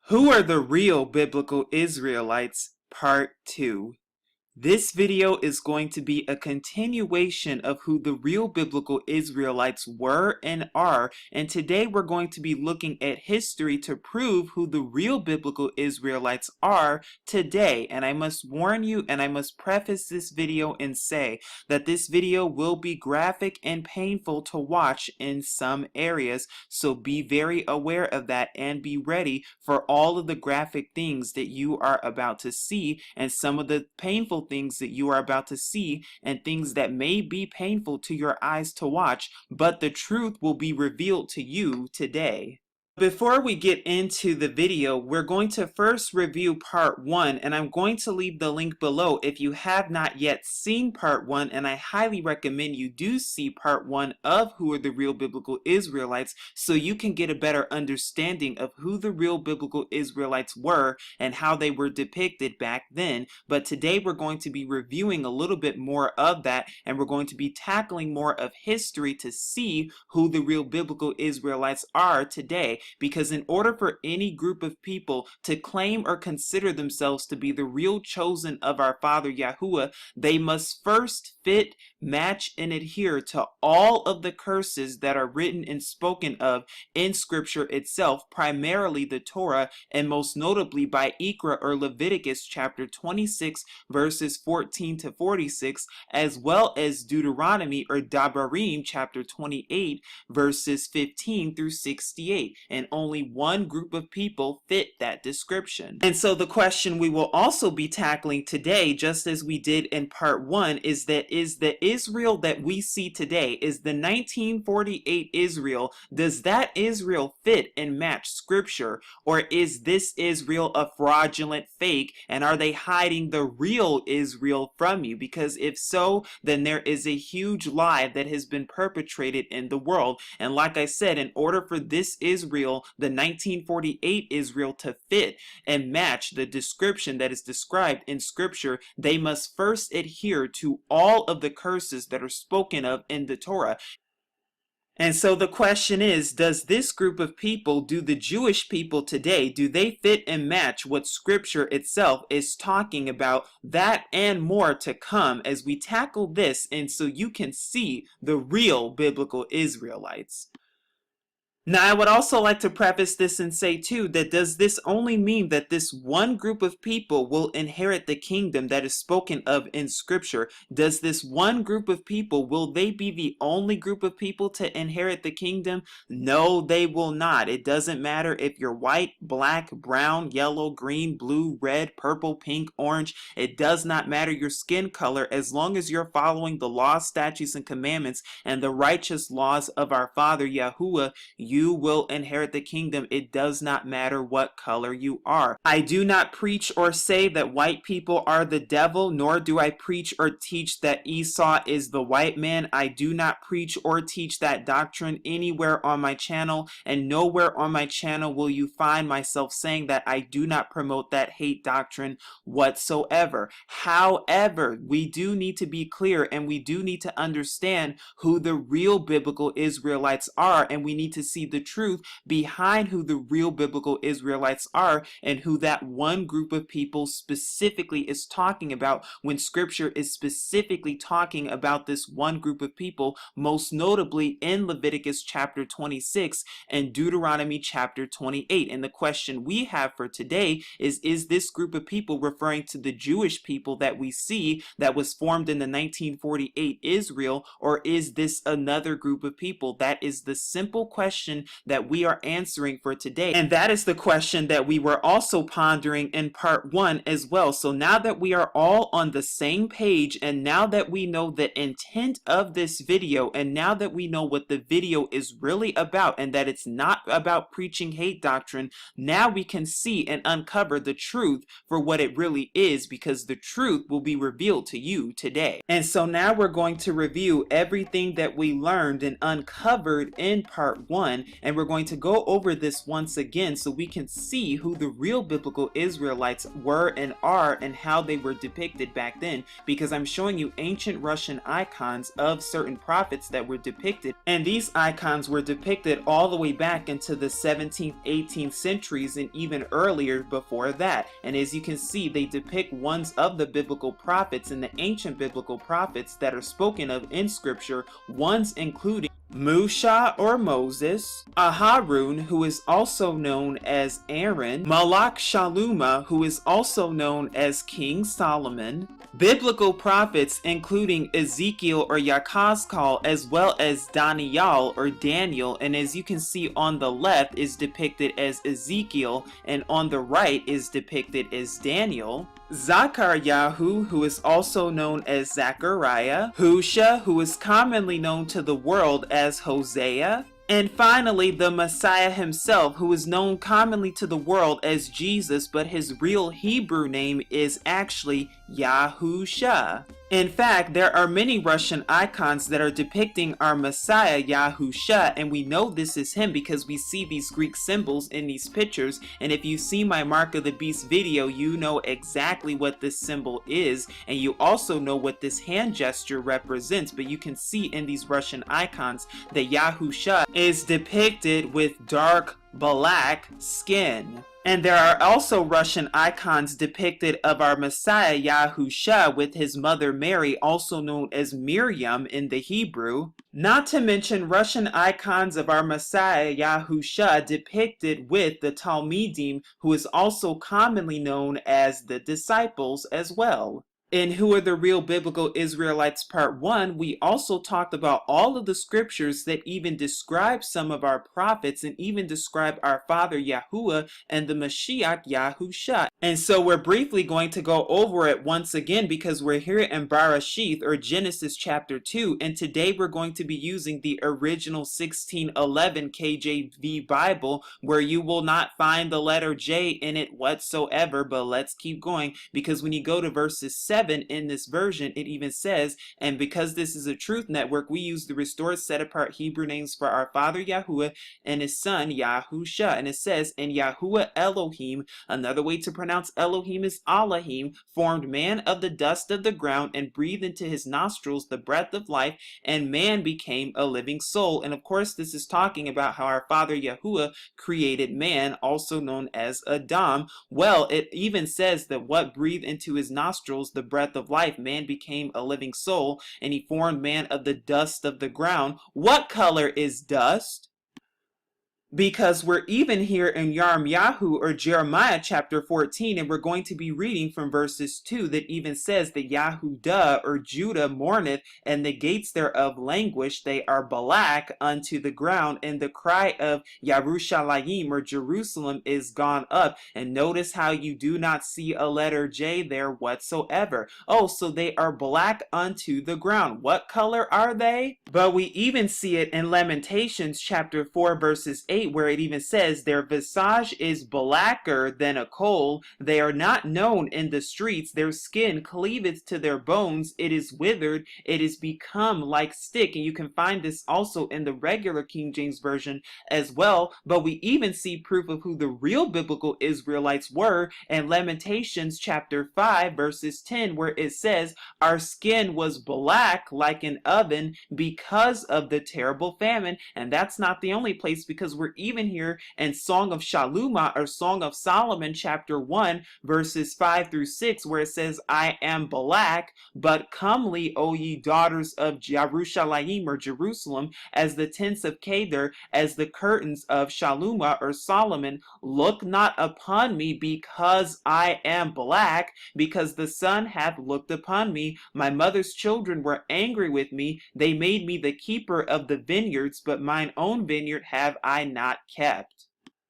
Who are the real biblical Israelites? Part 2. This video is going to be a continuation of who the real biblical Israelites were and are, and today we're going to be looking at history to prove who the real biblical Israelites are today. And I must warn you, and I must preface this video and say that this video will be graphic and painful to watch in some areas, so be very aware of that and be ready for all of the graphic things that you are about to see and some of the painful things that you are about to see and things that may be painful to your eyes to watch, but the truth will be revealed to you today. Before we get into the video, we're going to first review part 1, and I'm going to leave the link below if you have not yet seen part 1, and I highly recommend you do see part 1 of Who Are the Real Biblical Israelites so you can get a better understanding of who the real biblical Israelites were and how they were depicted back then. But today we're going to be reviewing a little bit more of that, and we're going to be tackling more of history to see who the real biblical Israelites are today. Because in order for any group of people to claim or consider themselves to be the real chosen of our Father Yahuwah, they must first fit, match, and adhere to all of the curses that are written and spoken of in Scripture itself, primarily the Torah, and most notably by Ikra or Leviticus chapter 26 verses 14 to 46, as well as Deuteronomy or Dabarim chapter 28 verses 15 through 68. And only one group of people fit that description. And so the question we will also be tackling today, just as we did in part 1, is the Israel that we see today, is the 1948 Israel, does that Israel fit and match Scripture? Or is this Israel a fraudulent fake, and are they hiding the real Israel from you? Because if so, then there is a huge lie that has been perpetrated in the world. And like I said, in order for this Israel, the 1948 Israel, to fit and match the description that is described in Scripture, they must first adhere to all of the curses that are spoken of in the Torah. And so the question is, does this group of people, do the Jewish people today, do they fit and match what Scripture itself is talking about? That and more to come as we tackle this, and so you can see the real biblical Israelites. Now, I would also like to preface this and say, too, that does this only mean that this one group of people will inherit the kingdom that is spoken of in Scripture? Does this one group of people, will they be the only group of people to inherit the kingdom? No, they will not. It doesn't matter if you're white, black, brown, yellow, green, blue, red, purple, pink, orange. It does not matter your skin color as long as you're following the laws, statutes, and commandments and the righteous laws of our Father Yahuwah. You will inherit the kingdom. It does not matter what color you are. I do not preach or say that white people are the devil, nor do I preach or teach that Esau is the white man. I do not preach or teach that doctrine anywhere on my channel, and nowhere on my channel will you find myself saying that I do not promote that hate doctrine whatsoever. However, we do need to be clear, and we do need to understand who the real biblical Israelites are, and we need to see the truth behind who the real biblical Israelites are and who that one group of people specifically is talking about when Scripture is specifically talking about this one group of people, most notably in Leviticus chapter 26 and Deuteronomy chapter 28. And the question we have for today is this group of people referring to the Jewish people that we see that was formed in the 1948 Israel, or is this another group of people? That is the simple question that we are answering for today. And that is the question that we were also pondering in part 1 as well. So now that we are all on the same page, and now that we know the intent of this video, and now that we know what the video is really about, and that it's not about preaching hate doctrine, now we can see and uncover the truth for what it really is, because the truth will be revealed to you today. And so now we're going to review everything that we learned and uncovered in part 1, 1, and we're going to go over this once again so we can see who the real biblical Israelites were and are and how they were depicted back then, because I'm showing you ancient Russian icons of certain prophets that were depicted, and these icons were depicted all the way back into the 17th, 18th centuries and even earlier before that. And as you can see, they depict ones of the biblical prophets and the ancient biblical prophets that are spoken of in scripture, ones including Musha or Moses, Aharun, who is also known as Aaron, Malak Shaluma, who is also known as King Solomon, biblical prophets including Ezekiel or Yashar'al, as well as Daniel or Daniel, and as you can see on the left is depicted as Ezekiel and on the right is depicted as Daniel. Zachariahu, who is also known as Zechariah, Husha, who is commonly known to the world as Hosea, and finally the Messiah himself, who is known commonly to the world as Jesus, but his real Hebrew name is actually Yahusha. In fact, there are many Russian icons that are depicting our Messiah, Yahusha, and we know this is him because we see these Greek symbols in these pictures, and if you see my Mark of the Beast video, you know exactly what this symbol is, and you also know what this hand gesture represents, but you can see in these Russian icons that Yahusha is depicted with dark black skin. And there are also Russian icons depicted of our Messiah Yahusha with his mother Mary, also known as Miriam in the Hebrew. Not to mention Russian icons of our Messiah Yahusha depicted with the Talmidim, who is also commonly known as the disciples as well. In Who Are the Real Biblical Israelites Part 1, we also talked about all of the scriptures that even describe some of our prophets and even describe our father Yahuwah and the Mashiach Yahusha. And so we're briefly going to go over it once again because we're here in Bereshith or Genesis chapter 2, and today we're going to be using the original 1611 KJV Bible, where you will not find the letter J in it whatsoever. But let's keep going, because when you go to verses 7 in this version, it even says, and because this is a truth network, we use the restored set apart Hebrew names for our father Yahuwah and his son Yahusha. And it says, and Yahuwah Elohim, another way to pronounce Elohim is Elohim, formed man of the dust of the ground and breathed into his nostrils the breath of life, and man became a living soul. And of course, this is talking about how our father Yahuwah created man, also known as Adam. Well, it even says that what breathed into his nostrils the breath of life, man became a living soul, and he formed man of the dust of the ground. What color is dust? Because we're even here in Yirmiyahu or Jeremiah chapter 14, and we're going to be reading from verses 2 that even says that Yahudah or Judah mourneth, and the gates thereof languish, they are black unto the ground, and the cry of Yerushalayim or Jerusalem is gone up. And notice how you do not see a letter J there whatsoever. Oh, so they are black unto the ground. What color are they? But we even see it in Lamentations chapter 4 verses 8, where it even says, their visage is blacker than a coal, they are not known in the streets, their skin cleaveth to their bones, it is withered, it is become like stick. And you can find this also in the regular King James Version as well. But we even see proof of who the real biblical Israelites were in Lamentations chapter 5 verses 10, where it says, our skin was black like an oven because of the terrible famine. And that's not the only place, because we're even here in Song of Shaluma or Song of Solomon chapter 1 verses 5 through 6, where it says, I am black but comely, O ye daughters of Yerushalayim or Jerusalem, as the tents of Kedar, as the curtains of Shaluma or Solomon. Look not upon me because I am black, because the sun hath looked upon me. My mother's children were angry with me, they made me the keeper of the vineyards, but mine own vineyard have I not kept.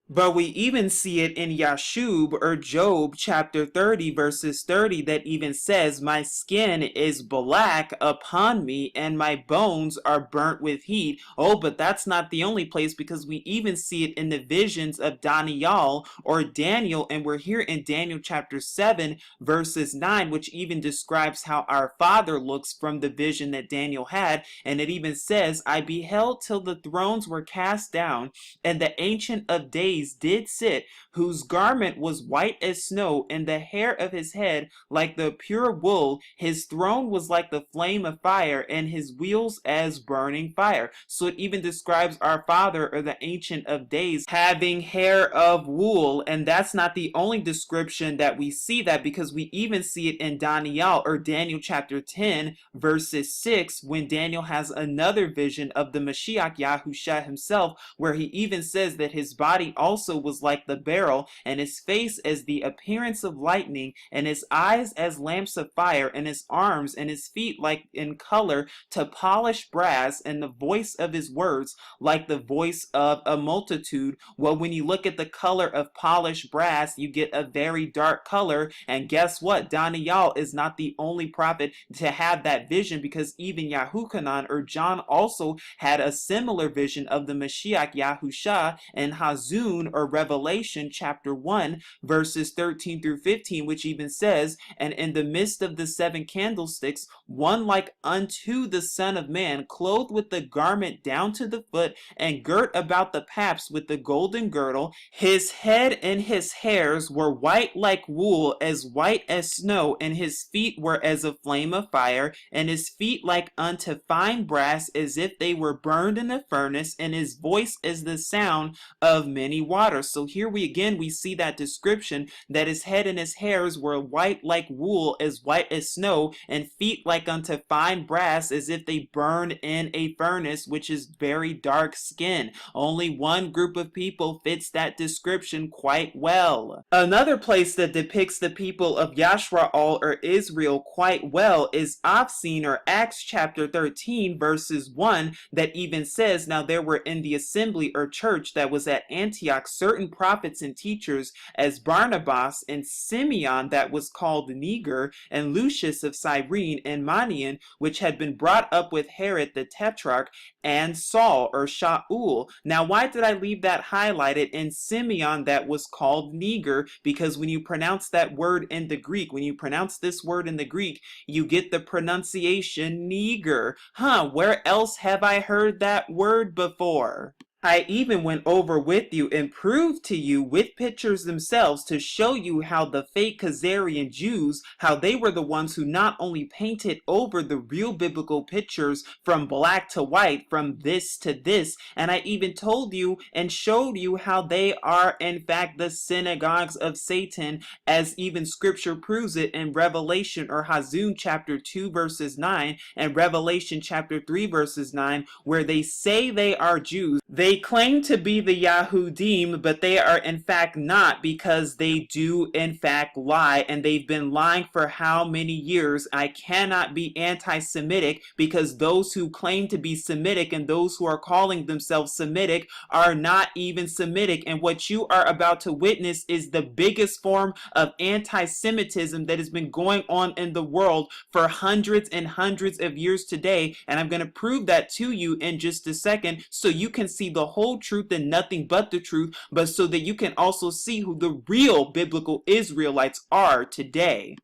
But we even see it in Yashub or Job chapter 30 verses 30 that even says, my skin is black upon me and my bones are burnt with heat. Oh, but that's not the only place, because we even see it in the visions of Daniel or Daniel, and we're here in Daniel chapter 7 verses 9, which even describes how our Father looks from the vision that Daniel had. And it even says, I beheld till the thrones were cast down, and the Ancient of Days did sit, whose garment was white as snow, and the hair of his head like the pure wool. His throne was like the flame of fire, and his wheels as burning fire. So it even describes our Father, or the Ancient of Days, having hair of wool. And that's not the only description that we see that, because we even see it in Daniel or Daniel chapter 10 verses 6, when Daniel has another vision of the Mashiach Yahusha himself, where he even says that his body also was like the beryl, and his face as the appearance of lightning, and his eyes as lamps of fire, and his arms and his feet like in color to polished brass, and the voice of his words like the voice of a multitude. Well, when you look at the color of polished brass, you get a very dark color. And guess what? Daniel is not the only prophet to have that vision, because even Yahuchanan or John also had a similar vision of the Mashiach Yahusha in Hazun or Revelation chapter 1 verses 13 through 15, which even says, and in the midst of the seven candlesticks, one like unto the Son of Man, clothed with the garment down to the foot, and girt about the paps with the golden girdle. His head and his hairs were white like wool, as white as snow, and his feet were as a flame of fire, and his feet like unto fine brass, as if they were burned in a furnace, and his voice as the sound of many waters. So here we see that description, that his head and his hairs were white like wool, as white as snow, and feet like unto fine brass, as if they burned in a furnace, which is very dark skin. Only one group of people fits that description quite well. Another place that depicts the people of Yashar'al or Israel quite well is Ofseen or Acts chapter 13 verses 1, that even says, now there were in the assembly or church that was at Antioch certain prophets and teachers, as Barnabas and Simeon that was called Niger, and Lucius of Cyrene, and Manaen, which had been brought up with Herod the Tetrarch, and Saul or Shaul. Now why did I leave that highlighted in Simeon that was called Niger? Because when you pronounce that word in the Greek, when you pronounce this word in the Greek, you get the pronunciation Niger. Where else have I heard that word before? I even went over with you and proved to you with pictures themselves to show you how the fake Khazarian Jews, how they were the ones who not only painted over the real biblical pictures from black to white, from this to this, and I even told you and showed you how they are in fact the synagogues of Satan, as even scripture proves it in Revelation or Hazun chapter 2 verses 9 and Revelation chapter 3 verses 9, where they say they are Jews. They claim to be the Yahudim, but they are in fact not, because they do in fact lie, and they've been lying for how many years? I cannot be anti-Semitic, because those who claim to be Semitic and those who are calling themselves Semitic are not even Semitic, and what you are about to witness is the biggest form of anti-Semitism that has been going on in the world for hundreds and hundreds of years today, and I'm going to prove that to you in just a second, so you can see the whole truth and nothing but the truth, but so that you can also see who the real biblical Israelites are today.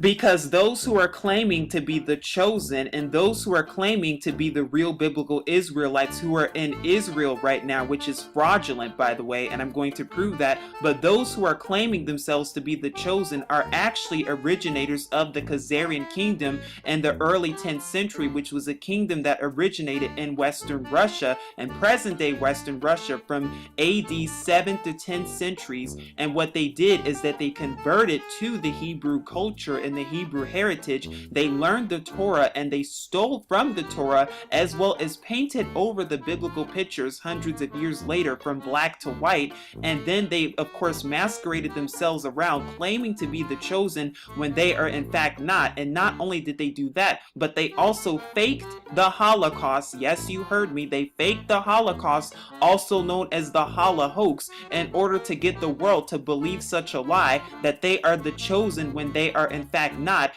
Because those who are claiming to be the chosen, and those who are claiming to be the real biblical Israelites who are in Israel right now, which is fraudulent by the way, and I'm going to prove that, but those who are claiming themselves to be the chosen are actually originators of the Khazarian kingdom in the early 10th century, which was a kingdom that originated in Western Russia and present-day Western Russia from AD 7th to 10th centuries. And what they did is that they converted to the Hebrew culture, culture and the Hebrew heritage. They learned the Torah and they stole from the Torah, as well as painted over the biblical pictures hundreds of years later from black to white, and then they of course masqueraded themselves around claiming to be the chosen when they are in fact not. And not only did they do that, but they also faked the Holocaust. Yes, you heard me, they faked the Holocaust, also known as the Holla-hoax, in order to get the world to believe such a lie that they are the chosen when they are in fact not.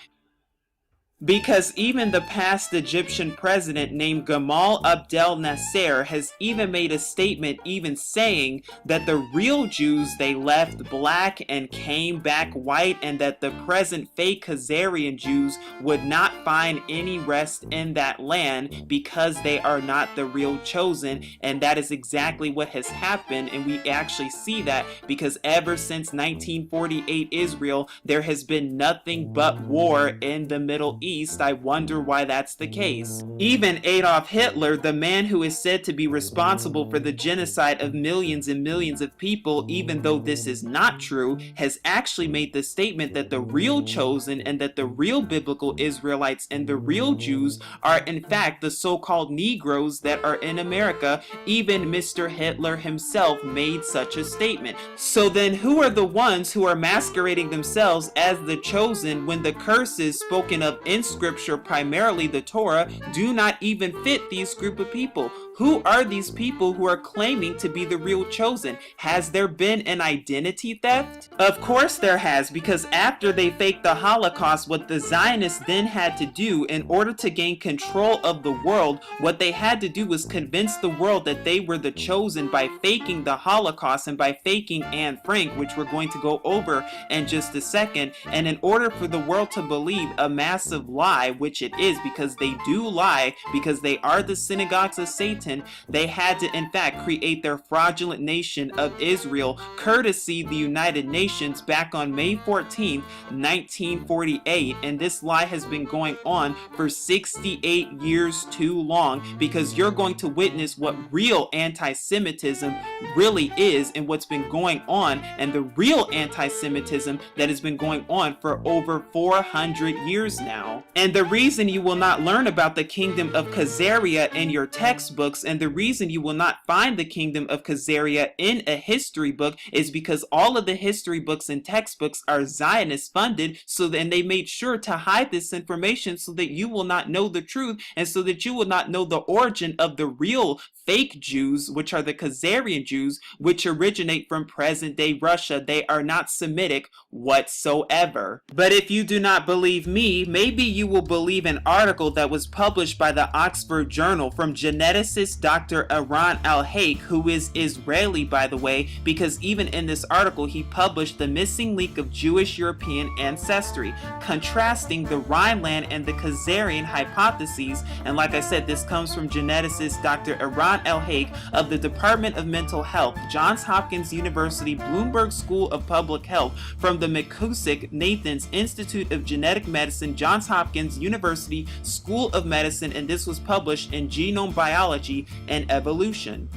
Because even the past Egyptian president named Gamal Abdel Nasser has even made a statement even saying that the real Jews, they left black and came back white, and that the present fake Khazarian Jews would not find any rest in that land because they are not the real chosen. And that is exactly what has happened, and we actually see that because ever since 1948 Israel, there has been nothing but war in the Middle East. I wonder why that's the case. Even Adolf Hitler, the man who is said to be responsible for the genocide of millions and millions of people, even though this is not true, has actually made the statement that the real chosen and that the real biblical Israelites and the real Jews are in fact the so-called Negroes that are in America. Even Mr. Hitler himself made such a statement. So then who are the ones who are masquerading themselves as the chosen when the curses spoken of in Scripture, primarily the Torah, do not even fit these group of people? Who are these people who are claiming to be the real chosen? Has there been an identity theft? Of course there has, because after they faked the Holocaust, what the Zionists then had to do in order to gain control of the world, what they had to do was convince the world that they were the chosen by faking the Holocaust and by faking Anne Frank, which we're going to go over in just a second. And in order for the world to believe a massive lie, which it is because they do lie, because they are the synagogues of Satan, they had to in fact create their fraudulent nation of Israel, courtesy the United Nations, back on May 14th, 1948. And this lie has been going on for 68 years too long, because you're going to witness what real anti-Semitism really is and what's been going on, and the real anti-Semitism that has been going on for over 400 years now. And the reason you will not learn about the kingdom of Khazaria in your textbooks, and the reason you will not find the kingdom of Khazaria in a history book, is because all of the history books and textbooks are Zionist funded, so then they made sure to hide this information so that you will not know the truth, and so that you will not know the origin of the real fake Jews, which are the Khazarian Jews, which originate from present-day Russia. They are not Semitic whatsoever. But if you do not believe me, maybe you will believe an article that was published by the Oxford Journal from geneticist Dr. Yashar'al al-Haik, who is Israeli, by the way, because even in this article he published the missing link of Jewish European ancestry, contrasting the Rhineland and the Khazarian hypotheses. And like I said, this comes from geneticist Dr. Yashar'al al-Haik of the Department of Mental Health, Johns Hopkins University Bloomberg School of Public Health, from the McCusick Nathans Institute of Genetic Medicine, Johns Hopkins University School of Medicine, and this was published in Genome Biology and Evolution.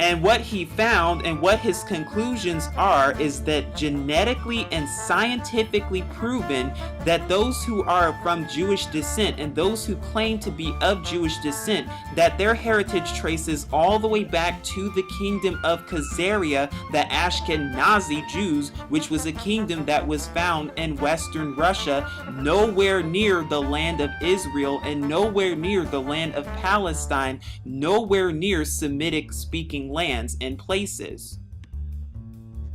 And what he found and what his conclusions are is that genetically and scientifically proven that those who are from Jewish descent and those who claim to be of Jewish descent, that their heritage traces all the way back to the kingdom of Khazaria, the Ashkenazi Jews, which was a kingdom that was found in Western Russia, nowhere near the land of Israel and nowhere near the land of Palestine, nowhere near Semitic speaking lands and places.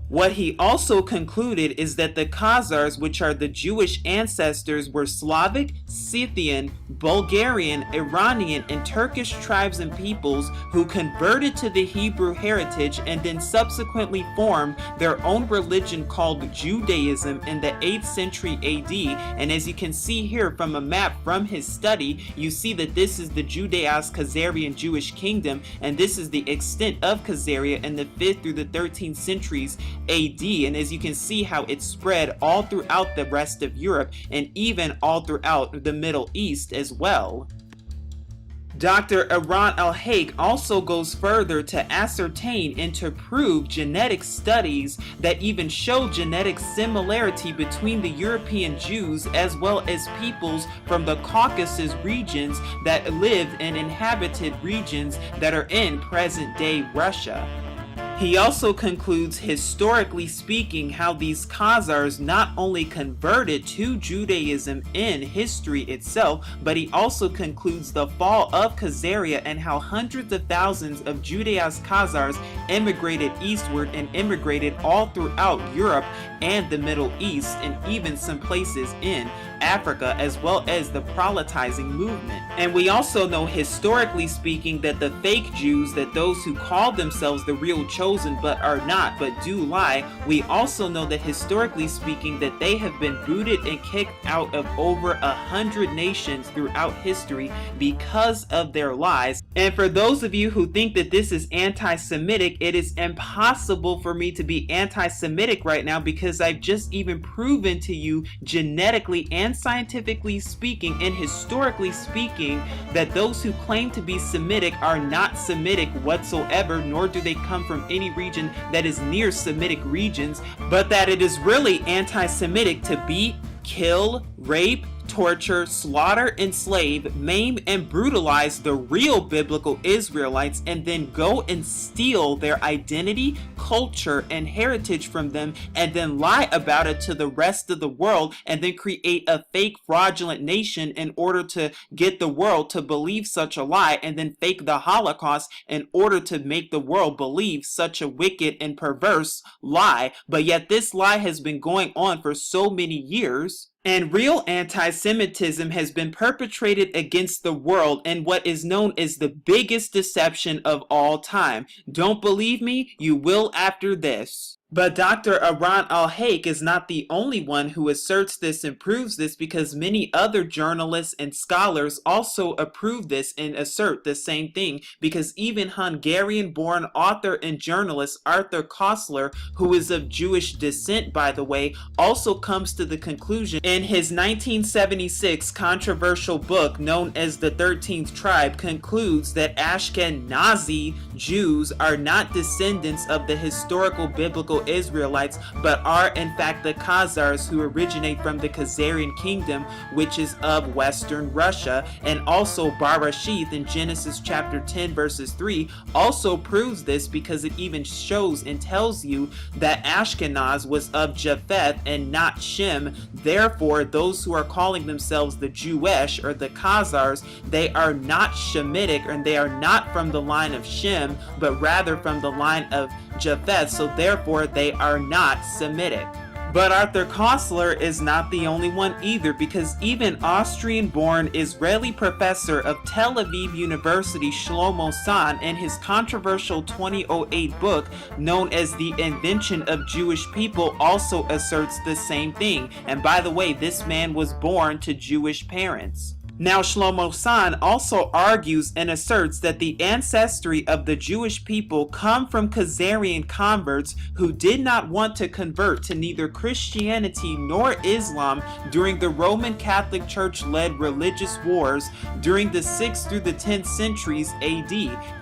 What he also concluded is that the Khazars, which are the Jewish ancestors, were Slavic, Scythian, Bulgarian, Iranian, and Turkish tribes and peoples who converted to the Hebrew heritage and then subsequently formed their own religion called Judaism in the 8th century AD. And as you can see here from a map from his study, you see that this is the Judeo-Khazarian Jewish kingdom, and this is the extent of Khazaria in the 5th through the 13th centuries AD. And as you can see how it spread all throughout the rest of Europe and even all throughout the Middle East as well. Dr. Yashar'al also goes further to ascertain and to prove genetic studies that even show genetic similarity between the European Jews as well as peoples from the Caucasus regions that lived in inhabited regions that are in present-day Russia. He also concludes, historically speaking, how these Khazars not only converted to Judaism in history itself, but he also concludes the fall of Khazaria and how hundreds of thousands of Judeized Khazars immigrated eastward and immigrated all throughout Europe and the Middle East, and even some places in Africa, as well as the proselytizing movement. And we also know, historically speaking, that the fake Jews, that those who call themselves the real chosen but are not, but do lie, we also know that historically speaking that they have been booted and kicked out of over 100 nations throughout history because of their lies. And for those of you who think that this is anti-Semitic, it is impossible for me to be anti-Semitic right now, because I've just even proven to you genetically and scientifically speaking and historically speaking that those who claim to be Semitic are not Semitic whatsoever, nor do they come from any region that is near Semitic regions, but that it is really anti-Semitic to beat, kill, rape, torture, slaughter, enslave, maim, and brutalize the real biblical Israelites, and then go and steal their identity, culture, and heritage from them, and then lie about it to the rest of the world, and then create a fake fraudulent nation in order to get the world to believe such a lie, and then fake the Holocaust in order to make the world believe such a wicked and perverse lie. But yet this lie has been going on for so many years. And real anti-Semitism has been perpetrated against the world in what is known as the biggest deception of all time. Don't believe me? You will after this. But Dr. Yashar'al is not the only one who asserts this and proves this, because many other journalists and scholars also approve this and assert the same thing, because even Hungarian-born author and journalist Arthur Koestler, who is of Jewish descent by the way, also comes to the conclusion in his 1976 controversial book known as The 13th Tribe, concludes that Ashkenazi Jews are not descendants of the historical biblical Israelites, but are in fact the Khazars, who originate from the Khazarian kingdom, which is of Western Russia. And also Bereshith in Genesis chapter 10 verses 3 also proves this, because it even shows and tells you that Ashkenaz was of Japheth and not Shem. Therefore, those who are calling themselves the Jewish or the Khazars, they are not Shemitic, and they are not from the line of Shem, but rather from the line of Japheth, so therefore they are not Semitic. But Arthur Koestler is not the only one either, because even Austrian-born Israeli professor of Tel Aviv University Shlomo San, in his controversial 2008 book known as The Invention of Jewish People, also asserts the same thing. And by the way, this man was born to Jewish parents. Now, Shlomo San also argues and asserts that the ancestry of the Jewish people come from Khazarian converts who did not want to convert to neither Christianity nor Islam during the Roman Catholic Church-led religious wars during the 6th through the 10th centuries AD.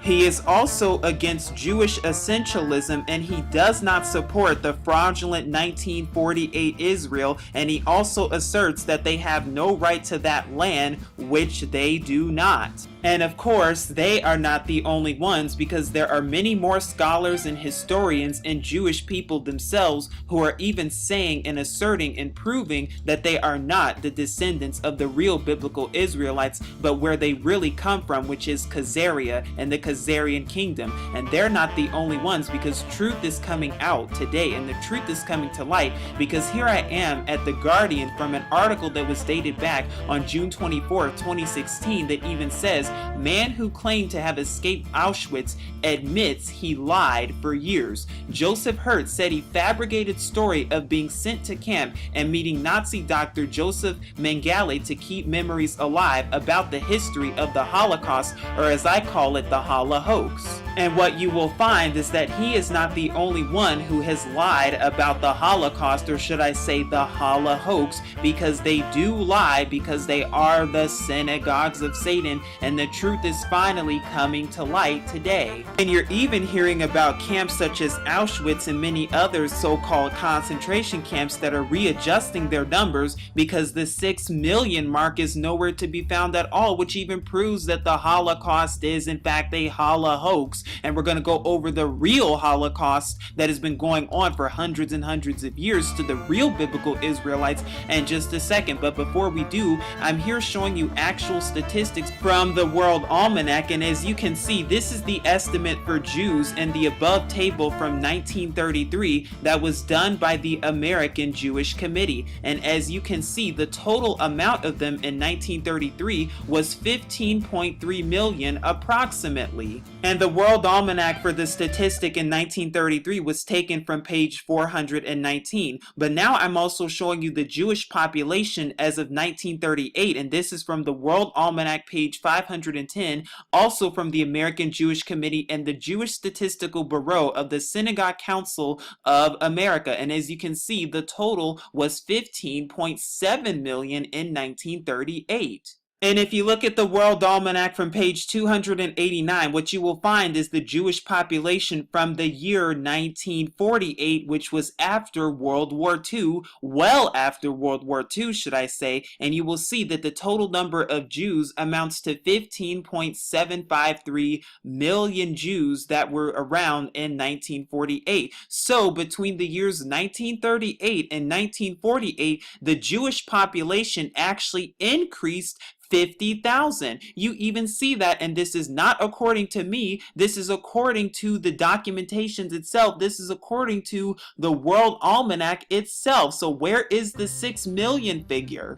He is also against Jewish essentialism, and he does not support the fraudulent 1948 Israel, and he also asserts that they have no right to that land, which they do not. And of course, they are not the only ones, because there are many more scholars and historians and Jewish people themselves who are even saying and asserting and proving that they are not the descendants of the real biblical Israelites, but where they really come from, which is Khazaria and the Khazarian kingdom. And they're not the only ones, because truth is coming out today, and the truth is coming to light, because here I am at The Guardian from an article that was dated back on June 24th, 2016, that even says, man who claimed to have escaped Auschwitz admits he lied for years. Joseph Hertz said he fabricated story of being sent to camp and meeting Nazi doctor Joseph Mengele to keep memories alive about the history of the Holocaust, or as I call it, the Holohoax. And what you will find is that he is not the only one who has lied about the Holocaust, or should I say the Holohoax, because they do lie, because they are the the synagogues of Satan, and the truth is finally coming to light today. And you're even hearing about camps such as Auschwitz and many other so-called concentration camps that are readjusting their numbers because the 6 million mark is nowhere to be found at all, which even proves that the Holocaust is in fact a hoax. And we're going to go over the real Holocaust that has been going on for hundreds and hundreds of years to the real biblical Israelites in just a second. But before we do, I'm here showing you actual statistics from the World Almanac, and as you can see, this is the estimate for Jews in the above table from 1933 that was done by the American Jewish Committee. And as you can see, the total amount of them in 1933 was 15.3 million approximately. And the World Almanac for the statistic in 1933 was taken from page 419. But now I'm also showing you the Jewish population as of 1938, and this is from the World Almanac page 510, also from the American Jewish Committee and the Jewish Statistical Bureau of the Synagogue Council of America. And as you can see, the total was 15.7 million in 1938. And if you look at the World Almanac from page 289, what you will find is the Jewish population from the year 1948, which was after World War II, well after World War II, should I say, and you will see that the total number of Jews amounts to 15.753 million Jews that were around in 1948. So between the years 1938 and 1948, the Jewish population actually increased 50,000. You even see that, and this is not according to me, this is according to the documentations itself, this is according to the World Almanac itself. So where is the 6 million figure?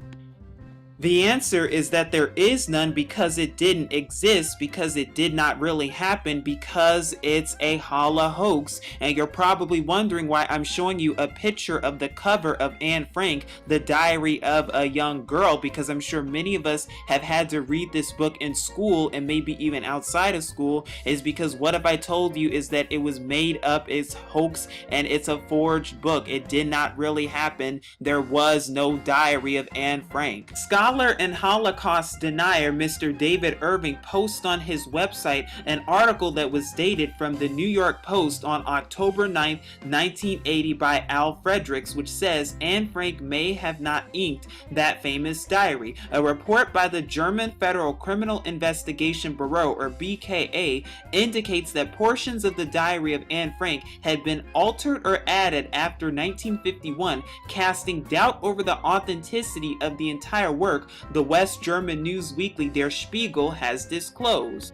The answer is that there is none because it didn't exist, because it did not really happen, because it's a hoax. And you're probably wondering why I'm showing you a picture of the cover of Anne Frank, The Diary of a Young Girl, because I'm sure many of us have had to read this book in school and maybe even outside of school, is because what if I told you is that it was made up, it's hoax, and it's a forged book. It did not really happen. There was no Diary of Anne Frank. Scholar and Holocaust denier Mr. David Irving posts on his website an article that was dated from the New York Post on October 9, 1980 by Al Fredericks, which says Anne Frank may have not inked that famous diary. A report by the German Federal Criminal Investigation Bureau, or BKA, indicates that portions of the diary of Anne Frank had been altered or added after 1951, casting doubt over the authenticity of the entire work, the West German news weekly Der Spiegel has disclosed.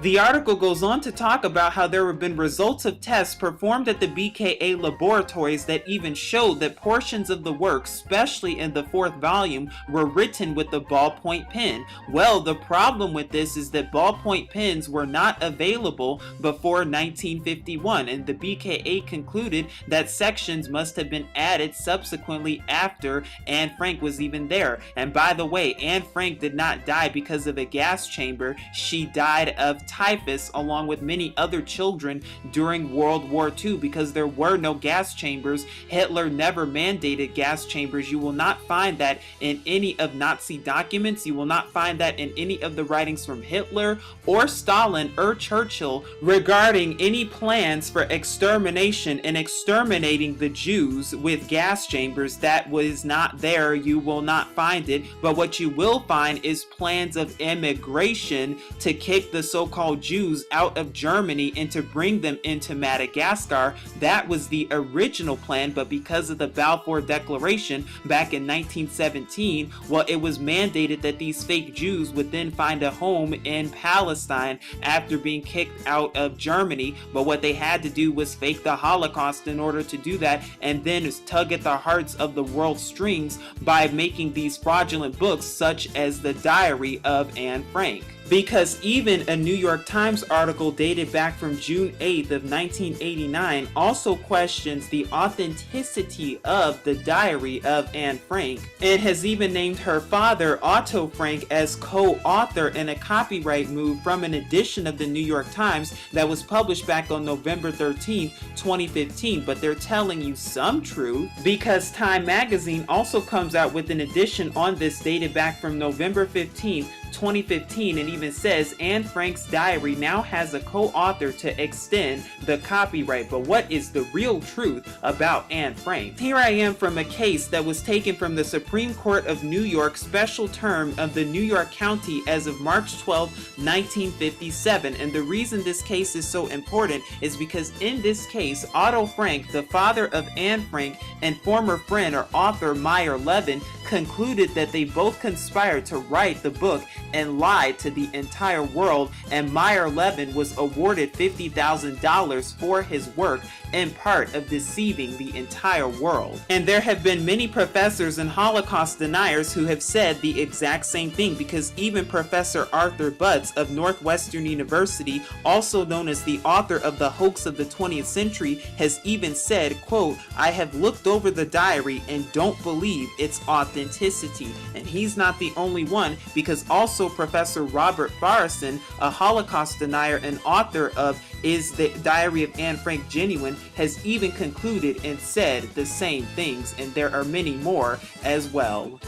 The article goes on to talk about how there have been results of tests performed at the BKA laboratories that even showed that portions of the work, especially in the 4th volume, were written with the ballpoint pen. Well, the problem with this is that ballpoint pens were not available before 1951, and the BKA concluded that sections must have been added subsequently after Anne Frank was even there. And by the way, Anne Frank did not die because of a gas chamber. She died of typhus along with many other children during World War II because there were no gas chambers. Hitler never mandated gas chambers. You will not find that in any of Nazi documents. You will not find that in any of the writings from Hitler or Stalin or Churchill regarding any plans for extermination and exterminating the Jews with gas chambers. That was not there. You will not find it. But what you will find is plans of immigration to kick the so-called Jews out of Germany and to bring them into Madagascar. That was the original plan, but because of the Balfour Declaration back in 1917, well, it was mandated that these fake Jews would then find a home in Palestine after being kicked out of Germany. But what they had to do was fake the Holocaust in order to do that, and then tug at the hearts of the world strings by making these fraudulent books such as the Diary of Anne Frank. Because even a New York Times article dated back from June 8th of 1989 also questions the authenticity of the diary of Anne Frank, and has even named her father, Otto Frank, as co-author in a copyright move from an edition of the New York Times that was published back on November 13th, 2015. But they're telling you some truth, because Time magazine also comes out with an edition on this dated back from November 15th, 2015, and even says Anne Frank's diary now has a co-author to extend the copyright. But what is the real truth about Anne Frank? Here I am from a case that was taken from the Supreme Court of New York special term of the New York County as of March 12, 1957. And the reason this case is so important is because in this case, Otto Frank, the father of Anne Frank, and former friend or author Meyer Levin concluded that they both conspired to write the book and lied to the entire world, and Meyer Levin was awarded $50,000 for his work in part of deceiving the entire world. And there have been many professors and Holocaust deniers who have said the exact same thing, because even Professor Arthur Butts of Northwestern University, also known as the author of The Hoax of the 20th Century, has even said, quote, "I have looked over the diary and don't believe its authenticity." And he's not the only one, because also Professor Robert Farrison, a Holocaust denier and author of Is the Diary of Anne Frank Genuine, has even concluded and said the same things, and there are many more as well.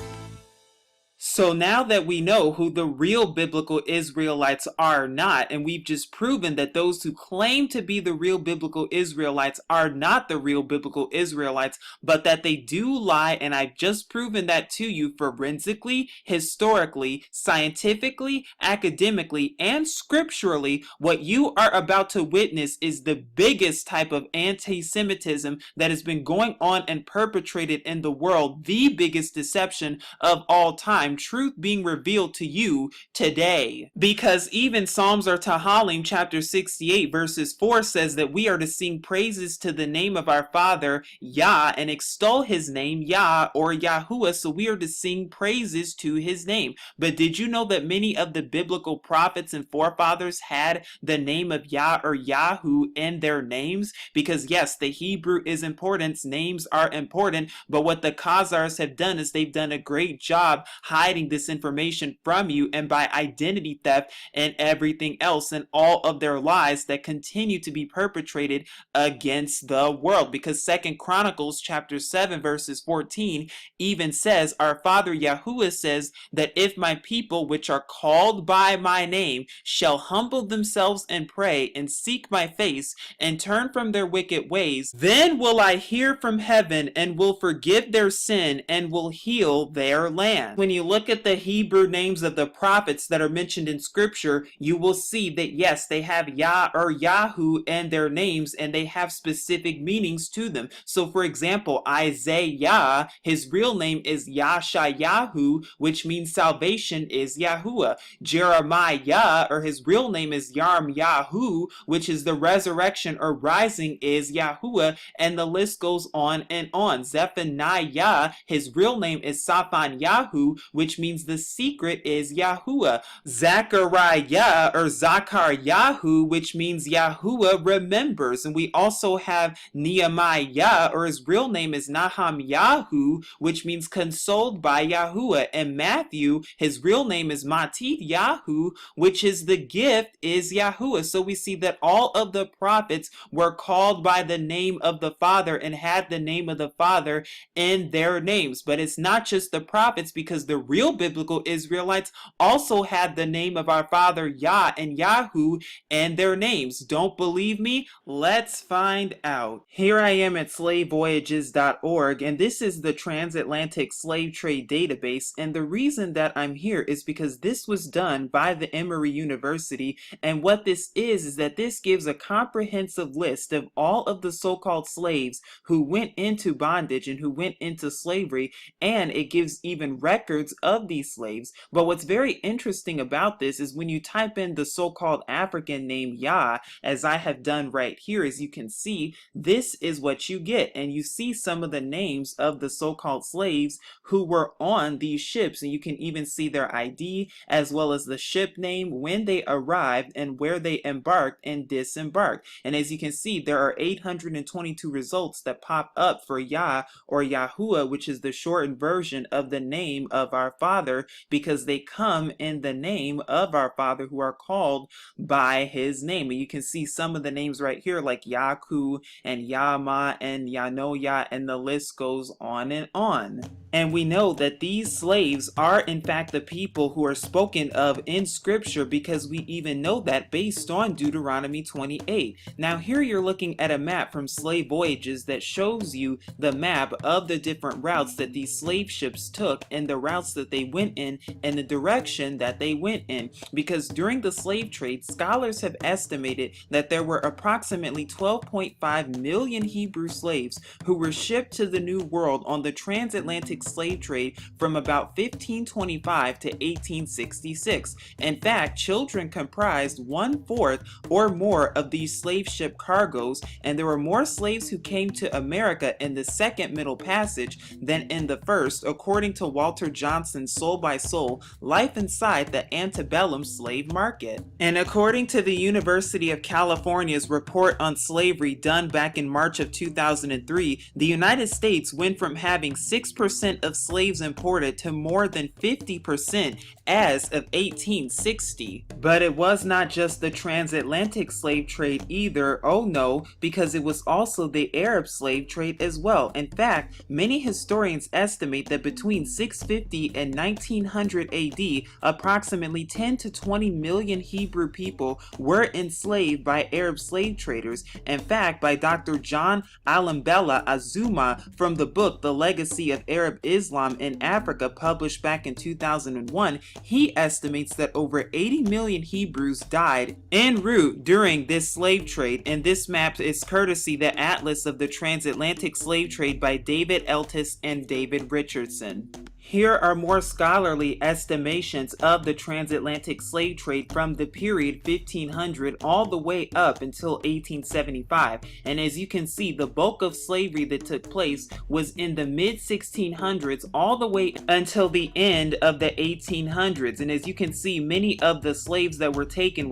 So now that we know who the real biblical Israelites are not, and we've just proven that those who claim to be the real biblical Israelites are not the real biblical Israelites, but that they do lie, and I've just proven that to you forensically, historically, scientifically, academically, and scripturally, what you are about to witness is the biggest type of anti-Semitism that has been going on and perpetrated in the world, the biggest deception of all time. Truth being revealed to you today. Because even Psalms or Tehillim chapter 68 verses 4 says that we are to sing praises to the name of our Father Yah and extol his name Yah or Yahuwah. So we are to sing praises to his name. But did you know that many of the biblical prophets and forefathers had the name of Yah or Yahu in their names? Because yes, the Hebrew is important, names are important, but what the Khazars have done is they've done a great job hiding this information from you, and by identity theft and everything else, and all of their lies that continue to be perpetrated against the world. Because 2 Chronicles chapter 7 verses 14 even says, our Father Yahuwah says that if my people which are called by my name shall humble themselves and pray and seek my face and turn from their wicked ways, then will I hear from heaven and will forgive their sin and will heal their land. When you look at the Hebrew names of the prophets that are mentioned in scripture, you will see that yes, they have Yah or Yahu in their names, and they have specific meanings to them. So for example, Isaiah, his real name is Yashar'al, which means salvation is Yahuwah. Jeremiah, or his real name is Yahu, which is the resurrection or rising is Yahuwah, and the list goes on and on. Zephaniah, his real name is Yahu, which means the secret is Yahuwah. Zechariah or Yahu, which means Yahuwah remembers. And we also have Nehemiah, or his real name is Yahu, which means consoled by Yahuwah. And Matthew, his real name is Yahu, which is the gift is Yahuwah. So we see that all of the prophets were called by the name of the Father and had the name of the Father in their names. But it's not just the prophets, because the real biblical Israelites also had the name of our Father Yah and Yahu in their names. Don't believe me? Let's find out. Here I am at slavevoyages.org, and this is the transatlantic slave trade database. And the reason that I'm here is because this was done by the Emory University, and what this is that this gives a comprehensive list of all of the so-called slaves who went into bondage and who went into slavery, and it gives even records of these slaves. But what's very interesting about this is when you type in the so-called African name Yah, as I have done right here, as you can see, this is what you get. And you see some of the names of the so-called slaves who were on these ships, and you can even see their ID as well as the ship name, when they arrived and where they embarked and disembarked. And as you can see, there are 822 results that pop up for Yah or Yahuwah, which is the shortened version of the name of our Father, because they come in the name of our Father who are called by his name. And you can see some of the names right here, like Yaku and Yama and Yanoya, and the list goes on and on. And we know that these slaves are in fact the people who are spoken of in scripture, because we even know that based on Deuteronomy 28. Now here you're looking at a map from Slave Voyages that shows you the map of the different routes that these slave ships took, and the routes that they went in, and the direction that they went in. Because during the slave trade, scholars have estimated that there were approximately 12.5 million Hebrew slaves who were shipped to the New World on the transatlantic slave trade from about 1525 to 1866. In fact, children comprised 1/4 or more of these slave ship cargoes, and there were more slaves who came to America in the second Middle Passage than in the first, according to Walter Johnson's Soul by Soul, Life Inside the Antebellum Slave Market. And according to the University of California's report on slavery done back in March of 2003, the United States went from having 6% of slaves imported to more than 50% as of 1860. But it was not just the transatlantic slave trade either, oh no, because it was also the Arab slave trade as well. In fact, many historians estimate that between 650 and 1900 AD, approximately 10 to 20 million Hebrew people were enslaved by Arab slave traders. In fact, by Dr. John Alambella Azuma from the book The Legacy of Arab Islam in Africa, published back in 2001, he estimates that over 80 million Hebrews died en route during this slave trade. And this map is courtesy the Atlas of the Transatlantic Slave Trade by David Eltis and David Richardson. Here are more scholarly estimations of the transatlantic slave trade from the period 1500 all the way up until 1875. And as you can see, the bulk of slavery that took place was in the mid 1600s all the way until the end of the 1800s. And as you can see, many of the slaves that were taken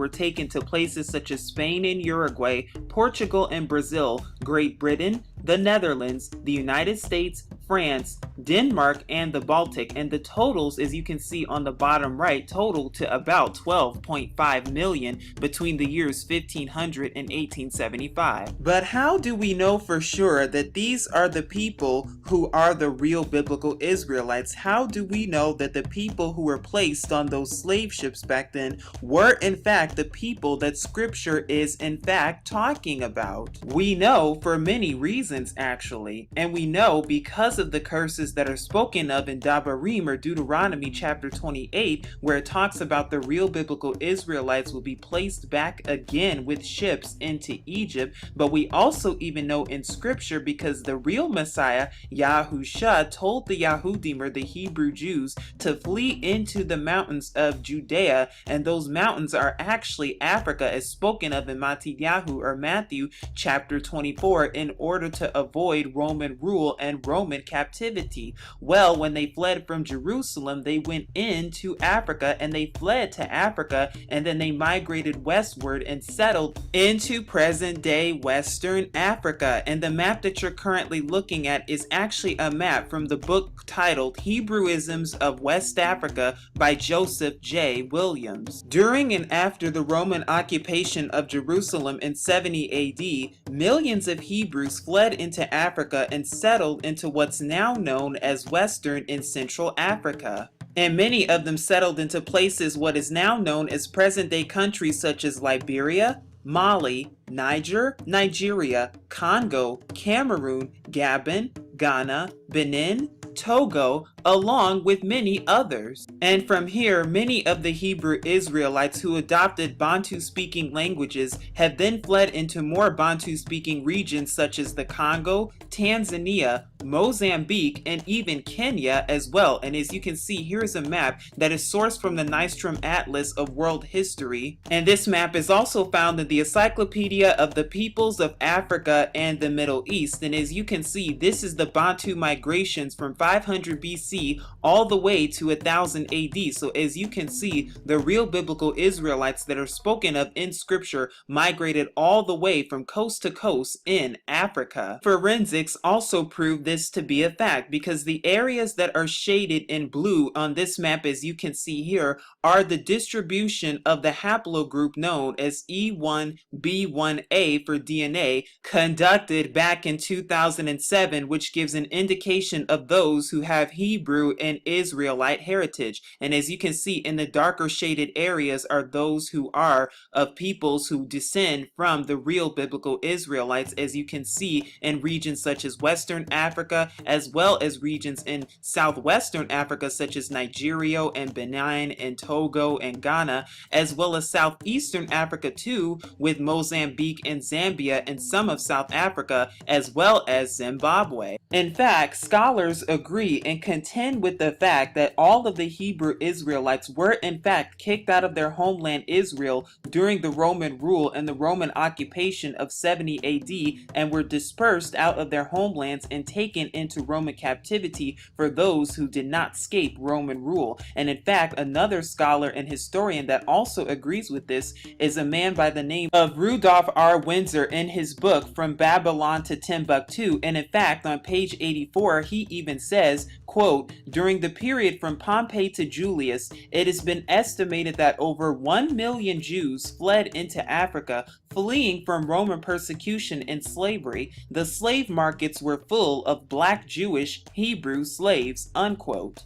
to places such as Spain and Uruguay, Portugal and Brazil, Great Britain, the Netherlands, the United States, France, Denmark, and the Baltic. And the totals, as you can see on the bottom right, total to about 12.5 million between the years 1500 and 1875. But how do we know for sure that these are the people who are the real biblical Israelites? How do we know that the people who were placed on those slave ships back then were in fact the people that scripture is in fact talking about? We know for many reasons actually, and we know because of the curses that are spoken of in Devarim or Deuteronomy chapter 28, where it talks about the real biblical Israelites will be placed back again with ships into Egypt. But we also even know in scripture, because the real Messiah, Yahusha, told the Yahudim or the Hebrew Jews to flee into the mountains of Judea, and those mountains are actually Africa, as spoken of in Matthew or Matthew chapter 24, in order to avoid Roman rule and Roman captivity. Well, when they fled from Jerusalem, they went into Africa, and they fled to Africa, and then they migrated westward and settled into present-day Western Africa. And the map that you're currently looking at is actually a map from the book titled Hebrewisms of West Africa by Joseph J. Williams. During and after the Roman occupation of Jerusalem in 70 AD, millions of Hebrews fled into Africa and settled into what's now known as Western and Central Africa. And many of them settled into places what is now known as present-day countries such as Liberia, Mali, Niger, Nigeria, Congo, Cameroon, Gabon, Ghana, Benin, Togo, along with many others. And from here, many of the Hebrew Israelites who adopted Bantu-speaking languages have then fled into more Bantu-speaking regions such as the Congo, Tanzania, Mozambique, and even Kenya as well. And as you can see, here is a map that is sourced from the Nystrom Atlas of World History. And this map is also found in the Encyclopedia of the Peoples of Africa and the Middle East. And as you can see, this is the Bantu migrations from 500 BC all the way to 1000 AD. So as you can see, the real biblical Israelites that are spoken of in scripture migrated all the way from coast to coast in Africa. Forensics also prove this to be a fact because the areas that are shaded in blue on this map, as you can see here, are the distribution of the haplogroup known as E1B1A for DNA, conducted back in 2007, which gives an indication of those who have Hebrew and Israelite heritage. And as you can see, in the darker shaded areas are those who are of peoples who descend from the real biblical Israelites, as you can see in regions such as Western Africa, as well as regions in Southwestern Africa such as Nigeria and Benin and Togo and Ghana, as well as Southeastern Africa too, with Mozambique and Zambia and some of South Africa, as well as Zimbabwe. In fact, scholars agree and contend with the fact that all of the Hebrew Israelites were in fact kicked out of their homeland Israel during the Roman rule and the Roman occupation of 70 AD and were dispersed out of their homelands and taken into Roman captivity for those who did not escape Roman rule. And in fact, another scholar and historian that also agrees with this is a man by the name of Rudolph R. Windsor in his book From Babylon to Timbuktu. And in fact, on page 84, he even says, quote, "During the period from Pompey to Julius, it has been estimated that over 1 million Jews fled into Africa, fleeing from Roman persecution and slavery. The slave markets were full of black Jewish Hebrew slaves," unquote.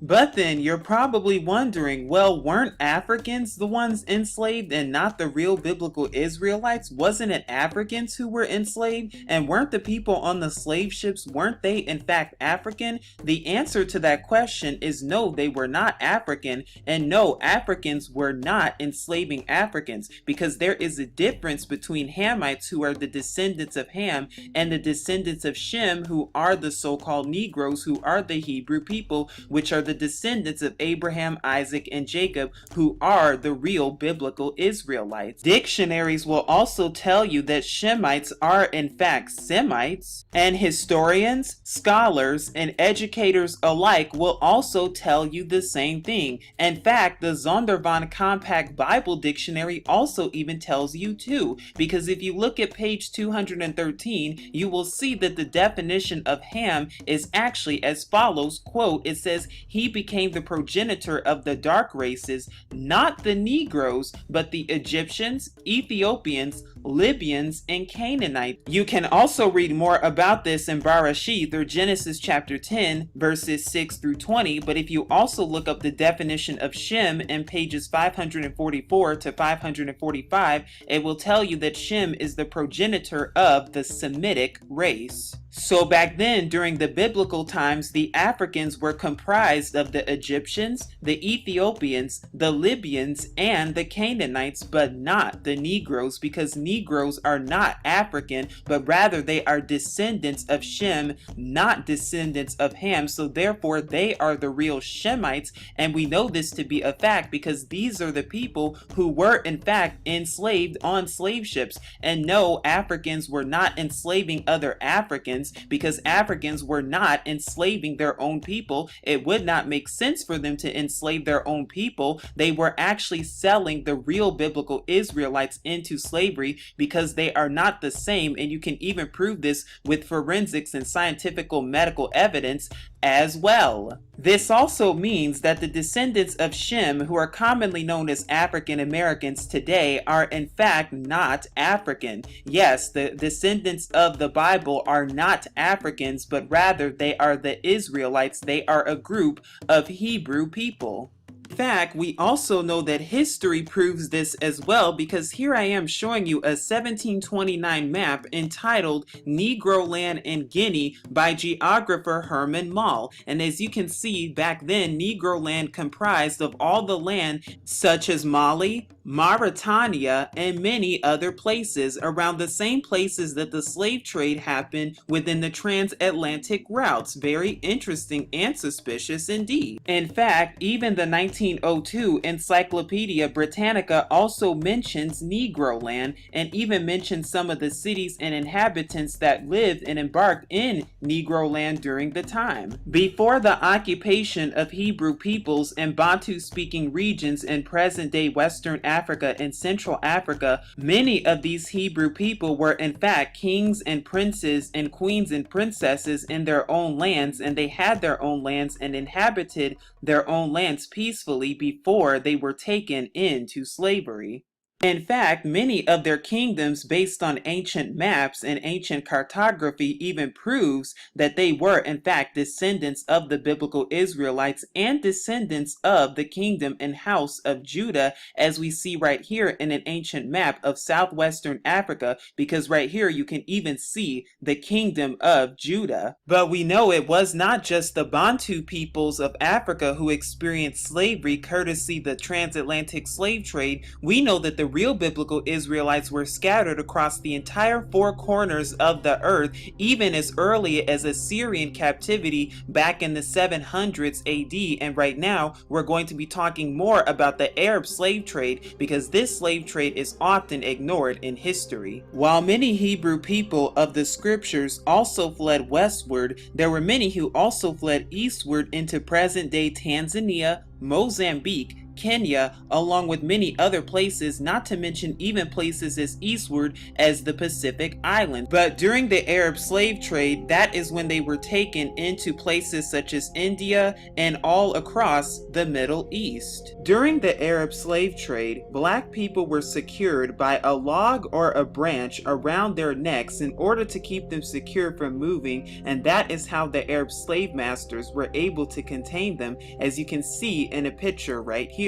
But then you're probably wondering, well, weren't Africans the ones enslaved and not the real biblical Israelites? Wasn't it Africans who were enslaved? And weren't the people on the slave ships, weren't they in fact African? The answer to that question is no, they were not African, and no, Africans were not enslaving Africans, because there is a difference between Hamites, who are the descendants of Ham, and the descendants of Shem, who are the so-called Negroes, who are the Hebrew people, which are the descendants of Abraham, Isaac, and Jacob, who are the real biblical Israelites. Dictionaries will also tell you that Shemites are in fact Semites, and historians, scholars, and educators alike will also tell you the same thing. In fact, the Zondervan Compact Bible Dictionary also even tells you too, because if you look at page 213, you will see that the definition of Ham is actually as follows, quote, it says, "He became the progenitor of the dark races, not the Negroes, but the Egyptians, Ethiopians, Libyans, and Canaanites." You can also read more about this in Bereshith, or Genesis chapter 10, verses 6 through 20, but if you also look up the definition of Shem in pages 544 to 545, it will tell you that Shem is the progenitor of the Semitic race. So back then, during the biblical times, the Africans were comprised of the Egyptians, the Ethiopians, the Libyans, and the Canaanites, but not the Negroes, because Negroes are not African, but rather they are descendants of Shem, not descendants of Ham, so therefore they are the real Shemites, and we know this to be a fact because these are the people who were in fact enslaved on slave ships. And no, Africans were not enslaving other Africans, because Africans were not enslaving their own people. It would not make sense for them to enslave their own people. They were actually selling the real biblical Israelites into slavery because they are not the same, and you can even prove this with forensics and scientific medical evidence as well. This also means that the descendants of Shem, who are commonly known as African Americans today, are in fact not African. Yes, the descendants of the Bible are not Africans, but rather they are the Israelites. They are a group of Hebrew people. fact, we also know that history proves this as well, because here I am showing you a 1729 map entitled Negro Land in Guinea by geographer Herman Mall. And as you can see, back then Negro land comprised of all the land such as Mali, Mauritania, and many other places around the same places that the slave trade happened within the transatlantic routes. Very interesting and suspicious indeed. In fact, even the 1902 Encyclopedia Britannica also mentions Negro land, and even mentions some of the cities and inhabitants that lived and embarked in Negro land during the time. Before the occupation of Hebrew peoples and Bantu-speaking regions in present-day Western Africa and Central Africa, many of these Hebrew people were in fact kings and princes and queens and princesses in their own lands, and they had their own lands and inhabited their own lands peacefully before they were taken into slavery. In fact, many of their kingdoms, based on ancient maps and ancient cartography, even proves that they were in fact descendants of the biblical Israelites and descendants of the kingdom and house of Judah, as we see right here in an ancient map of southwestern Africa, because right here you can even see the kingdom of Judah. But we know it was not just the Bantu peoples of Africa who experienced slavery courtesy the transatlantic slave trade. We know that the real biblical Israelites were scattered across the entire four corners of the earth, even as early as Assyrian captivity back in the 700s AD. And right now we're going to be talking more about the Arab slave trade, because this slave trade is often ignored in history. While many Hebrew people of the scriptures also fled westward, there were many who also fled eastward into present-day Tanzania, Mozambique, Kenya, along with many other places, not to mention even places as eastward as the Pacific Islands. But during the Arab slave trade, that is when they were taken into places such as India and all across the Middle East. During the Arab slave trade, black people were secured by a log or a branch around their necks in order to keep them secure from moving, and that is how the Arab slave masters were able to contain them, as you can see in a picture right here.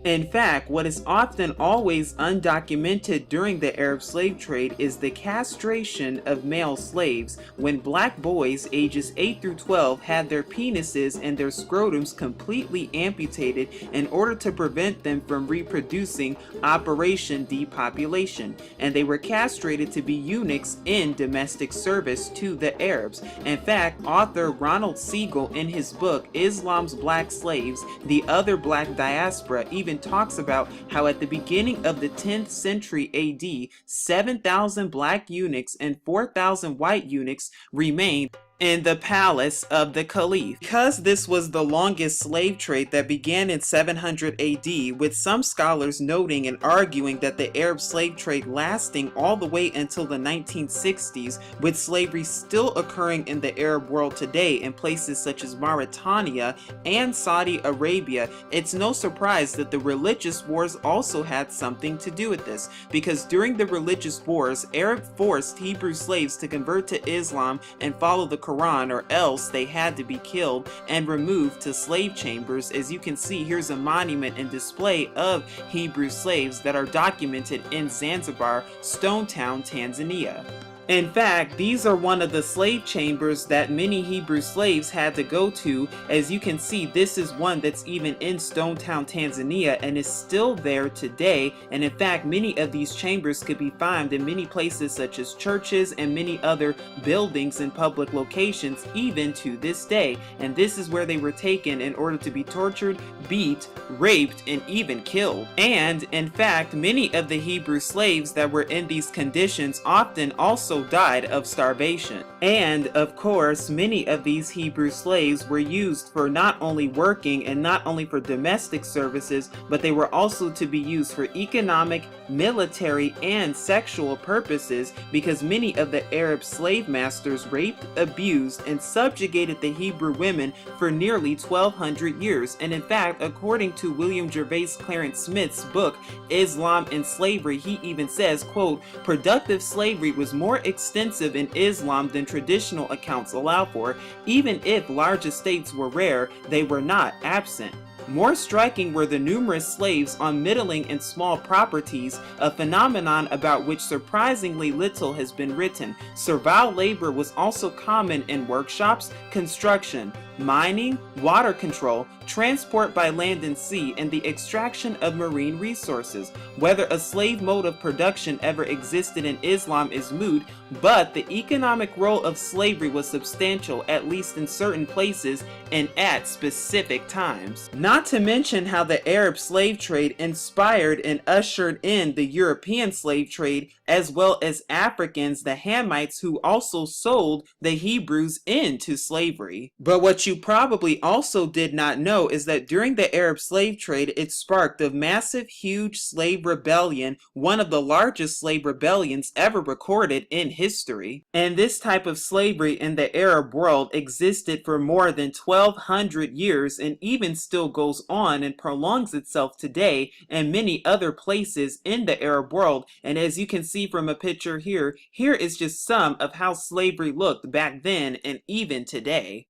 In fact, what is often always undocumented during the Arab slave trade is the castration of male slaves, when black boys ages 8 through 12 had their penises and their scrotums completely amputated in order to prevent them from reproducing, Operation Depopulation, and they were castrated to be eunuchs in domestic service to the Arabs. In fact, author Ronald Siegel, in his book Islam's Black Slaves, the Other Black Diaspora, even talks about how at the beginning of the 10th century AD, 7,000 black eunuchs and 4,000 white eunuchs remained in the palace of the Caliph. Because this was the longest slave trade that began in 700 AD, with some scholars noting and arguing that the Arab slave trade lasting all the way until the 1960s, with slavery still occurring in the Arab world today in places such as Mauritania and Saudi Arabia, it's no surprise that the religious wars also had something to do with this, because during the religious wars, Arab forced Hebrew slaves to convert to Islam and follow the Quran, or else they had to be killed and removed to slave chambers. As you can see, here's a monument and display of Hebrew slaves that are documented in Zanzibar, Stone Town, Tanzania. In fact, these are one of the slave chambers that many Hebrew slaves had to go to. As you can see, this is one that's even in Stone Town, Tanzania, and is still there today. And in fact, many of these chambers could be found in many places such as churches and many other buildings and public locations even to this day. And this is where they were taken in order to be tortured, beat, raped, and even killed. And in fact, many of the Hebrew slaves that were in these conditions often also died of starvation. And of course, many of these Hebrew slaves were used for not only working and not only for domestic services, but they were also to be used for economic, military, and sexual purposes, because many of the Arab slave masters raped, abused, and subjugated the Hebrew women for nearly 1,200 years. And in fact, according to William Gervais Clarence Smith's book Islam and Slavery, he even says, quote, "Productive slavery was more extensive in Islam than traditional accounts allow for. Even if large estates were rare, they were not absent." More striking were the numerous slaves on middling and small properties, a phenomenon about which surprisingly little has been written. Servile labor was also common in workshops, construction, mining, water control, transport by land and sea, and the extraction of marine resources. Whether a slave mode of production ever existed in Islam is moot, but the economic role of slavery was substantial, at least in certain places and at specific times. Not to mention how the Arab slave trade inspired and ushered in the European slave trade, as well as Africans, the Hamites, who also sold the Hebrews into slavery. But what you probably also did not know is that during the Arab slave trade, it sparked a massive, huge slave rebellion, one of the largest slave rebellions ever recorded in history. And this type of slavery in the Arab world existed for more than 1,200 years and even still goes on and prolongs itself today in many other places in the Arab world. And as you can see from a picture here, here is just some of how slavery looked back then and even today.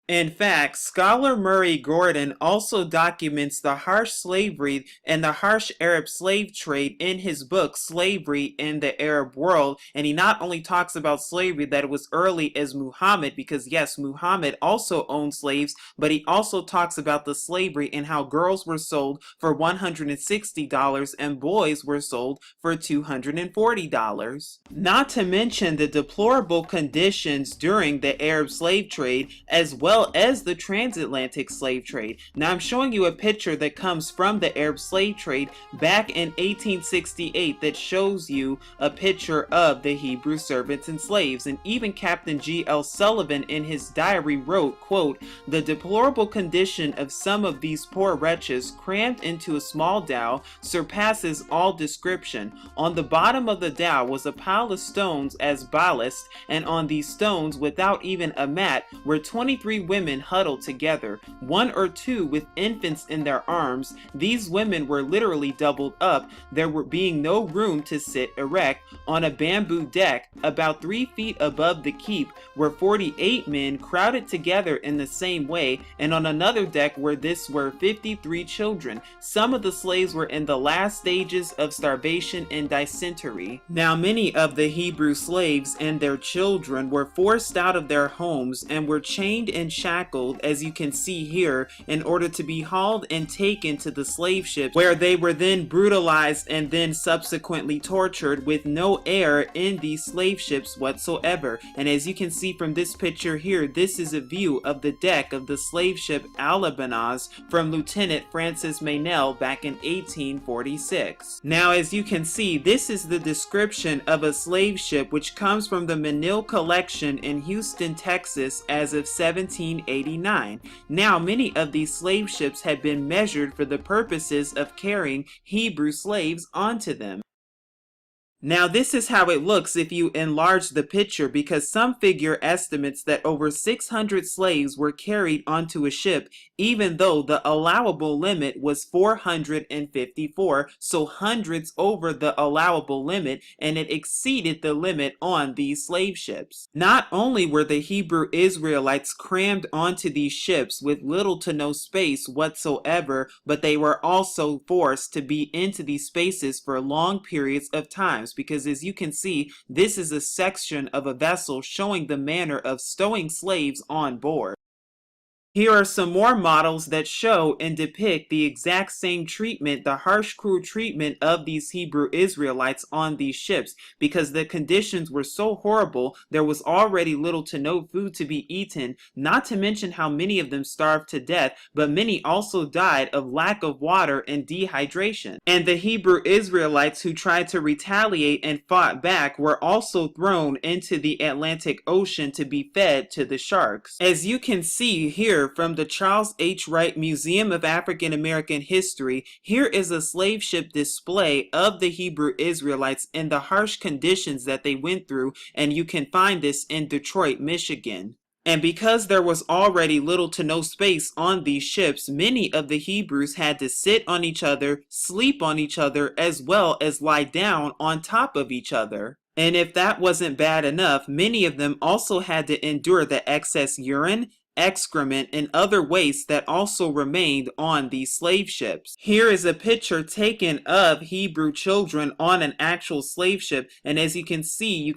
In fact, scholar Murray Gordon also documents the harsh slavery and the harsh Arab slave trade in his book Slavery in the Arab World, and he not only talks about slavery that it was early as Muhammad, because yes, Muhammad also owned slaves, but he also talks about the slavery and how girls were sold for $160 and boys were sold for $240. Not to mention the deplorable conditions during the Arab slave trade, as well as the transatlantic slave trade. Now I'm showing you a picture that comes from the Arab slave trade back in 1868 that shows you a picture of the Hebrew servants and slaves. And even Captain G.L. Sullivan in his diary wrote, quote, "The deplorable condition of some of these poor wretches crammed into a small dhow surpasses all description. On the bottom of the dhow was a pile of stones as ballast, and on these stones, without even a mat, were 23 women huddled together, one or two with infants in their arms. These women were literally doubled up, there being no room to sit erect. On a bamboo deck, about 3 feet above the keep, were 48 men crowded together in the same way, and on another deck were 53 children. Some of the slaves were in the last stages of starvation and dysentery." Now many of the Hebrew slaves and their children were forced out of their homes and were chained and shackled, as you can see here, in order to be hauled and taken to the slave ships, where they were then brutalized and then subsequently tortured, with no air in these slave ships whatsoever. And as you can see from this picture here, this is a view of the deck of the slave ship Alabinaz from Lieutenant Francis Meynell back in 1846. Now as you can see, this is the description of a slave ship which comes from the Menil collection in Houston, Texas as of 1789. Now many of these slave ships had been measured for the purposes of carrying Hebrew slaves onto them. Now this is how it looks if you enlarge the picture, because some figure estimates that over 600 slaves were carried onto a ship, even though the allowable limit was 454, so hundreds over the allowable limit, and it exceeded the limit on these slave ships. Not only were the Hebrew Israelites crammed onto these ships with little to no space whatsoever, but they were also forced to be into these spaces for long periods of time. Because as you can see, this is a section of a vessel showing the manner of stowing slaves on board. Here are some more models that show and depict the exact same treatment, the harsh, cruel treatment of these Hebrew Israelites on these ships. Because the conditions were so horrible, there was already little to no food to be eaten, not to mention how many of them starved to death, but many also died of lack of water and dehydration. And the Hebrew Israelites who tried to retaliate and fought back were also thrown into the Atlantic Ocean to be fed to the sharks. As you can see here, from the Charles H. Wright Museum of African American History, here is a slave ship display of the Hebrew Israelites and the harsh conditions that they went through, and you can find this in Detroit, Michigan. And because there was already little to no space on these ships, many of the Hebrews had to sit on each other, sleep on each other, as well as lie down on top of each other. And if that wasn't bad enough, many of them also had to endure the excess urine, excrement, and other waste that also remained on these slave ships. Here is a picture taken of Hebrew children on an actual slave ship, and as you can see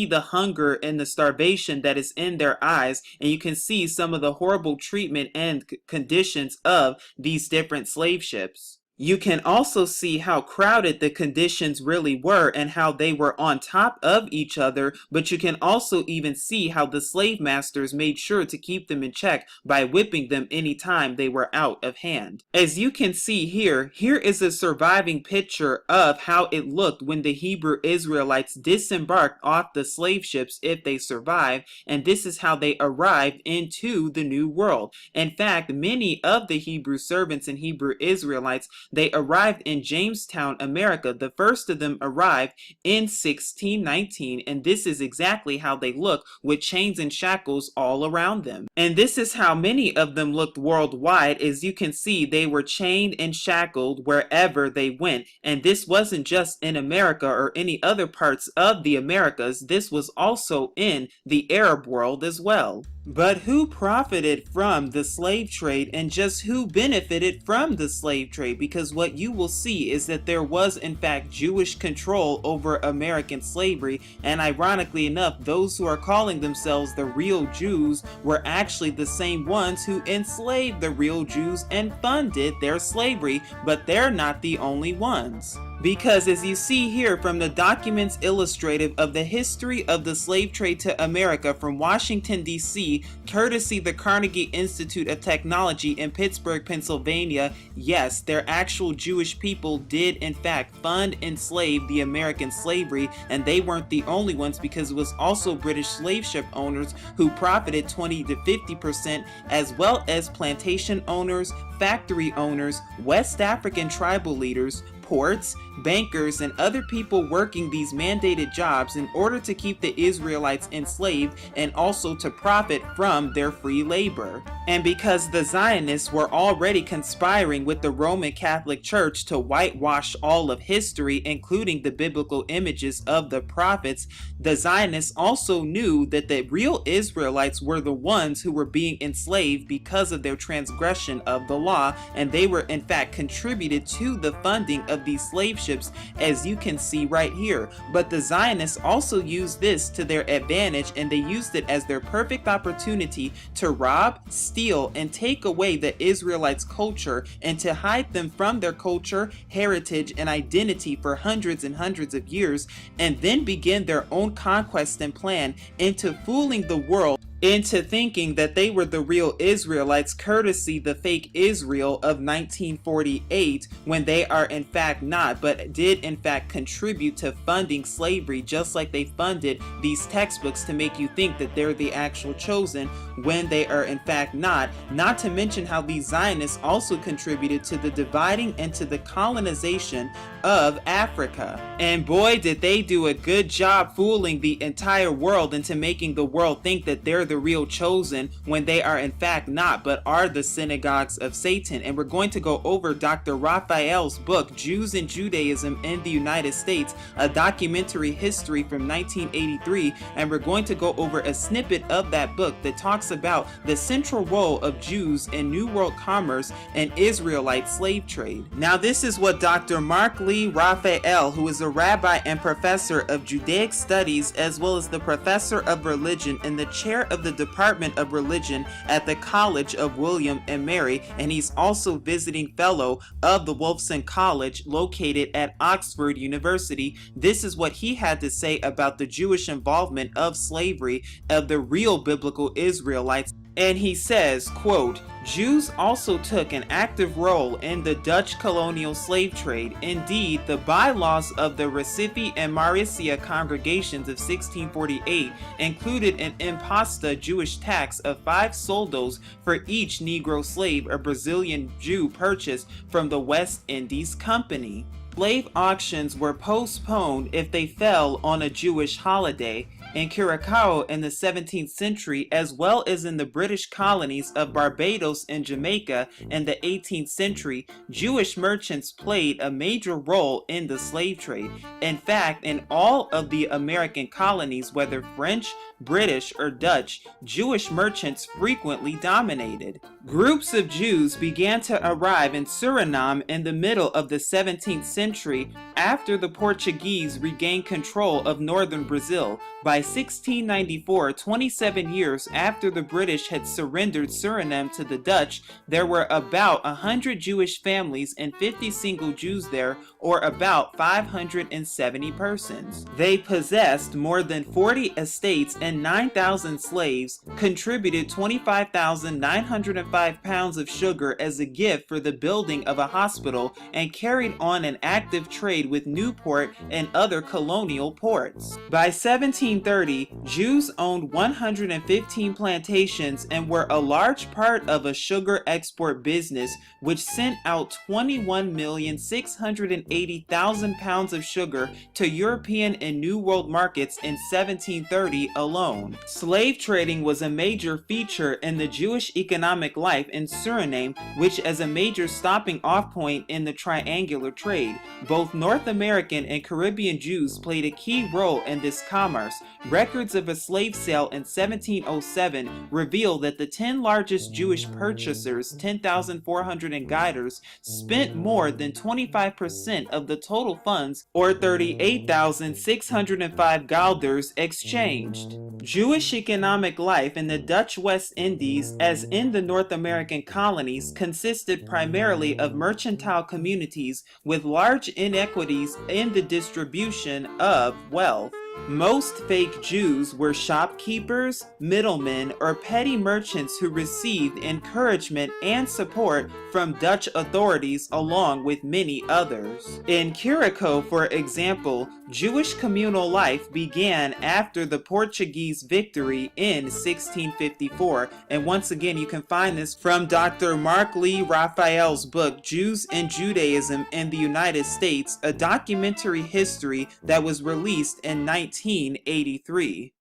the hunger and the starvation that is in their eyes, and you can see some of the horrible treatment and conditions of these different slave ships. You can also see how crowded the conditions really were and how they were on top of each other, but you can also even see how the slave masters made sure to keep them in check by whipping them anytime they were out of hand. As you can see here is a surviving picture of how it looked when the Hebrew Israelites disembarked off the slave ships if they survived, and this is how they arrived into the New World. In fact, many of the Hebrew servants and Hebrew Israelites, they arrived in Jamestown, America. The first of them arrived in 1619, and this is exactly how they look, with chains and shackles all around them. And this is how many of them looked worldwide. As you can see, they were chained and shackled wherever they went. And this wasn't just in America or any other parts of the Americas. This was also in the Arab world as well. But who profited from the slave trade, and just who benefited from the slave trade? Because what you will see is that there was in fact Jewish control over American slavery, and ironically enough, those who are calling themselves the real Jews were actually the same ones who enslaved the real Jews and funded their slavery, but they're not the only ones. Because as you see here from the documents illustrative of the history of the slave trade to America from Washington, D.C., courtesy the Carnegie Institute of Technology in Pittsburgh, Pennsylvania, yes, their actual Jewish people did in fact fund and enslave the American slavery, and they weren't the only ones, because it was also British slave ship owners who profited 20 to 50%, as well as plantation owners, factory owners, West African tribal leaders, ports, bankers, and other people working these mandated jobs in order to keep the Israelites enslaved and also to profit from their free labor. And because the Zionists were already conspiring with the Roman Catholic Church to whitewash all of history, including the biblical images of the prophets, the Zionists also knew that the real Israelites were the ones who were being enslaved because of their transgression of the law, and they were in fact contributed to the funding of these slave ships, as you can see right here. But the Zionists also used this to their advantage, and they used it as their perfect opportunity to rob, steal, and take away the Israelites' culture and to hide them from their culture, heritage, and identity for hundreds and hundreds of years, and then begin their own conquest and plan into fooling the world into thinking that they were the real Israelites, courtesy the fake Israel of 1948, when they are in fact not, but did in fact contribute to funding slavery, just like they funded these textbooks to make you think that they're the actual chosen when they are in fact not. Not to mention how these Zionists also contributed to the dividing and to the colonization of Africa. And boy, did they do a good job fooling the entire world into making the world think that they're the real chosen when they are in fact not, but are the synagogues of Satan. And we're going to go over Dr. Raphael's book, Jews and Judaism in the United States, a documentary history from 1983, and we're going to go over a snippet of that book that talks about the central role of Jews in New World commerce and Israelite slave trade. Now this is what Dr. Mark Lee Raphael, who is a rabbi and professor of Judaic studies as well as the professor of religion and the chair of the Department of Religion at the College of William and Mary, and he's also visiting fellow of the Wolfson College located at Oxford University. This is what he had to say about the Jewish involvement of slavery of the real biblical Israelites. And he says, quote, Jews also took an active role in the Dutch colonial slave trade. Indeed, the bylaws of the Recife and Mauricia congregations of 1648 included an imposta Jewish tax of 5 soldos for each Negro slave a Brazilian Jew purchased from the West Indies Company. Slave auctions were postponed if they fell on a Jewish holiday, In Curacao in the 17th century, as well as in the British colonies of Barbados and Jamaica in the 18th century, Jewish merchants played a major role in the slave trade. In fact, in all of the American colonies, whether French, British, or Dutch, Jewish merchants frequently dominated. Groups of Jews began to arrive in Suriname in the middle of the 17th century after the Portuguese regained control of northern Brazil. By 1694, 27 years after the British had surrendered Suriname to the Dutch, there were about 100 Jewish families and 50 single Jews there, or about 570 persons. They possessed more than 40 estates and 9,000 slaves, contributed 25,905 pounds of sugar as a gift for the building of a hospital, and carried on an active trade with Newport and other colonial ports. By 1730, Jews owned 115 plantations and were a large part of a sugar export business which sent out 21,680,000 pounds of sugar to European and New World markets in 1730 alone. Slave trading was a major feature in the Jewish economic life in Suriname, which as a major stopping off point in the triangular trade. Both North American and Caribbean Jews played a key role in this commerce. Records of a slave sale in 1707 reveal that the 10 largest Jewish purchasers, 10,400 guiders, spent more than 25% of the total funds, or 38,605 guilders, exchanged. Jewish economic life in the Dutch West Indies, as in the North American colonies, consisted primarily of mercantile communities with large inequities in the distribution of wealth. Most fake Jews were shopkeepers, middlemen, or petty merchants who received encouragement and support from Dutch authorities along with many others. In Curacao, for example, Jewish communal life began after the Portuguese victory in 1654, and once again you can find this from Dr. Mark Lee Raphael's book Jews and Judaism in the United States, a documentary history that was released in 1983.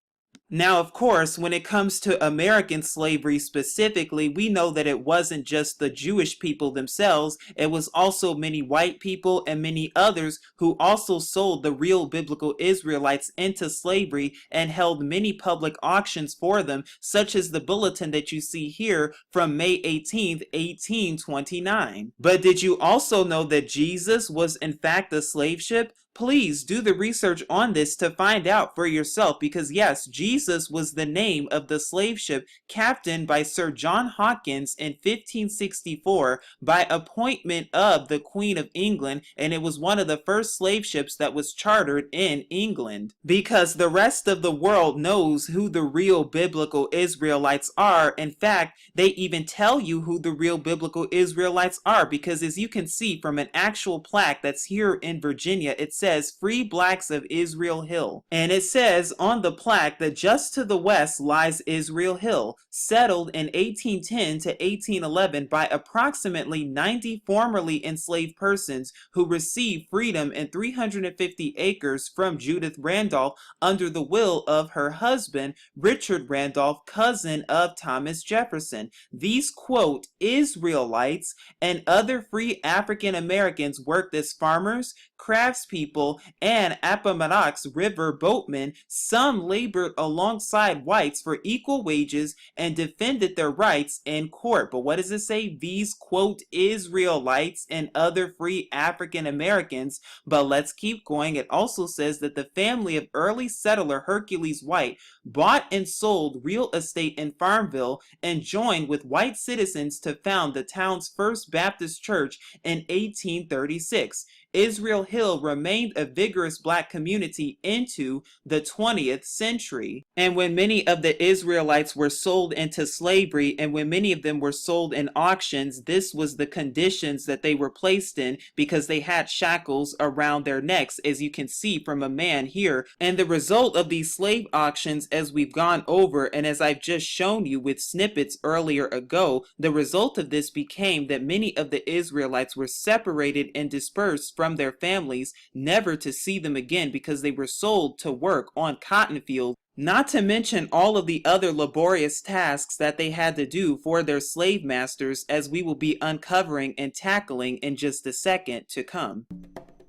Now, of course, when it comes to American slavery specifically, we know that it wasn't just the Jewish people themselves. It was also many white people and many others who also sold the real biblical Israelites into slavery and held many public auctions for them, such as the bulletin that you see here from May 18th, 1829. But did you also know that Jesus was in fact a slave ship? Please do the research on this to find out for yourself, because yes, Jesus was the name of the slave ship captained by Sir John Hawkins in 1564 by appointment of the Queen of England, and it was one of the first slave ships that was chartered in England. Because the rest of the world knows who the real biblical Israelites are. In fact, they even tell you who the real biblical Israelites are, because as you can see from an actual plaque that's here in Virginia, it says Free Blacks of Israel Hill. And it says on the plaque that just to the west lies Israel Hill, settled in 1810 to 1811 by approximately 90 formerly enslaved persons who received freedom and 350 acres from Judith Randolph under the will of her husband, Richard Randolph, cousin of Thomas Jefferson. These, quote, Israelites and other free African Americans worked as farmers, craftspeople, and Appomattox River boatmen. Some labored alongside whites for equal wages and defended their rights in court. But what does it say? These, quote, Israelites and other free African Americans. But let's keep going. It also says that the family of early settler Hercules White bought and sold real estate in Farmville and joined with white citizens to found the town's first Baptist church in 1836. Israel Hill remained a vigorous black community into the 20th century. And when many of the Israelites were sold into slavery, and when many of them were sold in auctions, this was the conditions that they were placed in, because they had shackles around their necks, as you can see from a man here. And the result of these slave auctions, as we've gone over and as I've just shown you with snippets earlier ago, the result of this became that many of the Israelites were separated and dispersed from their families, never to see them again, because they were sold to work on cotton fields Not to mention all of the other laborious tasks that they had to do for their slave masters, as we will be uncovering and tackling in just a second to come.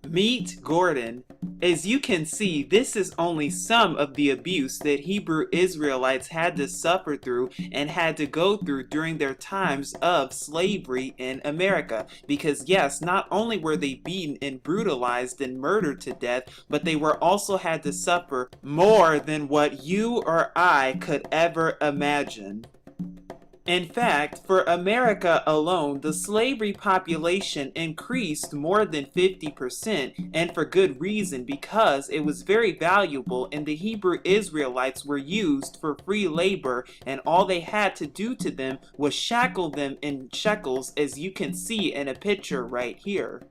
Meet Gordon. As you can see, this is only some of the abuse that Hebrew Israelites had to suffer through and had to go through during their times of slavery in America. Because yes, not only were they beaten and brutalized and murdered to death, but they were also had to suffer more than what you or I could ever imagine. In fact, for America alone, the slavery population increased more than 50%, and for good reason, because it was very valuable and the Hebrew Israelites were used for free labor, and all they had to do to them was shackle them in shekels, as you can see in a picture right here.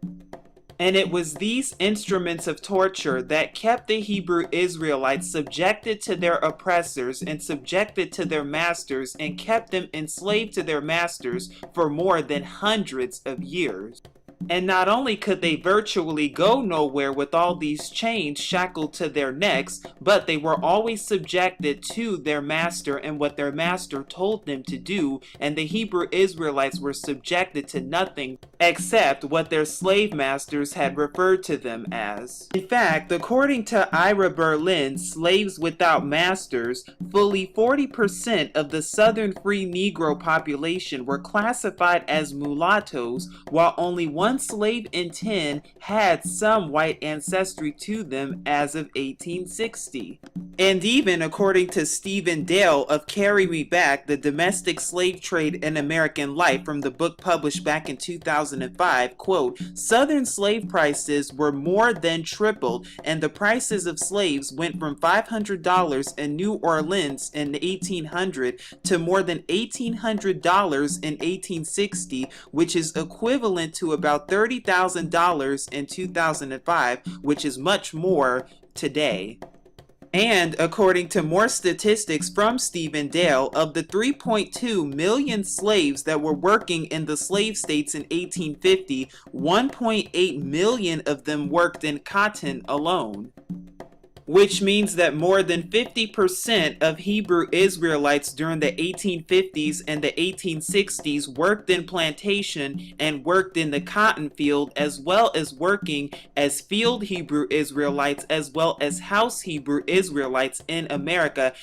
And it was these instruments of torture that kept the Hebrew Israelites subjected to their oppressors and subjected to their masters and kept them enslaved to their masters for more than hundreds of years. And not only could they virtually go nowhere with all these chains shackled to their necks, but they were always subjected to their master and what their master told them to do, and the Hebrew Israelites were subjected to nothing except what their slave masters had referred to them as. In fact, according to Ira Berlin's Slaves Without Masters, fully 40% of the Southern free Negro population were classified as mulattoes, while only 1 slave in 10 had some white ancestry to them as of 1860. And even according to Stephen Dale of Carry Me Back, The Domestic Slave Trade in American Life, from the book published back in 2005, quote, Southern slave prices were more than tripled, and the prices of slaves went from $500 in New Orleans in 1800 to more than $1,800 in 1860, which is equivalent to about $30,000 in 2005, which is much more today. And according to more statistics from Stephen Dale, of the 3.2 million slaves that were working in the slave states in 1850, 1.8 million of them worked in cotton alone. Which means that more than 50% of Hebrew Israelites during the 1850s and the 1860s worked in plantation and worked in the cotton field, as well as working as field Hebrew Israelites as well as house Hebrew Israelites in America,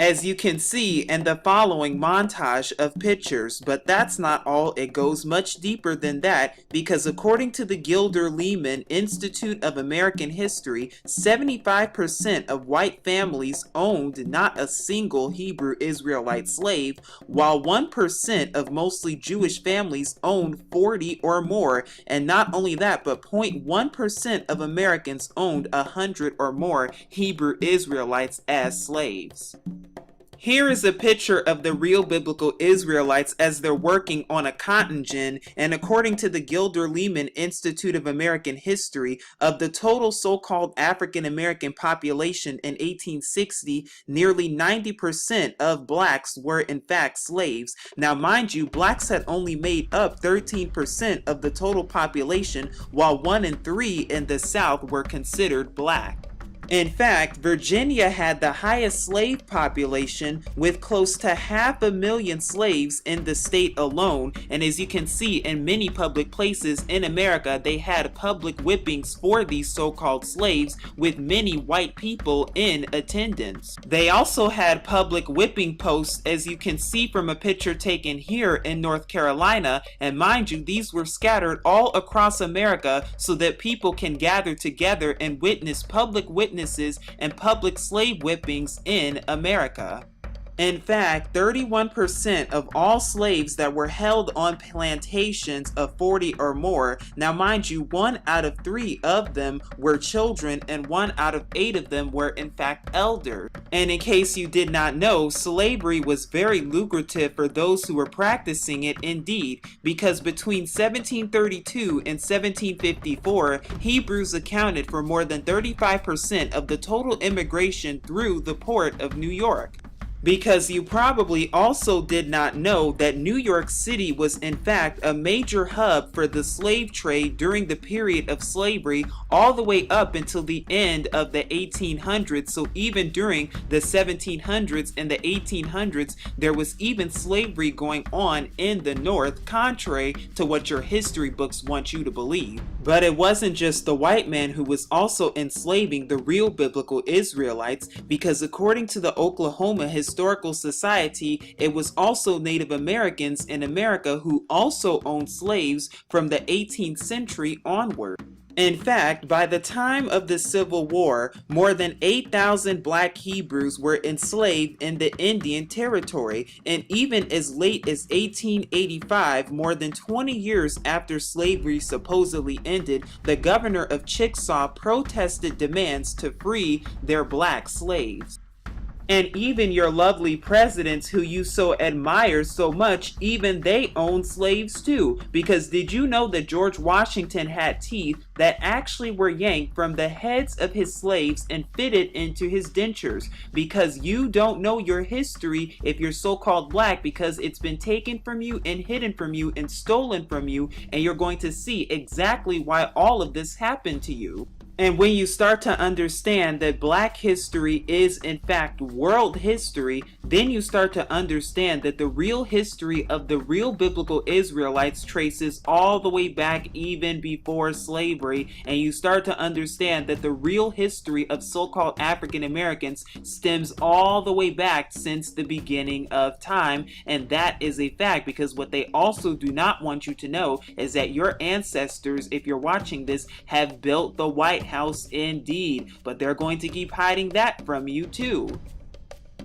as you can see in the following montage of pictures. But that's not all. It goes much deeper than that, because according to the Gilder Leman Institute of American History, 75% of white families owned not a single Hebrew Israelite slave, while 1% of mostly Jewish families owned 40 or more. And not only that, but 0.1% of Americans owned 100 or more Hebrew Israelites as slaves. Here is a picture of the real biblical Israelites as they're working on a cotton gin, and according to the Gilder Leman Institute of American History, of the total so-called African American population in 1860, nearly 90% of blacks were in fact slaves. Now mind you, blacks had only made up 13% of the total population, while 1 in 3 in the South were considered black. In fact, Virginia had the highest slave population, with close to 500,000 slaves in the state alone, and as you can see in many public places in America, they had public whippings for these so-called slaves, with many white people in attendance. They also had public whipping posts, as you can see from a picture taken here in North Carolina, and mind you, these were scattered all across America so that people can gather together and witness public witnesses and public slave whippings in America. In fact, 31% of all slaves that were held on plantations of 40 or more, now mind you, 1 out of 3 of them were children and 1 out of 8 of them were in fact elders. And in case you did not know, slavery was very lucrative for those who were practicing it indeed, because between 1732 and 1754, Hebrews accounted for more than 35% of the total immigration through the port of New York. Because you probably also did not know that New York City was in fact a major hub for the slave trade during the period of slavery all the way up until the end of the 1800s. So even during the 1700s and the 1800s, there was even slavery going on in the North, contrary to what your history books want you to believe. But it wasn't just the white man who was also enslaving the real biblical Israelites, because according to the Oklahoma Historical Society, it was also Native Americans in America who also owned slaves from the 18th century onward. In fact, by the time of the Civil War, more than 8,000 black Hebrews were enslaved in the Indian Territory, and even as late as 1885, more than 20 years after slavery supposedly ended, the governor of Chickasaw protested demands to free their black slaves. And even your lovely presidents who you so admire so much, even they own slaves too. Because did you know that George Washington had teeth that actually were yanked from the heads of his slaves and fitted into his dentures? Because you don't know your history if you're so-called black, because it's been taken from you and hidden from you and stolen from you, and you're going to see exactly why all of this happened to you. And when you start to understand that black history is in fact world history, then you start to understand that the real history of the real biblical Israelites traces all the way back even before slavery, and you start to understand that the real history of so-called African Americans stems all the way back since the beginning of time. And that is a fact, because what they also do not want you to know is that your ancestors, if you're watching this, have built the White House indeed, but they're going to keep hiding that from you too.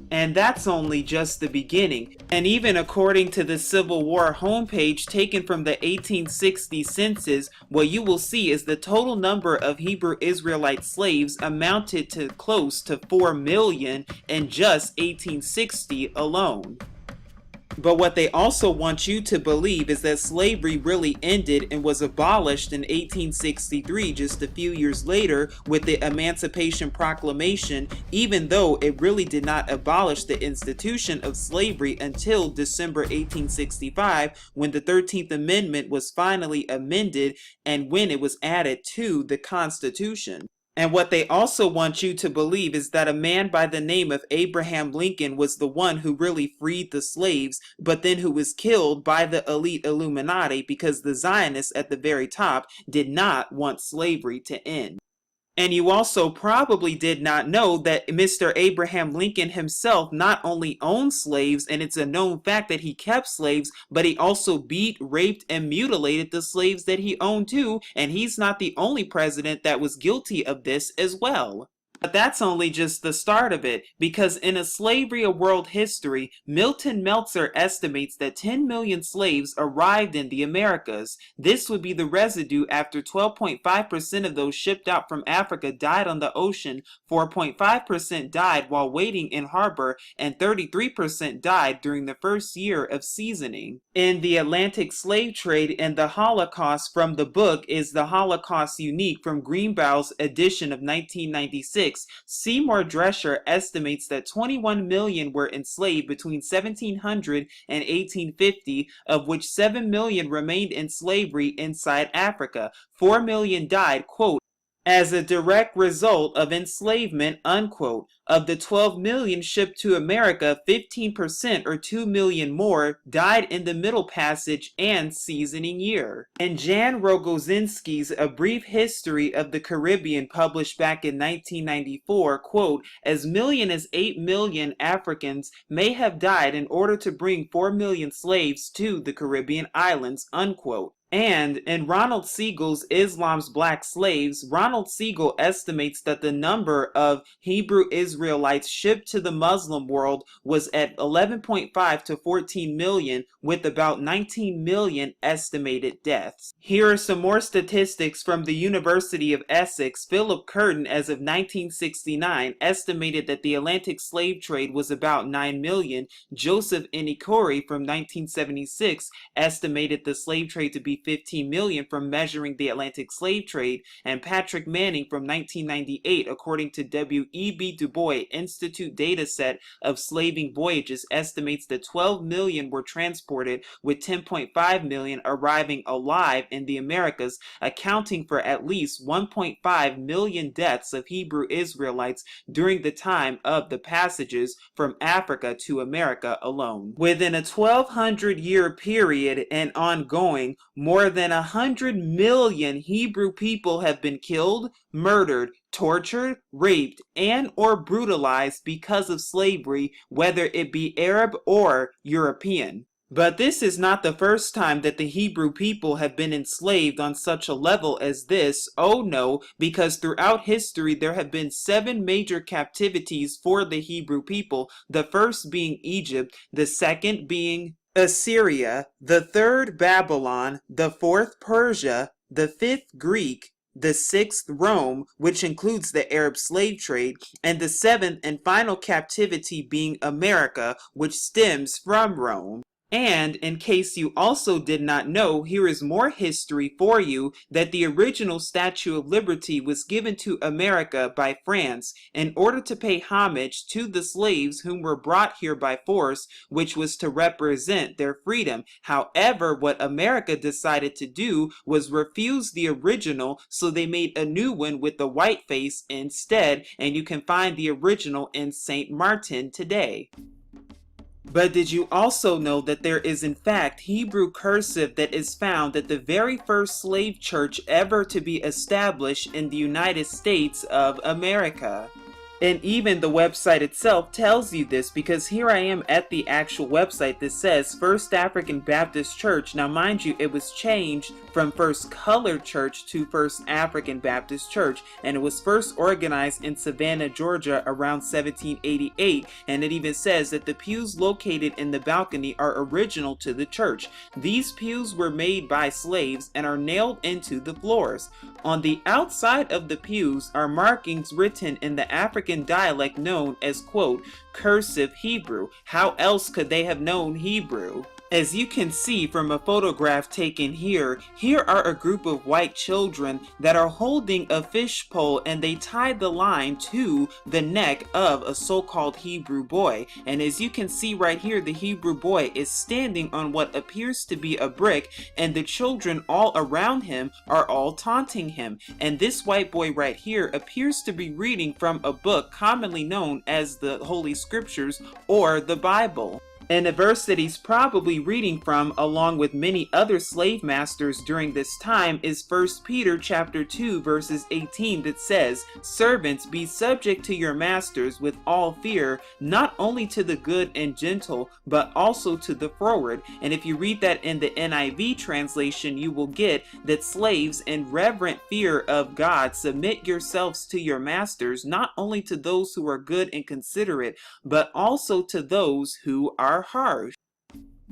And that's only just the beginning. And even according to the Civil War homepage taken from the 1860 census, what you will see is the total number of Hebrew Israelite slaves amounted to close to 4 million in just 1860 alone. But what they also want you to believe is that slavery really ended and was abolished in 1863, just a few years later, with the Emancipation Proclamation, even though it really did not abolish the institution of slavery until December 1865, when the 13th Amendment was finally amended and when it was added to the Constitution. And what they also want you to believe is that a man by the name of Abraham Lincoln was the one who really freed the slaves, but then who was killed by the elite Illuminati because the Zionists at the very top did not want slavery to end. And you also probably did not know that Mr. Abraham Lincoln himself not only owned slaves, and it's a known fact that he kept slaves, but he also beat, raped, and mutilated the slaves that he owned too, and he's not the only president that was guilty of this as well. But that's only just the start of it, because in A Slavery of World History, Milton Meltzer estimates that 10 million slaves arrived in the Americas. This would be the residue after 12.5% of those shipped out from Africa died on the ocean, 4.5% died while waiting in harbor, and 33% died during the first year of seasoning. In the Atlantic slave trade and the Holocaust from the book Is the Holocaust Unique from Greenbaugh's edition of 1996, Seymour Drescher estimates that 21 million were enslaved between 1700 and 1850, of which 7 million remained in slavery inside Africa. 4 million died, quote, as a direct result of enslavement, unquote. Of the 12 million shipped to America, 15% or 2 million more died in the Middle Passage and seasoning year. In Jan Rogozinski's A Brief History of the Caribbean, published back in 1994, quote, as million as 8 million Africans may have died in order to bring 4 million slaves to the Caribbean islands, unquote. And in Ronald Siegel's Islam's Black Slaves, Ronald Siegel estimates that the number of Hebrew Israelites shipped to the Muslim world was at 11.5 to 14 million, with about 19 million estimated deaths. Here are some more statistics from the University of Essex. Philip Curtin, as of 1969, estimated that the Atlantic slave trade was about 9 million. Joseph Inikori from 1976 estimated the slave trade to be approximately 15 million from Measuring the Atlantic Slave Trade, and Patrick Manning from 1998, according to W.E.B. Du Bois Institute dataset of slaving voyages, estimates that 12 million were transported, with 10.5 million arriving alive in the Americas, accounting for at least 1.5 million deaths of Hebrew Israelites during the time of the passages from Africa to America alone. Within a 1200-year period and ongoing, more than 100 million Hebrew people have been killed, murdered, tortured, raped, and or brutalized because of slavery, whether it be Arab or European. But this is not the first time that the Hebrew people have been enslaved on such a level as this. Oh no, because throughout history there have been 7 major captivities for the Hebrew people, the first being Egypt, the second being Assyria, the third Babylon, the fourth Persia, the fifth Greek, the sixth Rome, which includes the Arab slave trade, and the seventh and final captivity being America, which stems from Rome. And in case you also did not know, here is more history for you, that the original Statue of Liberty was given to America by France in order to pay homage to the slaves whom were brought here by force, which was to represent their freedom. However, what America decided to do was refuse the original, so they made a new one with the white face instead, and you can find the original in St. Martin today. But did you also know that there is in fact Hebrew cursive that is found at the very first slave church ever to be established in the United States of America? And even the website itself tells you this, because here I am at the actual website that says First African Baptist Church. Now mind you, it was changed from First Colored Church to First African Baptist Church, and it was first organized in Savannah, Georgia around 1788, and it even says that the pews located in the balcony are original to the church. These pews were made by slaves and are nailed into the floors. On the outside of the pews are markings written in the African dialect known as, quote, cursive Hebrew. How else could they have known Hebrew? As you can see from a photograph taken here are a group of white children that are holding a fish pole, and they tie the line to the neck of a so-called Hebrew boy. And as you can see right here, the Hebrew boy is standing on what appears to be a brick, and the children all around him are all taunting him. And this white boy right here appears to be reading from a book commonly known as the Holy Scriptures or the Bible. And a verse that he's probably reading from, along with many other slave masters during this time, is 1 Peter chapter 2 verses 18 that says, servants, be subject to your masters with all fear, not only to the good and gentle, but also to the froward. And if you read that in the NIV translation, you will get that slaves, in reverent fear of God, submit yourselves to your masters, not only to those who are good and considerate, but also to those who are harsh.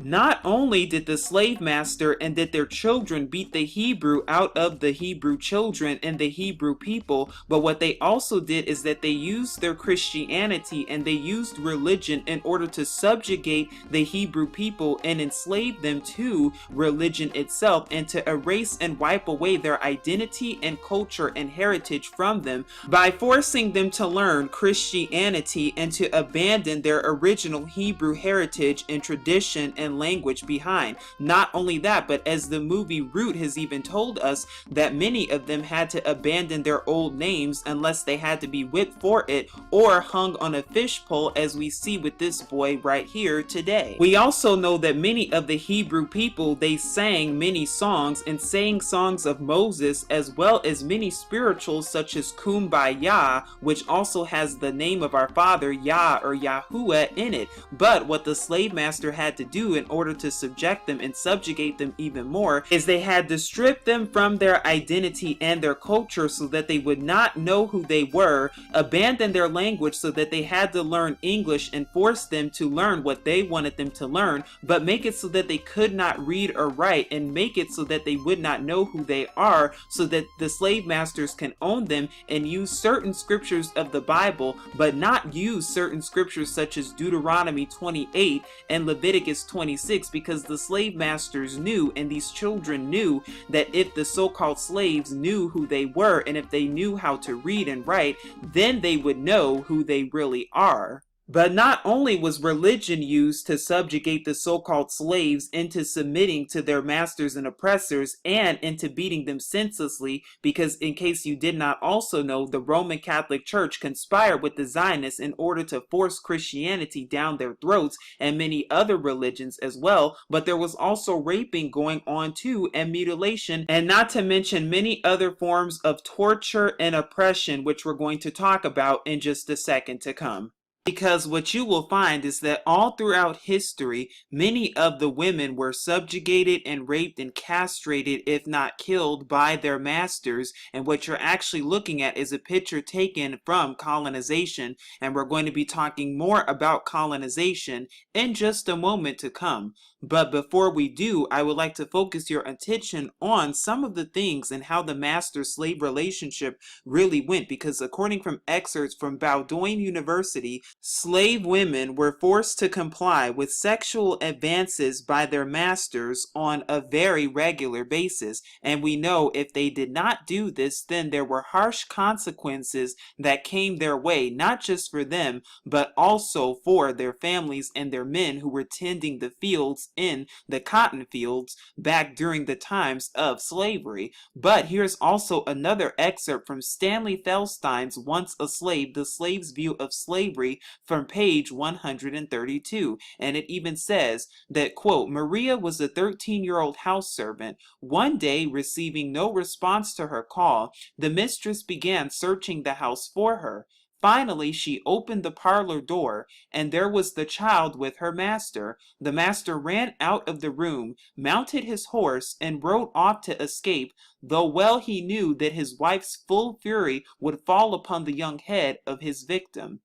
Not only did the slave master and did their children beat the Hebrew out of the Hebrew children and the Hebrew people, but what they also did is that they used their Christianity and they used religion in order to subjugate the Hebrew people and enslave them to religion itself, and to erase and wipe away their identity and culture and heritage from them by forcing them to learn Christianity and to abandon their original Hebrew heritage and tradition and language behind. Not only that, but as the movie Root has even told us, that many of them had to abandon their old names unless they had to be whipped for it or hung on a fish pole, as we see with this boy right here today. We also know that many of the Hebrew people, they sang many songs and sang songs of Moses, as well as many spirituals such as Kumbaya, which also has the name of our father Yah or Yahuwah in it. But what the slave master had to do in order to subject them and subjugate them even more is they had to strip them from their identity and their culture so that they would not know who they were, abandon their language so that they had to learn English, and force them to learn what they wanted them to learn, but make it so that they could not read or write, and make it so that they would not know who they are, so that the slave masters can own them and use certain scriptures of the Bible, but not use certain scriptures such as Deuteronomy 28 and Leviticus 20 26, because the slave masters knew, and these children knew, that if the so-called slaves knew who they were, and if they knew how to read and write, then they would know who they really are. But not only was religion used to subjugate the so-called slaves into submitting to their masters and oppressors and into beating them senselessly, because in case you did not also know, the Roman Catholic Church conspired with the Zionists in order to force Christianity down their throats and many other religions as well, but there was also raping going on too, and mutilation, and not to mention many other forms of torture and oppression, which we're going to talk about in just a second to come. Because what you will find is that all throughout history, many of the women were subjugated and raped and castrated, if not killed, by their masters. And what you're actually looking at is a picture taken from colonization. And we're going to be talking more about colonization in just a moment to come. But before we do, I would like to focus your attention on some of the things and how the master-slave relationship really went. Because according from excerpts from Bowdoin University, slave women were forced to comply with sexual advances by their masters on a very regular basis. And we know if they did not do this, then there were harsh consequences that came their way, not just for them, but also for their families and their men who were tending the fields in the cotton fields back during the times of slavery. But here's also another excerpt from Stanley Feldstein's Once a Slave, The Slave's View of Slavery, from page 132, and it even says that, quote, Maria was a 13-year-old house servant. One day, receiving no response to her call, the mistress began searching the house for her. Finally, she opened the parlor door, and there was the child with her master. The master ran out of the room, mounted his horse, and rode off to escape, though well he knew that his wife's full fury would fall upon the young head of his victim.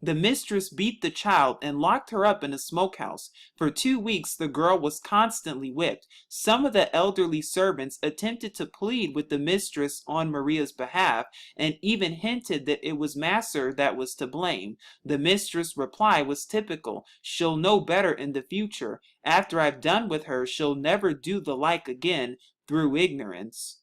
The mistress beat the child and locked her up in a smokehouse. For 2 weeks, the girl was constantly whipped. Some of the elderly servants attempted to plead with the mistress on Maria's behalf, and even hinted that it was Master that was to blame. The mistress' reply was typical. She'll know better in the future. After I've done with her, she'll never do the like again, through ignorance.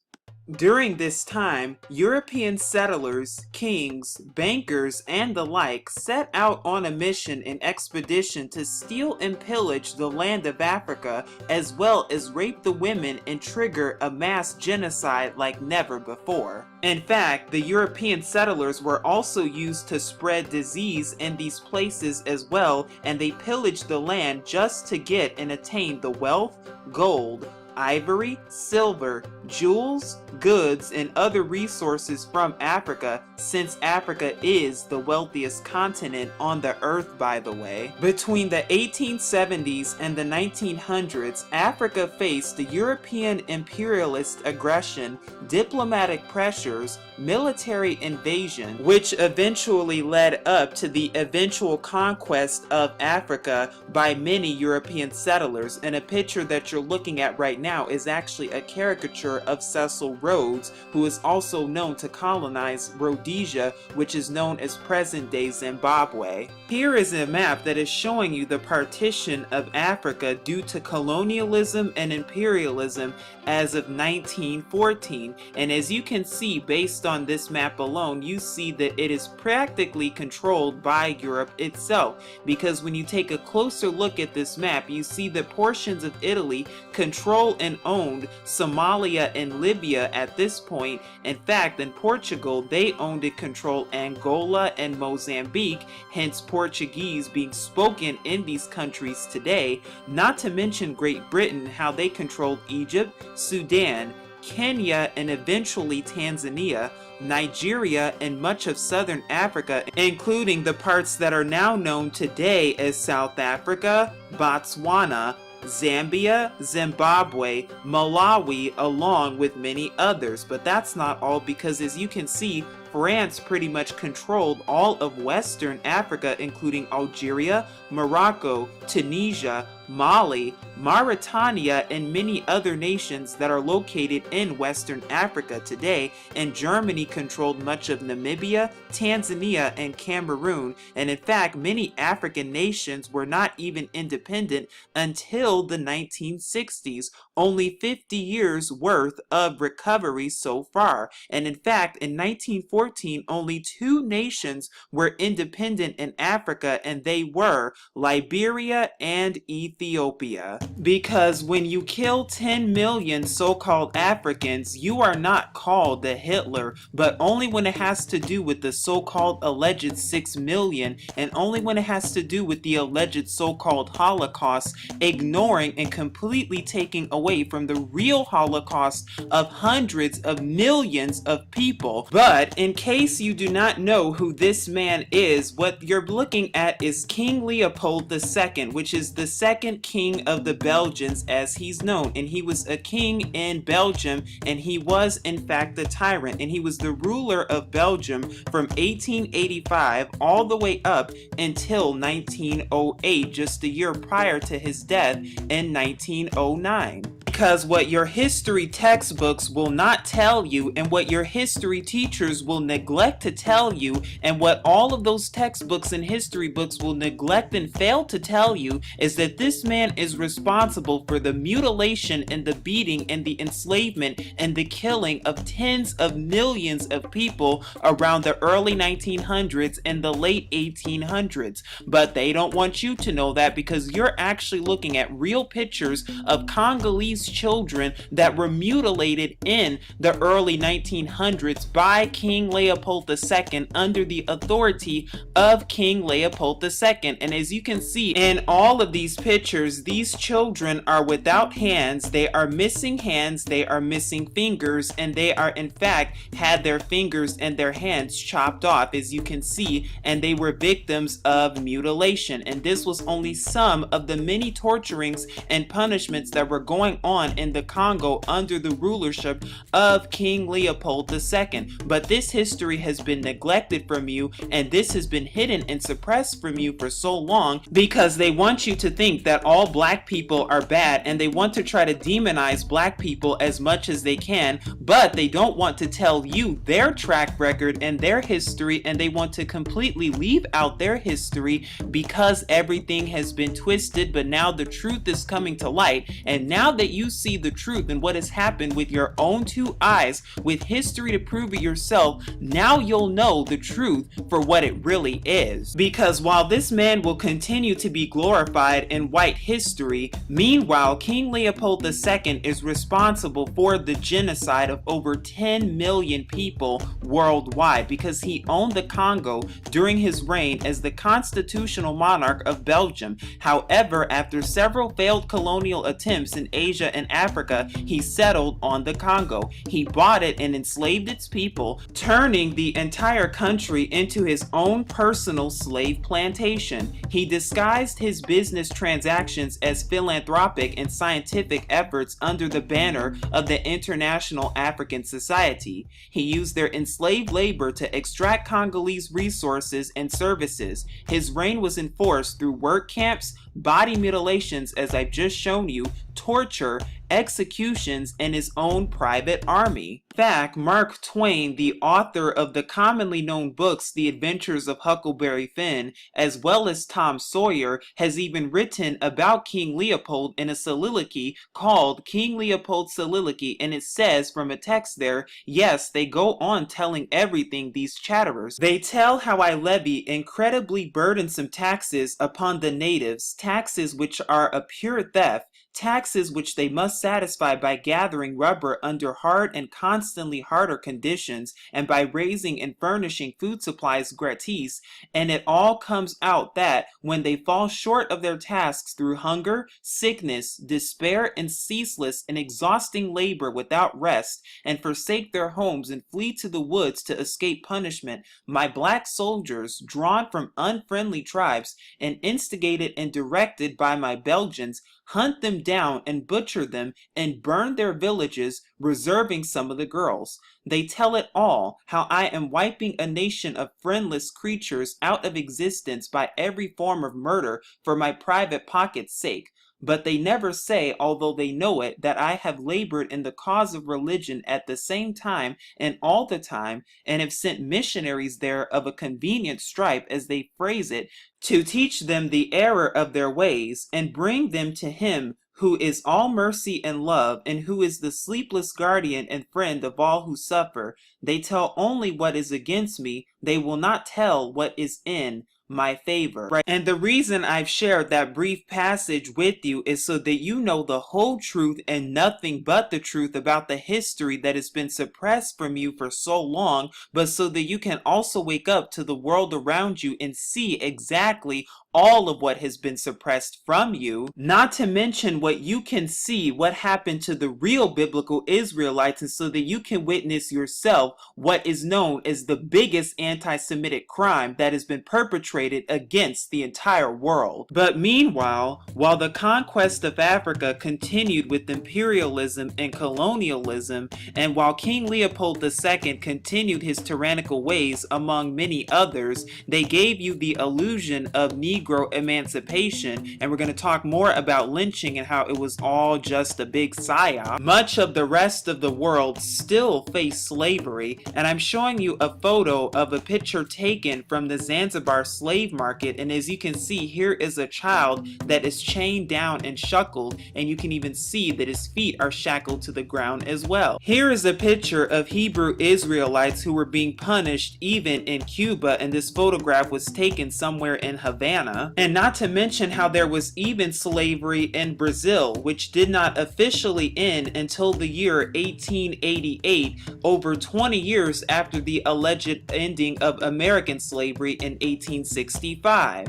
During this time, European settlers, kings, bankers, and the like set out on a mission and expedition to steal and pillage the land of Africa, as well as rape the women and trigger a mass genocide like never before. In fact, the European settlers were also used to spread disease in these places as well, and they pillaged the land just to get and attain the wealth, gold, ivory, silver, jewels, goods, and other resources from Africa, since Africa is the wealthiest continent on the earth, by the way. Between the 1870s and the 1900s, Africa faced the European imperialist aggression, diplomatic pressures, military invasion, which eventually led up to the eventual conquest of Africa by many European settlers. And a picture that you're looking at right now is actually a caricature of Cecil Rhodes, who is also known to colonize Rhodesia, which is known as present-day Zimbabwe. Here is a map that is showing you the partition of Africa due to colonialism and imperialism as of 1914. And as you can see, based on this map alone, you see that it is practically controlled by Europe itself, because when you take a closer look at this map, you see that portions of Italy control and owned Somalia and Libya at this point. In fact, in Portugal, they owned and controlled Angola and Mozambique, hence Portuguese being spoken in these countries today, not to mention Great Britain, how they controlled Egypt, Sudan, Kenya, and eventually Tanzania, Nigeria, and much of southern Africa, including the parts that are now known today as South Africa, Botswana, Zambia, Zimbabwe, Malawi, along with many others. But that's not all, because as you can see, France pretty much controlled all of Western Africa, including Algeria, Morocco, Tunisia, Mali, Mauritania, and many other nations that are located in Western Africa today, and Germany controlled much of Namibia, Tanzania, and Cameroon, and in fact many African nations were not even independent until the 1960s, only 50 years worth of recovery so far, and in fact in 1914 only two nations were independent in Africa, and they were Liberia and Ethiopia. Because when you kill 10 million so-called Africans, you are not called the Hitler, but only when it has to do with the so-called alleged 6 million, and only when it has to do with the alleged so-called Holocaust, ignoring and completely taking away from the real Holocaust of hundreds of millions of people. But in case you do not know who this man is, what you're looking at is King Leopold II, which is the second king of the Belgians as he's known, and he was a king in Belgium, and he was in fact the tyrant, and he was the ruler of Belgium from 1885 all the way up until 1908, just a year prior to his death in 1909. Because what your history textbooks will not tell you, and what your history teachers will neglect to tell you, and what all of those textbooks and history books will neglect and fail to tell you, is that this man is responsible for the mutilation and the beating and the enslavement and the killing of tens of millions of people around the early 1900s and the late 1800s. But they don't want you to know that, because you're actually looking at real pictures of Congolese children that were mutilated in the early 1900s by King Leopold II under the authority of King Leopold II. And as you can see in all of these pictures, these children are without hands, they are missing hands, they are missing fingers, and they are in fact had their fingers and their hands chopped off, as you can see, and they were victims of mutilation. And this was only some of the many torturings and punishments that were going on in the Congo under the rulership of King Leopold II. But this history has been neglected from you, and this has been hidden and suppressed from you for so long, because they want you to think that all black people are bad, and they want to try to demonize black people as much as they can, but they don't want to tell you their track record and their history, and they want to completely leave out their history because everything has been twisted. But now the truth is coming to light, and now that you see the truth and what has happened with your own two eyes, with history to prove it yourself, now you'll know the truth for what it really is. Because while this man will continue to be glorified in white history, meanwhile King Leopold II is responsible for the genocide of over 10 million people worldwide, because he owned the Congo during his reign as the constitutional monarch of Belgium. However, after several failed colonial attempts in Asia and Africa, he settled on the Congo. He bought it and enslaved its people, turning the entire country into his own personal slave plantation. He disguised his business transactions as philanthropic and scientific efforts under the banner of the International African Society. He used their enslaved labor to extract Congolese resources and services. His reign was enforced through work camps, body mutilations, as I've just shown you, torture, executions, and his own private army. In fact, Mark Twain, the author of the commonly known books The Adventures of Huckleberry Finn, as well as Tom Sawyer, has even written about King Leopold in a soliloquy called King Leopold's Soliloquy, and it says from a text there, yes, they go on telling everything, these chatterers. They tell how I levy incredibly burdensome taxes upon the natives, taxes which are a pure theft, taxes which they must satisfy by gathering rubber under hard and constantly harder conditions, and by raising and furnishing food supplies gratis, and it all comes out that, when they fall short of their tasks through hunger, sickness, despair, and ceaseless and exhausting labor without rest, and forsake their homes and flee to the woods to escape punishment, my black soldiers, drawn from unfriendly tribes, and instigated and directed by my Belgians, hunt them down and butcher them and burn their villages, reserving some of the girls. They tell it all, how I am wiping a nation of friendless creatures out of existence by every form of murder for my private pocket's sake. but they never say, although they know it, that I have labored in the cause of religion at the same time and all the time, and have sent missionaries there of a convenient stripe, as they phrase it, to teach them the error of their ways, and bring them to him who is all mercy and love, and who is the sleepless guardian and friend of all who suffer. They tell only what is against me, they will not tell what is in my favor. Right? And the reason I've shared that brief passage with you is so that you know the whole truth and nothing but the truth about the history that has been suppressed from you for so long, but so that you can also wake up to the world around you and see exactly all of what has been suppressed from you, not to mention what you can see what happened to the real biblical Israelites, and so that you can witness yourself what is known as the biggest anti-Semitic crime that has been perpetrated against the entire world. But meanwhile, while the conquest of Africa continued with imperialism and colonialism, and while King Leopold II continued his tyrannical ways among many others, they gave you the illusion of Negro emancipation, and we're going to talk more about lynching and how it was all just a big psyop. Much of the rest of the world still face slavery, and I'm showing you a photo of a picture taken from the Zanzibar slave market, and as you can see, here is a child that is chained down and shackled, and you can even see that his feet are shackled to the ground as well. Here is a picture of Hebrew Israelites who were being punished even in Cuba, and this photograph was taken somewhere in Havana. And not to mention how there was even slavery in Brazil, which did not officially end until the year 1888, over 20 years after the alleged ending of American slavery in 1865.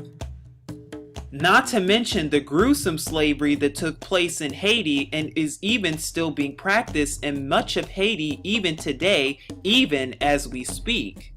Not to mention the gruesome slavery that took place in Haiti and is even still being practiced in much of Haiti even today, even as we speak.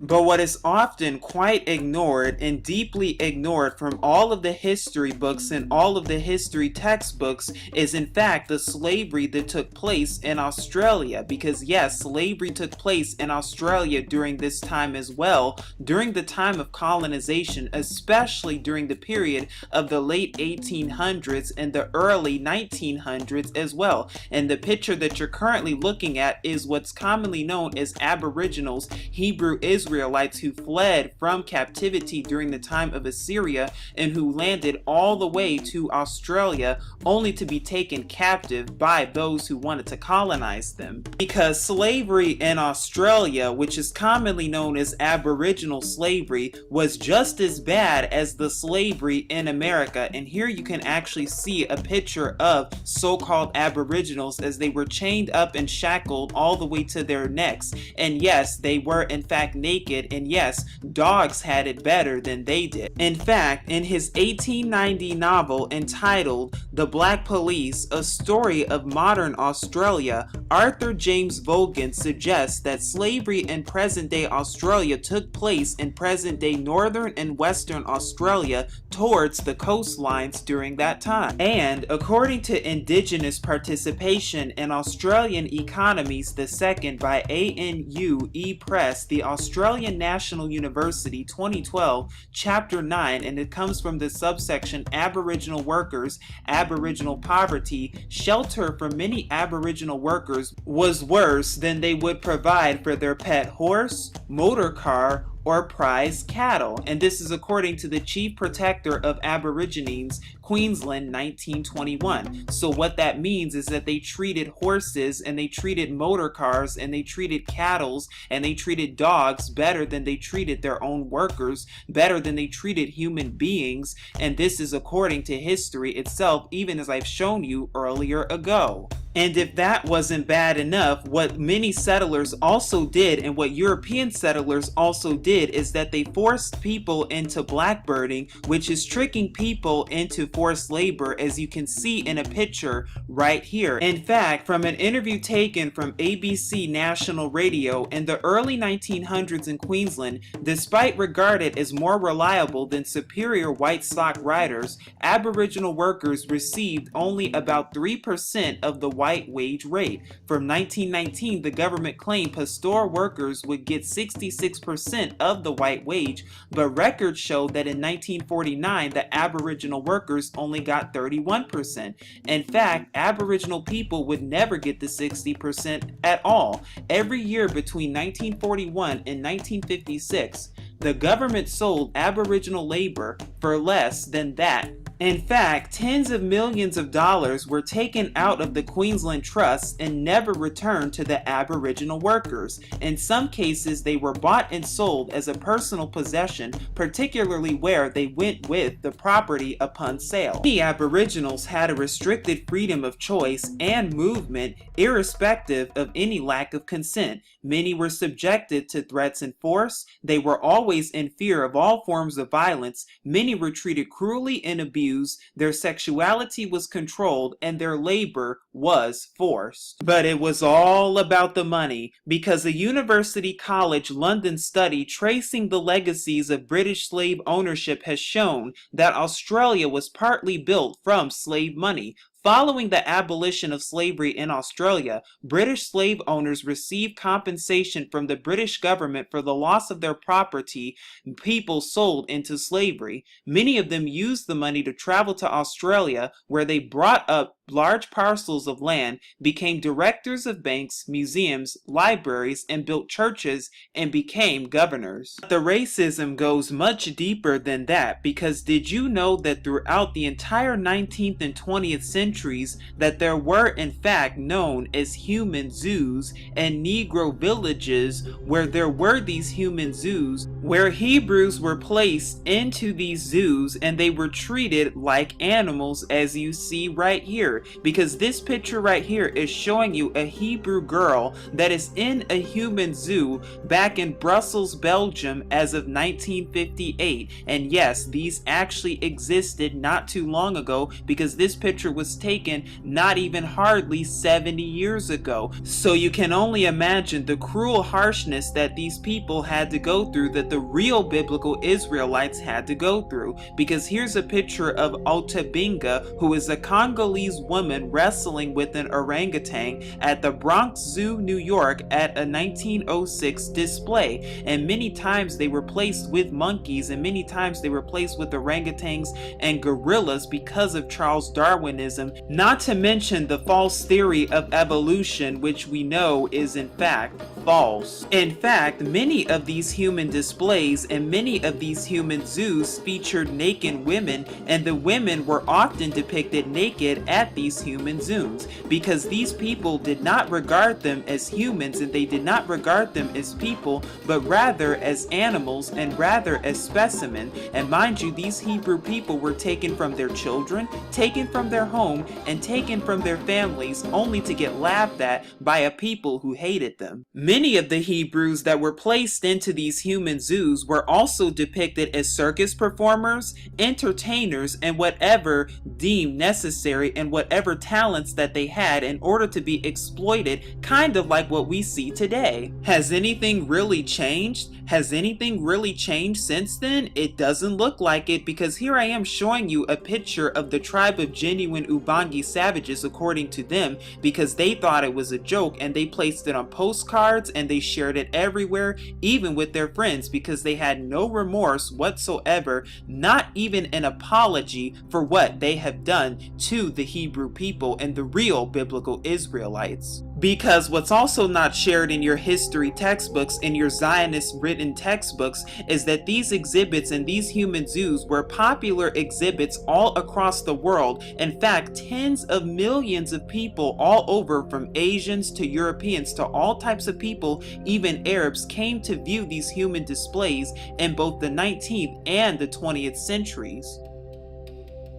But what is often quite ignored and deeply ignored from all of the history books and all of the history textbooks is in fact the slavery that took place in Australia. Because yes, slavery took place in Australia during this time as well, during the time of colonization, especially during the period of the late 1800s and the early 1900s as well. And the picture that you're currently looking at is what's commonly known as Aboriginals, Hebrew Israelites who fled from captivity during the time of Assyria and who landed all the way to Australia only to be taken captive by those who wanted to colonize them. Because slavery in Australia, which is commonly known as Aboriginal slavery, was just as bad as the slavery in America. And here you can actually see a picture of so-called Aboriginals as they were chained up and shackled all the way to their necks. And yes, they were in fact naked, and yes, dogs had it better than they did. In fact, in his 1890 novel entitled The Black Police, A Story of Modern Australia, Arthur James Vaughan suggests that slavery in present-day Australia took place in present-day northern and western Australia towards the coastlines during that time. And according to Indigenous Participation in Australian Economies II by ANUE Press, the Australian National University 2012, Chapter 9, and it comes from the subsection Aboriginal Workers, Aboriginal Poverty, shelter for many Aboriginal workers was worse than they would provide for their pet horse, motor car, or prize cattle. And this is according to the Chief Protector of Aborigines, Queensland, 1921. So what that means is that they treated horses and they treated motor cars and they treated cattle and they treated dogs better than they treated their own workers, better than they treated human beings. And this is according to history itself, even as I've shown you earlier ago. And if that wasn't bad enough, what many settlers also did and what European settlers also did is that they forced people into blackbirding, which is tricking people into forced labor, as you can see in a picture right here. In fact, from an interview taken from ABC National Radio in the early 1900s in Queensland, despite regarded as more reliable than superior white stock riders, Aboriginal workers received only about 3% of the white wage rate. From 1919, the government claimed pastoral workers would get 66% of the white wage, but records show that in 1949, the Aboriginal workers only got 31%. In fact, Aboriginal people would never get the 60% at all. Every year between 1941 and 1956, the government sold Aboriginal labor for less than that. In fact, tens of millions of dollars were taken out of the Queensland Trust and never returned to the Aboriginal workers. In some cases, they were bought and sold as a personal possession, particularly where they went with the property upon sale. Many Aboriginals had a restricted freedom of choice and movement, irrespective of any lack of consent. Many were subjected to threats and force. They were always in fear of all forms of violence. Many were treated cruelly and abused. Their sexuality was controlled and their labor was forced. But it was all about the money, because a University College London study tracing the legacies of British slave ownership has shown that Australia was partly built from slave money. Following the abolition of slavery in Australia, British slave owners received compensation from the British government for the loss of their property people sold into slavery. Many of them used the money to travel to Australia, where they brought up large parcels of land, became directors of banks, museums, libraries, and built churches, and became governors. But the racism goes much deeper than that, because did you know that throughout the entire 19th and 20th centuries that there were in fact known as human zoos and Negro villages, where there were these human zoos where Hebrews were placed into these zoos and they were treated like animals, as you see right here, because this picture right here is showing you a Hebrew girl that is in a human zoo back in Brussels, Belgium as of 1958. And yes, these actually existed not too long ago, because this picture was taken not even hardly 70 years ago. So you can only imagine the cruel harshness that these people had to go through, that the real biblical Israelites had to go through. Because here's a picture of Otabinga, who is a Congolese woman wrestling with an orangutan at the Bronx Zoo, New York at a 1906 display. And many times they were placed with monkeys, and many times they were placed with orangutans and gorillas because of Charles Darwinism, not to mention the false theory of evolution, which we know is in fact false. In fact, many of these human displays and many of these human zoos featured naked women, and the women were often depicted naked at these human zoos, because these people did not regard them as humans, and they did not regard them as people, but rather as animals and rather as specimens. And mind you, these Hebrew people were taken from their children, taken from their home, and taken from their families, only to get laughed at by a people who hated them. Many of the Hebrews that were placed into these human zoos were also depicted as circus performers, entertainers, and whatever deemed necessary, and whatever talents that they had in order to be exploited, kind of like what we see today. Has anything really changed? Has anything really changed since then? It doesn't look like it, because here I am showing you a picture of the tribe of genuine Ubangi savages, according to them, because they thought it was a joke and they placed it on postcards and they shared it everywhere, even with their friends, because they had no remorse whatsoever, not even an apology for what they have done to the Hebrew people and the real biblical Israelites. Because what's also not shared in your history textbooks, in your Zionist written textbooks, is that these exhibits and these human zoos were popular exhibits all across the world. In fact, tens of millions of people all over, from Asians to Europeans to all types of people, even Arabs, came to view these human displays in both the 19th and the 20th centuries.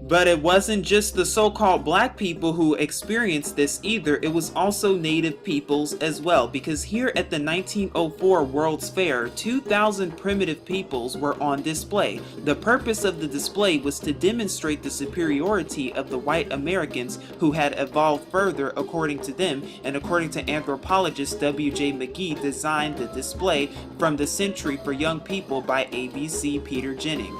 But it wasn't just the so-called black people who experienced this either, it was also native peoples as well, because here at the 1904 World's Fair, 2,000 primitive peoples were on display. The purpose of the display was to demonstrate the superiority of the white Americans, who had evolved further according to them, and according to anthropologist W.J. McGee designed the display From the Century for Young People by ABC Peter Jennings.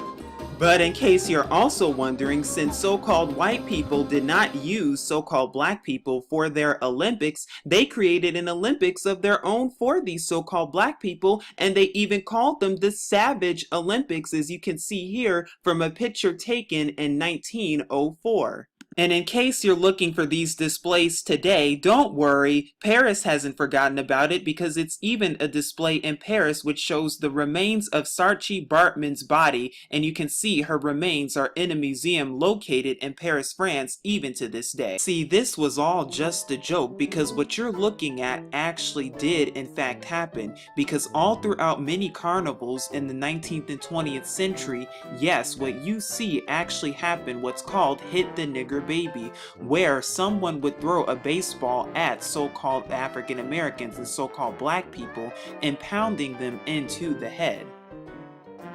But in case you're also wondering, since so-called white people did not use so-called black people for their Olympics, they created an Olympics of their own for these so-called black people, and they even called them the Savage Olympics, as you can see here from a picture taken in 1904. And in case you're looking for these displays today, don't worry, Paris hasn't forgotten about it, because it's even a display in Paris which shows the remains of Saartjie Baartman's body, and you can see her remains are in a museum located in Paris, France, even to this day. See, this was all just a joke, because what you're looking at actually did in fact happen, because all throughout many carnivals in the 19th and 20th century, yes, what you see actually happened, what's called hit the nigger baby, where someone would throw a baseball at so-called African Americans and so-called black people, impounding them into the head.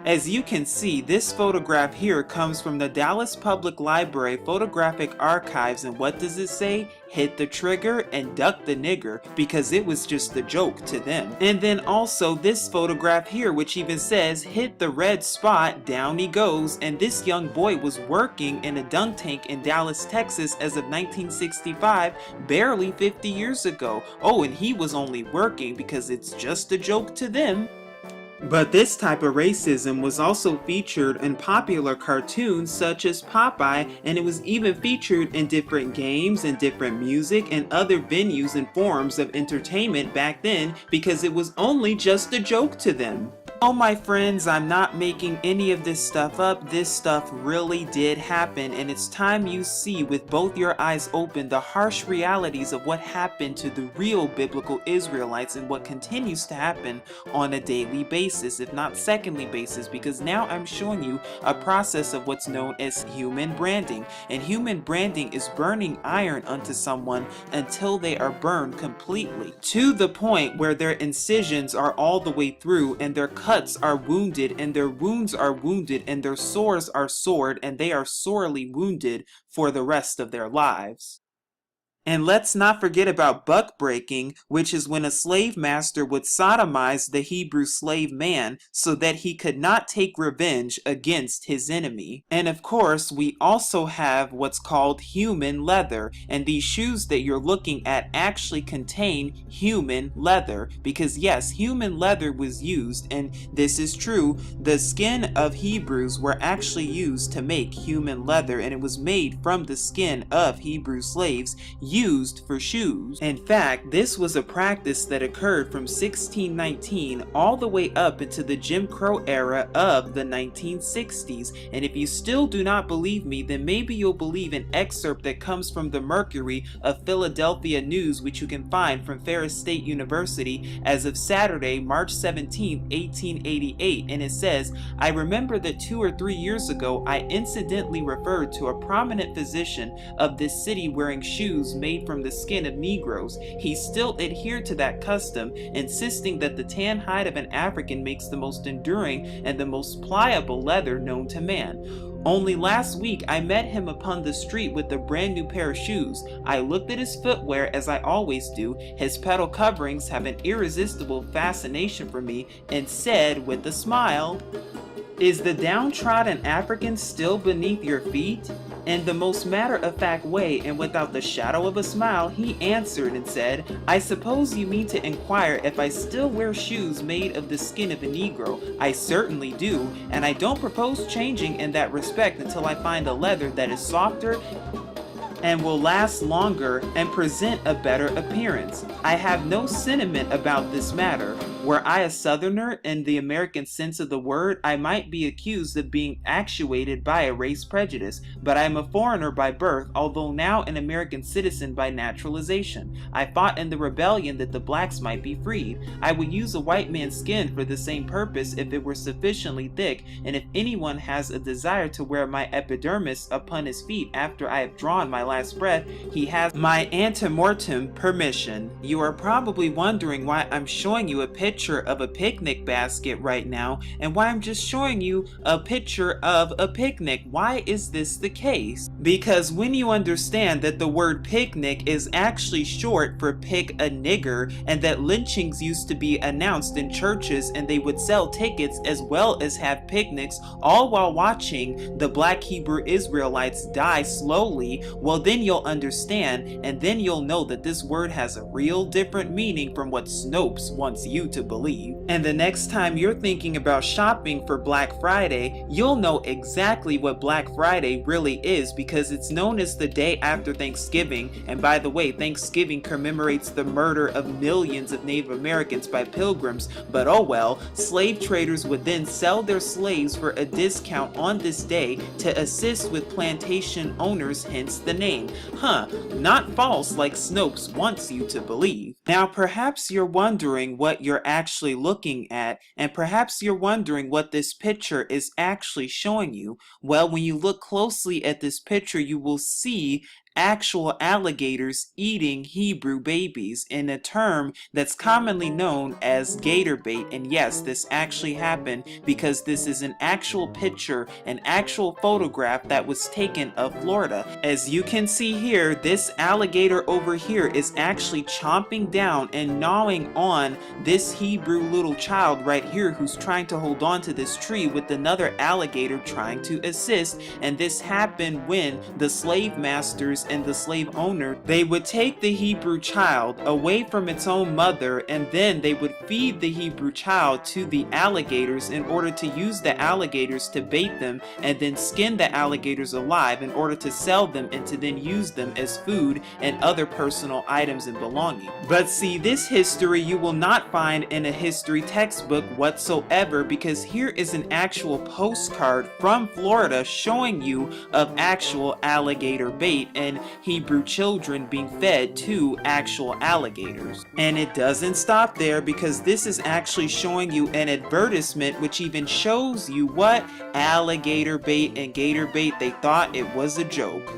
As you can see, this photograph here comes from the Dallas Public Library Photographic Archives, and what does it say? Hit the trigger and duck the nigger, because it was just a joke to them. And then also this photograph here, which even says hit the red spot, down he goes, and this young boy was working in a dunk tank in Dallas, Texas as of 1965, barely 50 years ago. Oh, and he was only working because it's just a joke to them. But this type of racism was also featured in popular cartoons such as Popeye, and it was even featured in different games and different music and other venues and forms of entertainment back then, because it was only just a joke to them. Oh my friends, I'm not making any of this stuff up. This stuff really did happen, and it's time you see with both your eyes open the harsh realities of what happened to the real biblical Israelites and what continues to happen on a daily basis, if not secondly basis, because now I'm showing you a process of what's known as human branding. And human branding is burning iron onto someone until they are burned completely, to the point where their incisions are all the way through, and their cuts are wounded, and their wounds are wounded, and their sores are sored, and they are sorely wounded for the rest of their lives. And let's not forget about buck breaking, which is when a slave master would sodomize the Hebrew slave man so that he could not take revenge against his enemy. And of course, we also have what's called human leather, and these shoes that you're looking at actually contain human leather, because yes, human leather was used, and this is true. The skin of Hebrews were actually used to make human leather, and it was made from the skin of Hebrew slaves used for shoes. In fact, this was a practice that occurred from 1619 all the way up into the Jim Crow era of the 1960s. And if you still do not believe me, then maybe you'll believe an excerpt that comes from the Mercury of Philadelphia News, which you can find from Ferris State University as of Saturday, March 17, 1888. And it says, "I remember that 2 or 3 years ago I incidentally referred to a prominent physician of this city wearing shoes made from the skin of Negroes. He still adhered to that custom, insisting that the tan hide of an African makes the most enduring and the most pliable leather known to man. Only last week I met him upon the street with a brand new pair of shoes. I looked at his footwear as I always do. His pedal coverings have an irresistible fascination for me, and said with a smile, 'Is the downtrodden African still beneath your feet?' In the most matter-of-fact way, and without the shadow of a smile, he answered and said, 'I suppose you mean to inquire if I still wear shoes made of the skin of a Negro. I certainly do, and I don't propose changing in that respect until I find a leather that is softer and will last longer and present a better appearance. I have no sentiment about this matter. Were I a Southerner in the American sense of the word, I might be accused of being actuated by a race prejudice, but I am a foreigner by birth, although now an American citizen by naturalization. I fought in the rebellion that the blacks might be freed. I would use a white man's skin for the same purpose if it were sufficiently thick, and if anyone has a desire to wear my epidermis upon his feet after I have drawn my last breath, he has my antemortem permission.' You are probably wondering why I'm showing you a picture picture of a picnic basket right now and why I'm just showing you a picture of a picnic. Why is this the case? Because when you understand that the word picnic is actually short for pick a nigger, and that lynchings used to be announced in churches and they would sell tickets as well as have picnics, all while watching the Black Hebrew Israelites die slowly, well then you'll understand, and then you'll know that this word has a real different meaning from what Snopes wants you to believe. And the next time you're thinking about shopping for Black Friday, you'll know exactly what Black Friday really is, because it's known as the day after Thanksgiving. And by the way, Thanksgiving commemorates the murder of millions of Native Americans by pilgrims, but oh well, slave traders would then sell their slaves for a discount on this day to assist with plantation owners, hence the name. Not false like Snopes wants you to believe. Now perhaps you're wondering what you're actually looking at, and perhaps you're wondering what this picture is actually showing you. Well, when you look closely at this picture, you will see actual alligators eating Hebrew babies in a term that's commonly known as gator bait. And yes, this actually happened because this is an actual picture, an actual photograph that was taken of Florida. As you can see here, this alligator over here is actually chomping down and gnawing on this Hebrew little child right here who's trying to hold on to this tree with another alligator trying to assist. And this happened when the slave masters and the slave owner, they would take the Hebrew child away from its own mother, and then they would feed the Hebrew child to the alligators in order to use the alligators to bait them, and then skin the alligators alive in order to sell them and to then use them as food and other personal items and belongings. But see, this history you will not find in a history textbook whatsoever, because here is an actual postcard from Florida showing you of actual alligator bait and Hebrew children being fed to actual alligators. And it doesn't stop there, because this is actually showing you an advertisement which even shows you what alligator bait and gator bait, they thought it was a joke.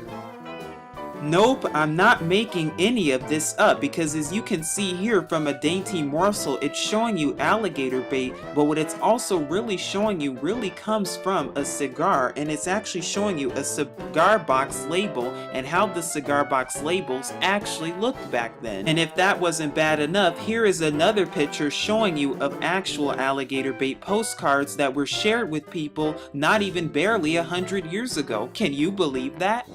Nope, I'm not making any of this up, because as you can see here from a dainty morsel, it's showing you alligator bait, but what it's also really showing you really comes from a cigar, and it's actually showing you a cigar box label and how the cigar box labels actually looked back then. And if that wasn't bad enough, here is another picture showing you of actual alligator bait postcards that were shared with people not even barely 100 years ago. Can you believe that?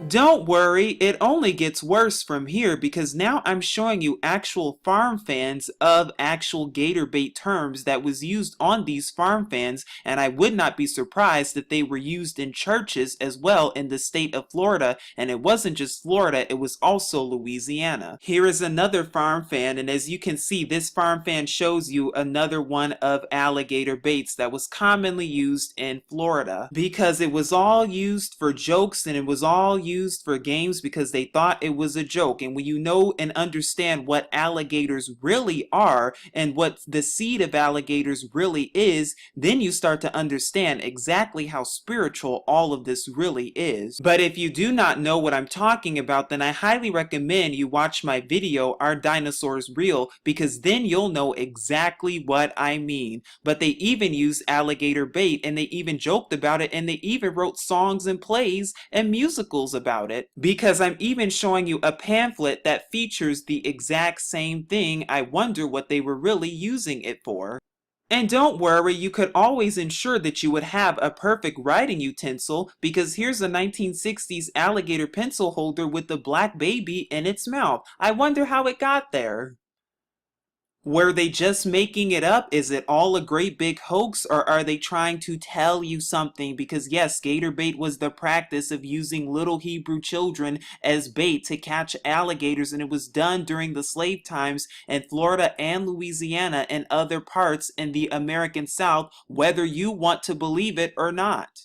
Don't worry, it only gets worse from here, because now I'm showing you actual farm fans of actual gator bait terms that was used on these farm fans, and I would not be surprised if they were used in churches as well in the state of Florida, and it wasn't just Florida, it was also Louisiana. Here is another farm fan, and as you can see, this farm fan shows you another one of alligator baits that was commonly used in Florida, because it was all used for jokes and it was all used for games because they thought it was a joke. And when you know and understand what alligators really are and what the seed of alligators really is, then you start to understand exactly how spiritual all of this really is. But if you do not know what I'm talking about, then I highly recommend you watch my video, Are Dinosaurs Real? Because then you'll know exactly what I mean. But they even used alligator bait, and they even joked about it, and they even wrote songs and plays and musicals about it, because I'm even showing you a pamphlet that features the exact same thing. I wonder what they were really using it for. And don't worry, you could always ensure that you would have a perfect writing utensil, because here's a 1960s alligator pencil holder with the black baby in its mouth. I wonder how it got there. Were they just making it up? Is it all a great big hoax, or are they trying to tell you something? Because yes, gator bait was the practice of using little Hebrew children as bait to catch alligators, and it was done during the slave times in Florida and Louisiana and other parts in the American South, whether you want to believe it or not.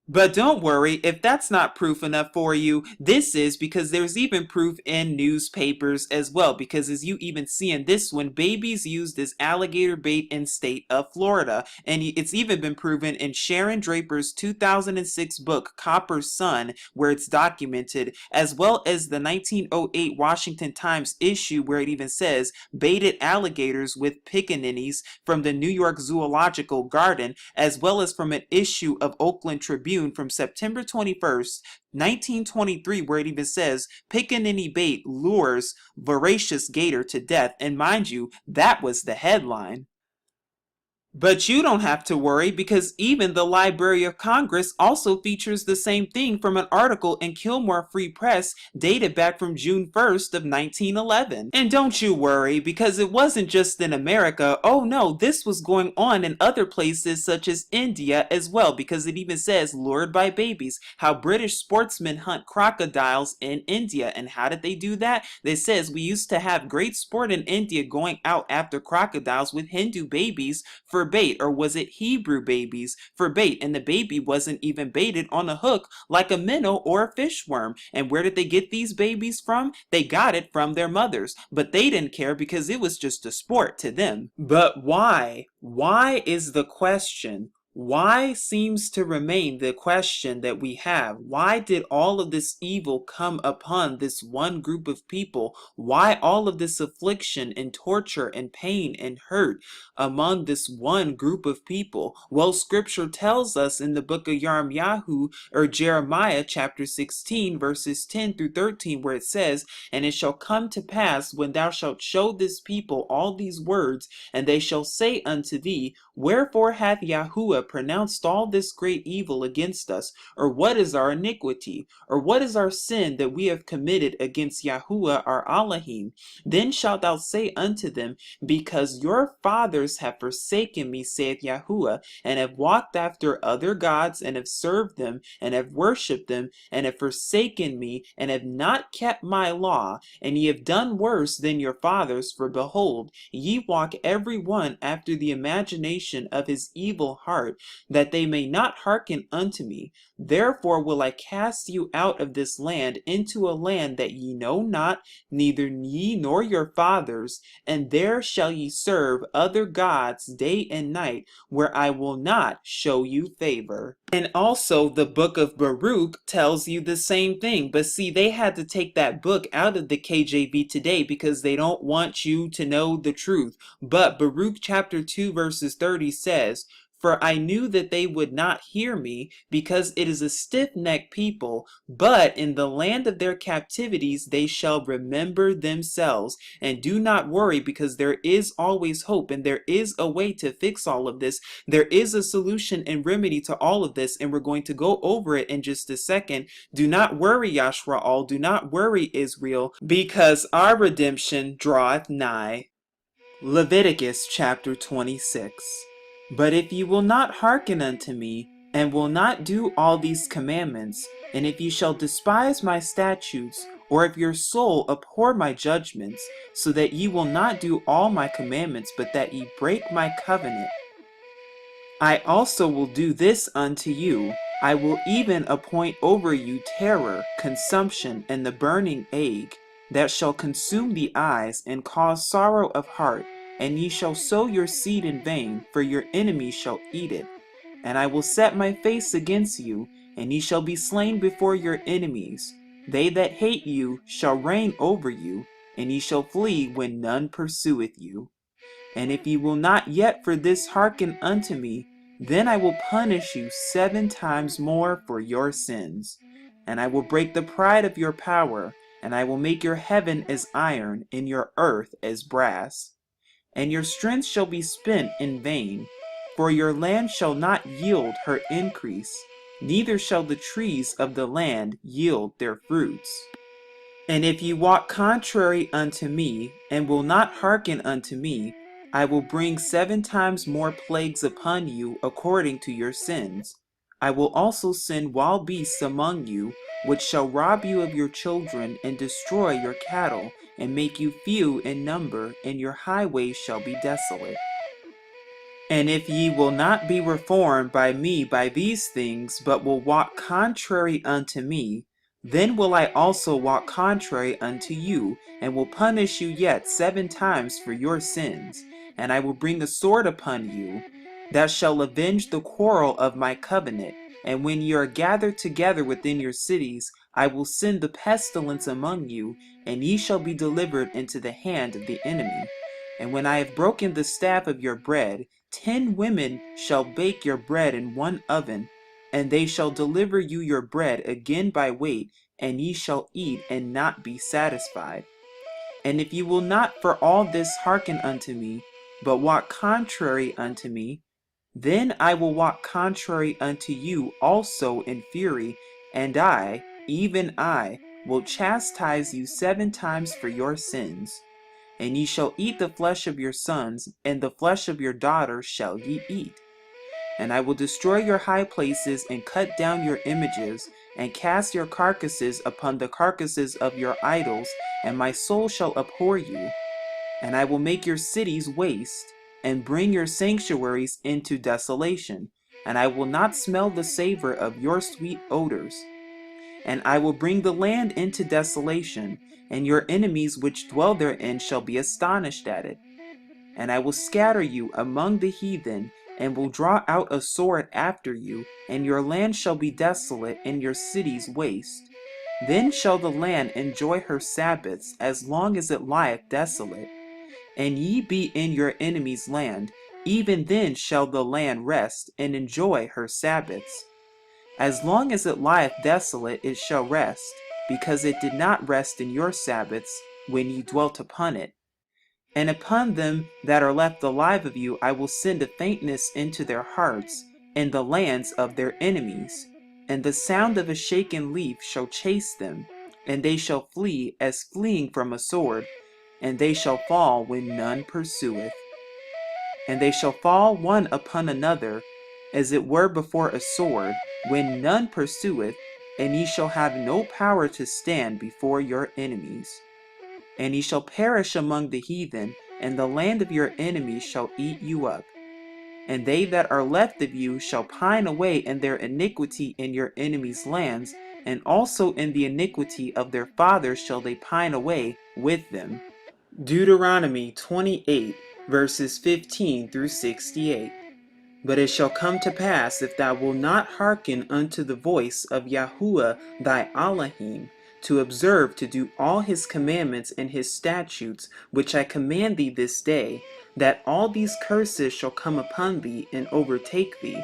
But don't worry, if that's not proof enough for you, this is, because there's even proof in newspapers as well. Because as you even see in this one, babies used as alligator bait in state of Florida. And it's even been proven in Sharon Draper's 2006 book, Copper's Son, where it's documented, as well as the 1908 Washington Times issue where it even says baited alligators with pickaninnies from the New York Zoological Garden, as well as from an issue of Oakland Tribune from September 21st, 1923, where it even says pickaninny bait lures voracious gator to death. And mind you, that was the headline. But you don't have to worry, because even the Library of Congress also features the same thing from an article in Kilmore Free Press dated back from June 1st of 1911. And don't you worry, because it wasn't just in America. Oh no, this was going on in other places such as India as well, because it even says lured by babies, how British sportsmen hunt crocodiles in India. And how did they do that? It says we used to have great sport in India going out after crocodiles with Hindu babies for bait, or was it Hebrew babies for bait? And the baby wasn't even baited on a hook like a minnow or a fish worm. And where did they get these babies from? They got it from their mothers, but they didn't care because it was just a sport to them. But why? Why is the question. Why seems to remain the question that we have. Why did all of this evil come upon this one group of people? Why all of this affliction and torture and pain and hurt among this one group of people? Well, scripture tells us in the book of Yirmiyahu, or Jeremiah chapter 16 verses 10 through 13, where it says, "And it shall come to pass, when thou shalt show this people all these words, and they shall say unto thee, Wherefore hath Yahuwah pronounced all this great evil against us? Or what is our iniquity? Or what is our sin that we have committed against Yahuwah our Elohim? Then shalt thou say unto them, Because your fathers have forsaken me, saith Yahuwah, and have walked after other gods, and have served them, and have worshipped them, and have forsaken me, and have not kept my law, and ye have done worse than your fathers, for behold, ye walk every one after the imagination of his evil heart, that they may not hearken unto me. Therefore will I cast you out of this land into a land that ye know not, neither ye nor your fathers, and there shall ye serve other gods day and night, where I will not show you favor." And also the book of Baruch tells you the same thing. But see, they had to take that book out of the KJV today because they don't want you to know the truth. But Baruch chapter 2 verses 30 says, "For I knew that they would not hear me, because it is a stiff-necked people, but in the land of their captivities they shall remember themselves." And do not worry, because there is always hope, and there is a way to fix all of this. There is a solution and remedy to all of this, and we're going to go over it in just a second. Do not worry, Yashar'al, do not worry, Israel, because our redemption draweth nigh. Leviticus chapter 26. "But if ye will not hearken unto me, and will not do all these commandments, and if ye shall despise my statutes, or if your soul abhor my judgments, so that ye will not do all my commandments, but that ye break my covenant, I also will do this unto you. I will even appoint over you terror, consumption, and the burning ague, that shall consume the eyes, and cause sorrow of heart. And ye shall sow your seed in vain, for your enemies shall eat it. And I will set my face against you, and ye shall be slain before your enemies. They that hate you shall reign over you, and ye shall flee when none pursueth you. And if ye will not yet for this hearken unto me, then I will punish you 7 times more for your sins. And I will break the pride of your power, and I will make your heaven as iron, and your earth as brass. And your strength shall be spent in vain, for your land shall not yield her increase, neither shall the trees of the land yield their fruits. And if ye walk contrary unto me, and will not hearken unto me, I will bring 7 times more plagues upon you according to your sins. I will also send wild beasts among you, which shall rob you of your children, and destroy your cattle, and make you few in number, and your highways shall be desolate. And if ye will not be reformed by me by these things, but will walk contrary unto me, then will I also walk contrary unto you, and will punish you yet 7 times for your sins. And I will bring a sword upon you, that shall avenge the quarrel of my covenant. And when ye are gathered together within your cities, I will send the pestilence among you, and ye shall be delivered into the hand of the enemy. And when I have broken the staff of your bread, 10 women shall bake your bread in one oven, and they shall deliver you your bread again by weight, and ye shall eat and not be satisfied. And if ye will not for all this hearken unto me, but walk contrary unto me, then I will walk contrary unto you also in fury, and I, even I, will chastise you 7 times for your sins. And ye shall eat the flesh of your sons, and the flesh of your daughters shall ye eat. And I will destroy your high places, and cut down your images, and cast your carcasses upon the carcasses of your idols, and my soul shall abhor you. And I will make your cities waste, and bring your sanctuaries into desolation, and I will not smell the savor of your sweet odors. And I will bring the land into desolation, and your enemies which dwell therein shall be astonished at it. And I will scatter you among the heathen, and will draw out a sword after you, and your land shall be desolate, and your cities waste. Then shall the land enjoy her Sabbaths as long as it lieth desolate. And ye be in your enemy's land, even then shall the land rest, and enjoy her Sabbaths. As long as it lieth desolate, it shall rest, because it did not rest in your Sabbaths, when ye dwelt upon it. And upon them that are left alive of you I will send a faintness into their hearts, in the lands of their enemies. And the sound of a shaken leaf shall chase them, and they shall flee as fleeing from a sword, and they shall fall when none pursueth. And they shall fall one upon another, as it were before a sword, when none pursueth, and ye shall have no power to stand before your enemies. And ye shall perish among the heathen, and the land of your enemies shall eat you up. And they that are left of you shall pine away in their iniquity in your enemies' lands, and also in the iniquity of their fathers shall they pine away with them. Deuteronomy 28, verses 15 through 68. But it shall come to pass, if thou wilt not hearken unto the voice of Yahuwah thy Elohim, to observe to do all his commandments and his statutes, which I command thee this day, that all these curses shall come upon thee and overtake thee.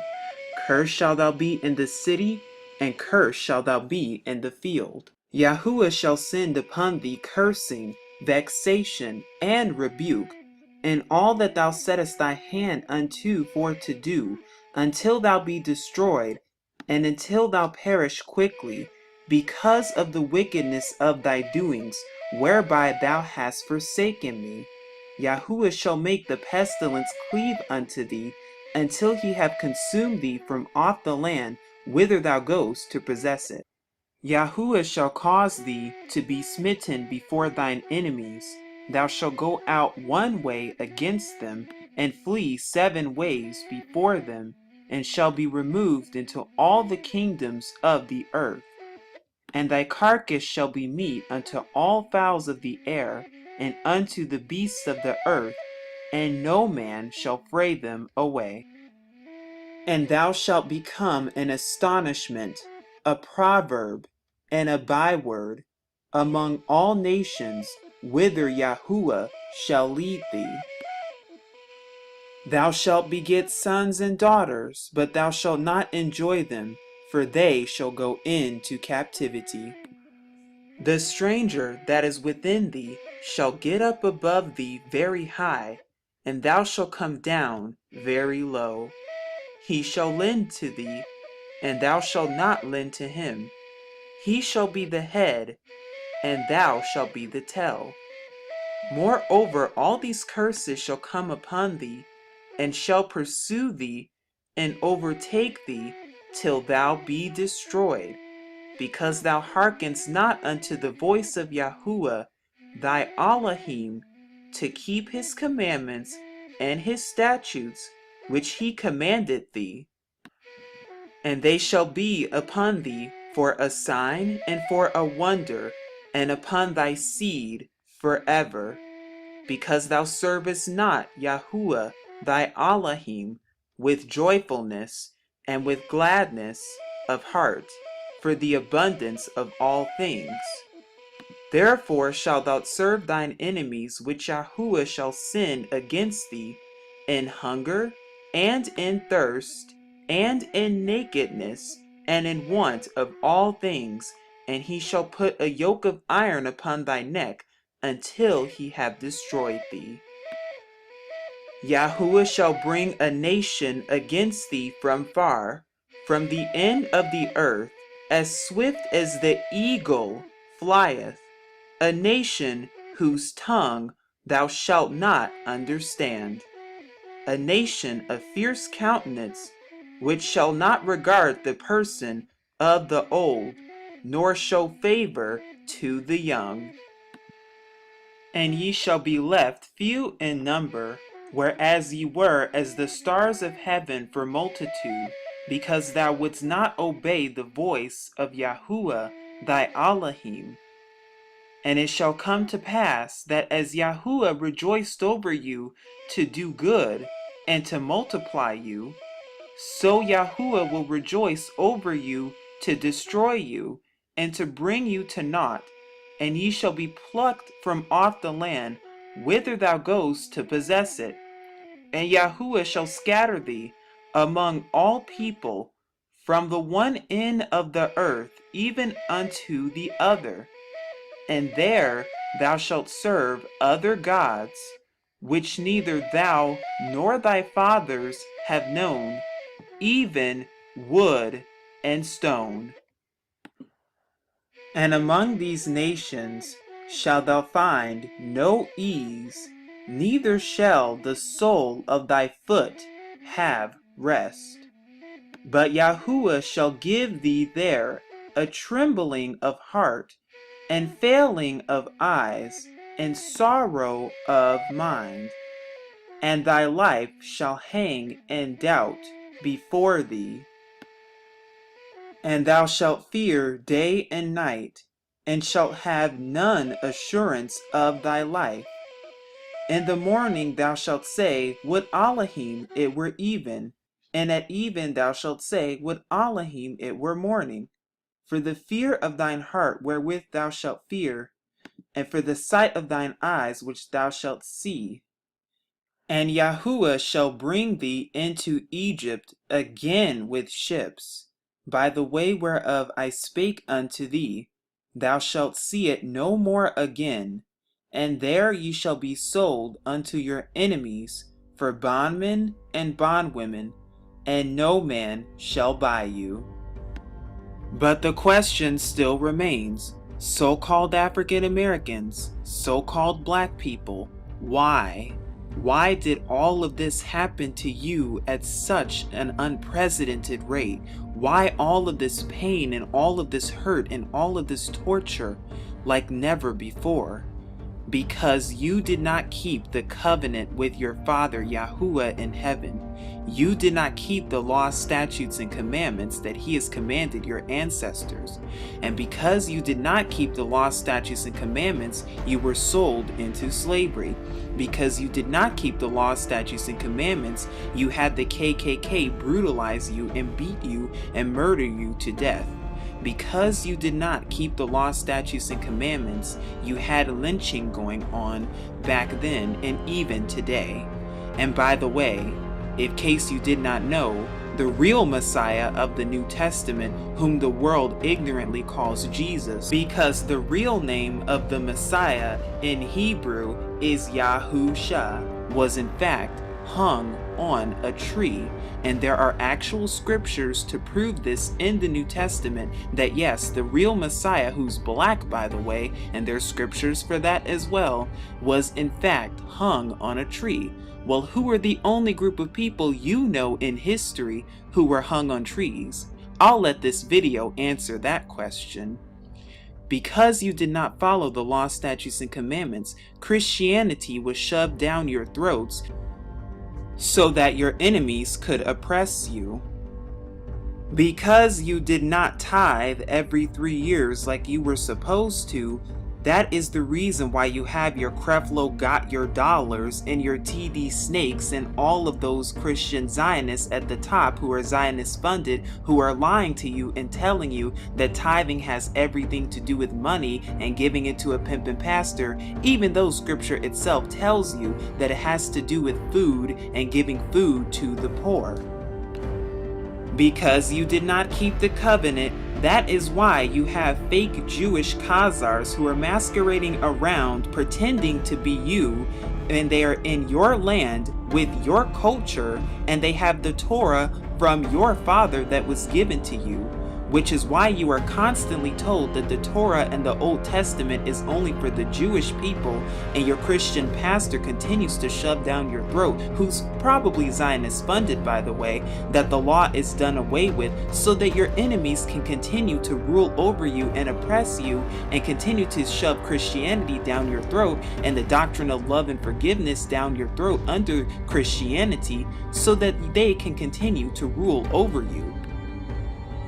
Cursed shalt thou be in the city, and cursed shalt thou be in the field. Yahuwah shall send upon thee cursing, vexation, and rebuke, and all that thou settest thy hand unto for to do, until thou be destroyed, and until thou perish quickly, because of the wickedness of thy doings, whereby thou hast forsaken me. Yahuwah shall make the pestilence cleave unto thee, until he have consumed thee from off the land whither thou goest to possess it. Yahuwah shall cause thee to be smitten before thine enemies. Thou shalt go out one way against them, and flee 7 ways before them, and shall be removed into all the kingdoms of the earth. And thy carcass shall be meat unto all fowls of the air, and unto the beasts of the earth, and no man shall fray them away. And thou shalt become an astonishment, a proverb, and a byword among all nations, whither Yahuwah shall lead thee. Thou shalt beget sons and daughters, but thou shalt not enjoy them, for they shall go into captivity. The stranger that is within thee shall get up above thee very high, and thou shalt come down very low. He shall lend to thee, and thou shalt not lend to him. He shall be the head, and thou shalt be the tail. Moreover, all these curses shall come upon thee, and shall pursue thee, and overtake thee, till thou be destroyed, because thou hearkenest not unto the voice of Yahuwah thy Elohim, to keep his commandments and his statutes, which he commanded thee. And they shall be upon thee for a sign and for a wonder, and upon thy seed forever, because thou servest not Yahuwah thy Elohim with joyfulness and with gladness of heart, for the abundance of all things. Therefore shalt thou serve thine enemies which Yahuwah shall send against thee, in hunger, and in thirst, and in nakedness, and in want of all things, and he shall put a yoke of iron upon thy neck, until he have destroyed thee. Yahuwah shall bring a nation against thee from far, from the end of the earth, as swift as the eagle flieth, a nation whose tongue thou shalt not understand, a nation of fierce countenance, which shall not regard the person of the old, nor show favor to the young. And ye shall be left few in number, whereas ye were as the stars of heaven for multitude, because thou wouldst not obey the voice of Yahuwah thy Elohim. And it shall come to pass that as Yahuwah rejoiced over you to do good and to multiply you, so Yahuwah will rejoice over you to destroy you and to bring you to naught, and ye shall be plucked from off the land whither thou goest to possess it. And Yahuwah shall scatter thee among all people, from the one end of the earth even unto the other. And there thou shalt serve other gods, which neither thou nor thy fathers have known, even wood and stone. And among these nations shalt thou find no ease, neither shall the sole of thy foot have rest. But Yahuwah shall give thee there a trembling of heart, and failing of eyes, and sorrow of mind. And thy life shall hang in doubt before thee. And thou shalt fear day and night, and shalt have none assurance of thy life. In the morning thou shalt say, Would Elohim it were even, and at even thou shalt say, Would Elohim it were morning. For the fear of thine heart wherewith thou shalt fear, and for the sight of thine eyes which thou shalt see. And Yahuwah shall bring thee into Egypt again with ships, by the way whereof I spake unto thee. Thou shalt see it no more again, and there ye shall be sold unto your enemies for bondmen and bondwomen, and no man shall buy you. But the question still remains, so-called African Americans, so-called black people, why? Why did all of this happen to you at such an unprecedented rate? Why all of this pain and all of this hurt and all of this torture like never before? Because you did not keep the covenant with your Father Yahuwah in heaven. You did not keep the law, statutes, and commandments that he has commanded your ancestors. And because you did not keep the law, statutes, and commandments, you were sold into slavery. Because you did not keep the law, statutes, and commandments, you had the KKK brutalize you and beat you and murder you to death. Because you did not keep the law, statutes, and commandments, you had lynching going on back then and even today. And by the way, in case you did not know, the real Messiah of the New Testament, whom the world ignorantly calls Jesus, because the real name of the Messiah in Hebrew is Yahusha, was in fact hung on a tree. And there are actual scriptures to prove this in the New Testament, that yes, the real Messiah, who's black by the way, and there's scriptures for that as well, was in fact hung on a tree. Well, who are the only group of people you know in history who were hung on trees? I'll let this video answer that question. Because you did not follow the law, statutes, and commandments, Christianity was shoved down your throats so that your enemies could oppress you. Because you did not tithe every 3 years like you were supposed to, that is the reason why you have your Creflo got your dollars and your TD Snakes and all of those Christian Zionists at the top who are Zionist funded, who are lying to you and telling you that tithing has everything to do with money and giving it to a pimpin' pastor, even though scripture itself tells you that it has to do with food and giving food to the poor. Because you did not keep the covenant, that is why you have fake Jewish Khazars who are masquerading around pretending to be you, and they are in your land with your culture, and they have the Torah from your father that was given to you, which is why you are constantly told that the Torah and the Old Testament is only for the Jewish people, and your Christian pastor continues to shove down your throat, who's probably Zionist funded by the way, that the law is done away with so that your enemies can continue to rule over you and oppress you and continue to shove Christianity down your throat and the doctrine of love and forgiveness down your throat under Christianity so that they can continue to rule over you.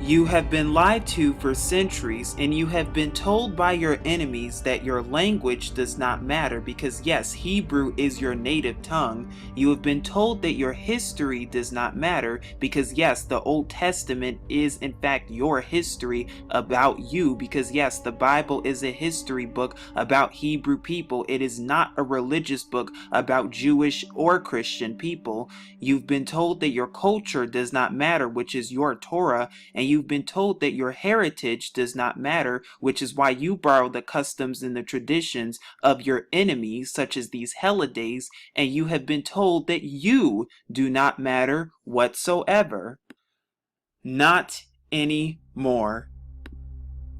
You have been lied to for centuries, and you have been told by your enemies that your language does not matter because yes, Hebrew is your native tongue. You have been told that your history does not matter because yes, the Old Testament is in fact your history about you because yes, the Bible is a history book about Hebrew people. It is not a religious book about Jewish or Christian people. You've been told that your culture does not matter, which is your Torah, and you've been told that your heritage does not matter, which is why you borrow the customs and the traditions of your enemies, such as these holidays, and you have been told that you do not matter whatsoever. Not anymore.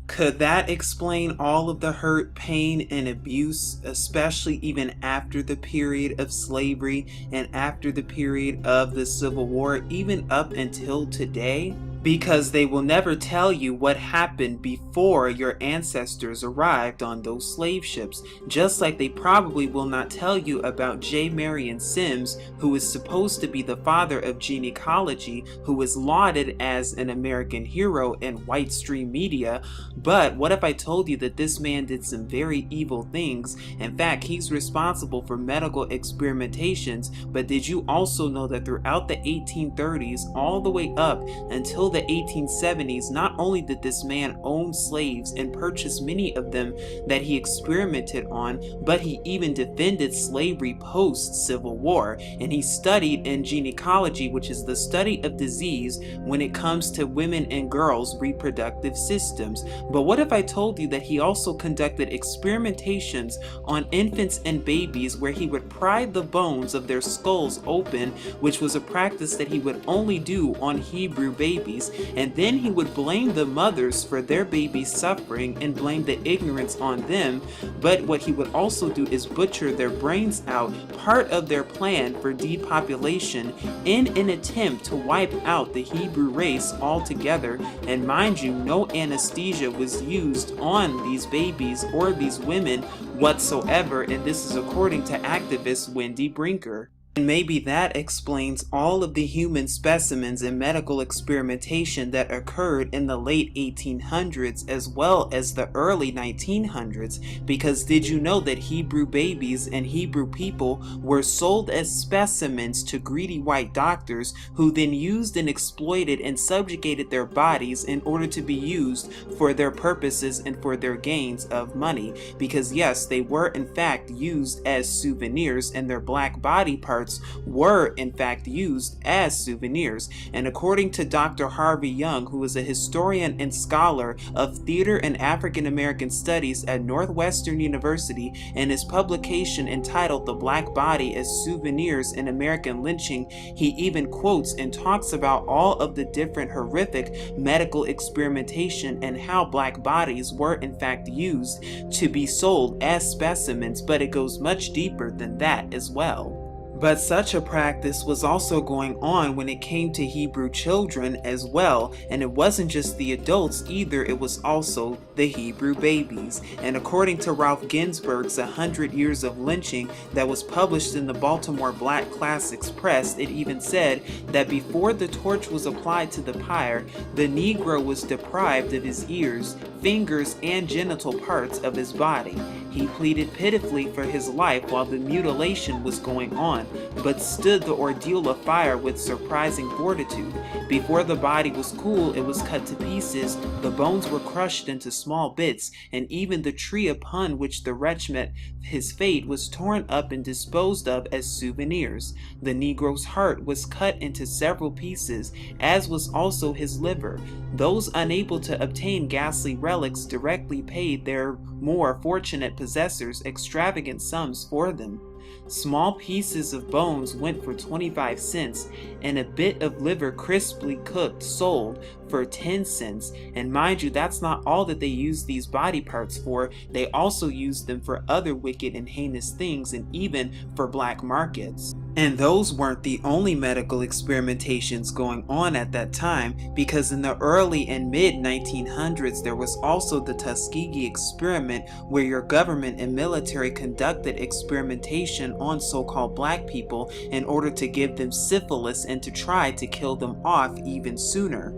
Could that explain all of the hurt, pain, and abuse, especially even after the period of slavery and after the period of the Civil War, even up until today? Because they will never tell you what happened before your ancestors arrived on those slave ships, just like they probably will not tell you about J. Marion Sims, who is supposed to be the father of gynecology, who is lauded as an American hero in white stream media. But what if I told you that this man did some very evil things? In fact, he's responsible for medical experimentations, but did you also know that throughout the 1830s all the way up until the 1870s, not only did this man own slaves and purchase many of them that he experimented on, but he even defended slavery post-Civil War, and he studied in gynecology, which is the study of disease when it comes to women and girls' reproductive systems. But what if I told you that he also conducted experimentations on infants and babies where he would pry the bones of their skulls open, which was a practice that he would only do on Hebrew babies, and then he would blame the mothers for their babies suffering and blame the ignorance on them. But what he would also do is butcher their brains out, part of their plan for depopulation, in an attempt to wipe out the Hebrew race altogether. And mind you, no anesthesia was used on these babies or these women whatsoever, and this is according to activist Wendy Brinker. And maybe that explains all of the human specimens and medical experimentation that occurred in the late 1800s as well as the early 1900s, because did you know that Hebrew babies and Hebrew people were sold as specimens to greedy white doctors who then used and exploited and subjugated their bodies in order to be used for their purposes and for their gains of money? Because yes, they were in fact used as souvenirs, and their black body parts were in fact used as souvenirs. And according to Dr. Harvey Young, who is a historian and scholar of theater and African American studies at Northwestern University, in his publication entitled The Black Body as Souvenirs in American Lynching, he even quotes and talks about all of the different horrific medical experimentation and how black bodies were in fact used to be sold as specimens, but it goes much deeper than that as well. But such a practice was also going on when it came to Hebrew children as well, and it wasn't just the adults either, it was also the Hebrew babies. And according to Ralph Ginsberg's 100 Years of Lynching that was published in the Baltimore Black Classics Press, it even said that before the torch was applied to the pyre, the Negro was deprived of his ears, fingers, and genital parts of his body. He pleaded pitifully for his life while the mutilation was going on, but stood the ordeal of fire with surprising fortitude. Before the body was cool, it was cut to pieces, the bones were crushed into small bits, and even the tree upon which the wretch met his fate was torn up and disposed of as souvenirs. The Negro's heart was cut into several pieces, as was also his liver. Those unable to obtain ghastly relics directly paid their more fortunate possessors extravagant sums for them. Small pieces of bones went for 25 cents, and a bit of liver crisply cooked sold for 10 cents. And mind you, that's not all that they used these body parts for. They also used them for other wicked and heinous things, and even for black markets. And those weren't the only medical experimentations going on at that time, because in the early and mid 1900s there was also the Tuskegee experiment, where your government and military conducted experimentation on so-called black people in order to give them syphilis and to try to kill them off even sooner.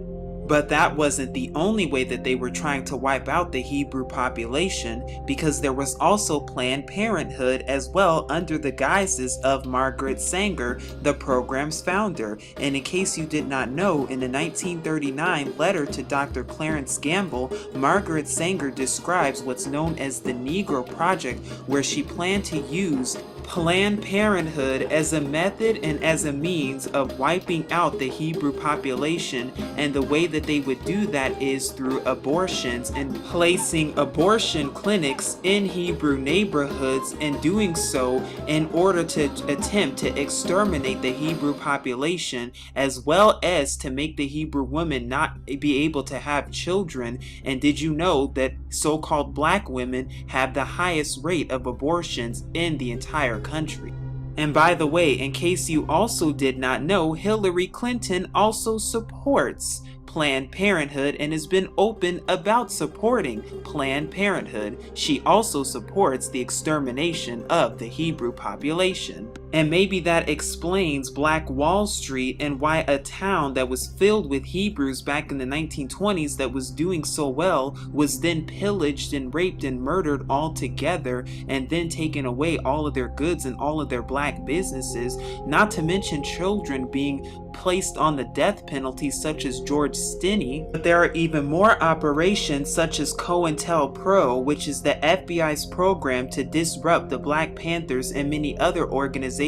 But that wasn't the only way that they were trying to wipe out the Hebrew population, because there was also Planned Parenthood as well, under the guises of Margaret Sanger, the program's founder. And in case you did not know, in a 1939 letter to Dr. Clarence Gamble, Margaret Sanger describes what's known as the Negro Project, where she planned to use Planned Parenthood as a method and as a means of wiping out the Hebrew population, and the way that they would do that is through abortions and placing abortion clinics in Hebrew neighborhoods, and doing so in order to attempt to exterminate the Hebrew population, as well as to make the Hebrew women not be able to have children. And did you know that so-called black women have the highest rate of abortions in the entire country? And by the way, in case you also did not know, Hillary Clinton also supports Planned Parenthood and has been open about supporting Planned Parenthood. She also supports the extermination of the Hebrew population. And maybe that explains Black Wall Street and why a town that was filled with Hebrews back in the 1920s that was doing so well was then pillaged and raped and murdered altogether, and then taken away all of their goods and all of their black businesses, not to mention children being placed on the death penalty, such as George Stinney. But there are even more operations such as COINTELPRO, which is the FBI's program to disrupt the Black Panthers and many other organizations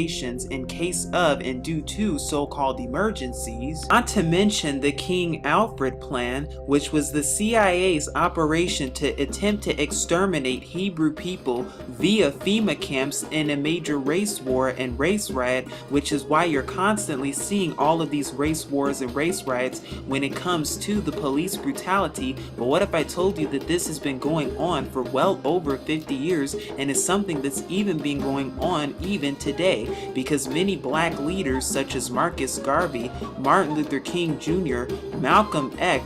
in case of and due to so-called emergencies. Not to mention the King Alfred Plan, which was the CIA's operation to attempt to exterminate Hebrew people via FEMA camps in a major race war and race riot, which is why you're constantly seeing all of these race wars and race riots when it comes to the police brutality. But what if I told you that this has been going on for well over 50 years, and is something that's even been going on even today, because many black leaders such as Marcus Garvey, Martin Luther King Jr., Malcolm X,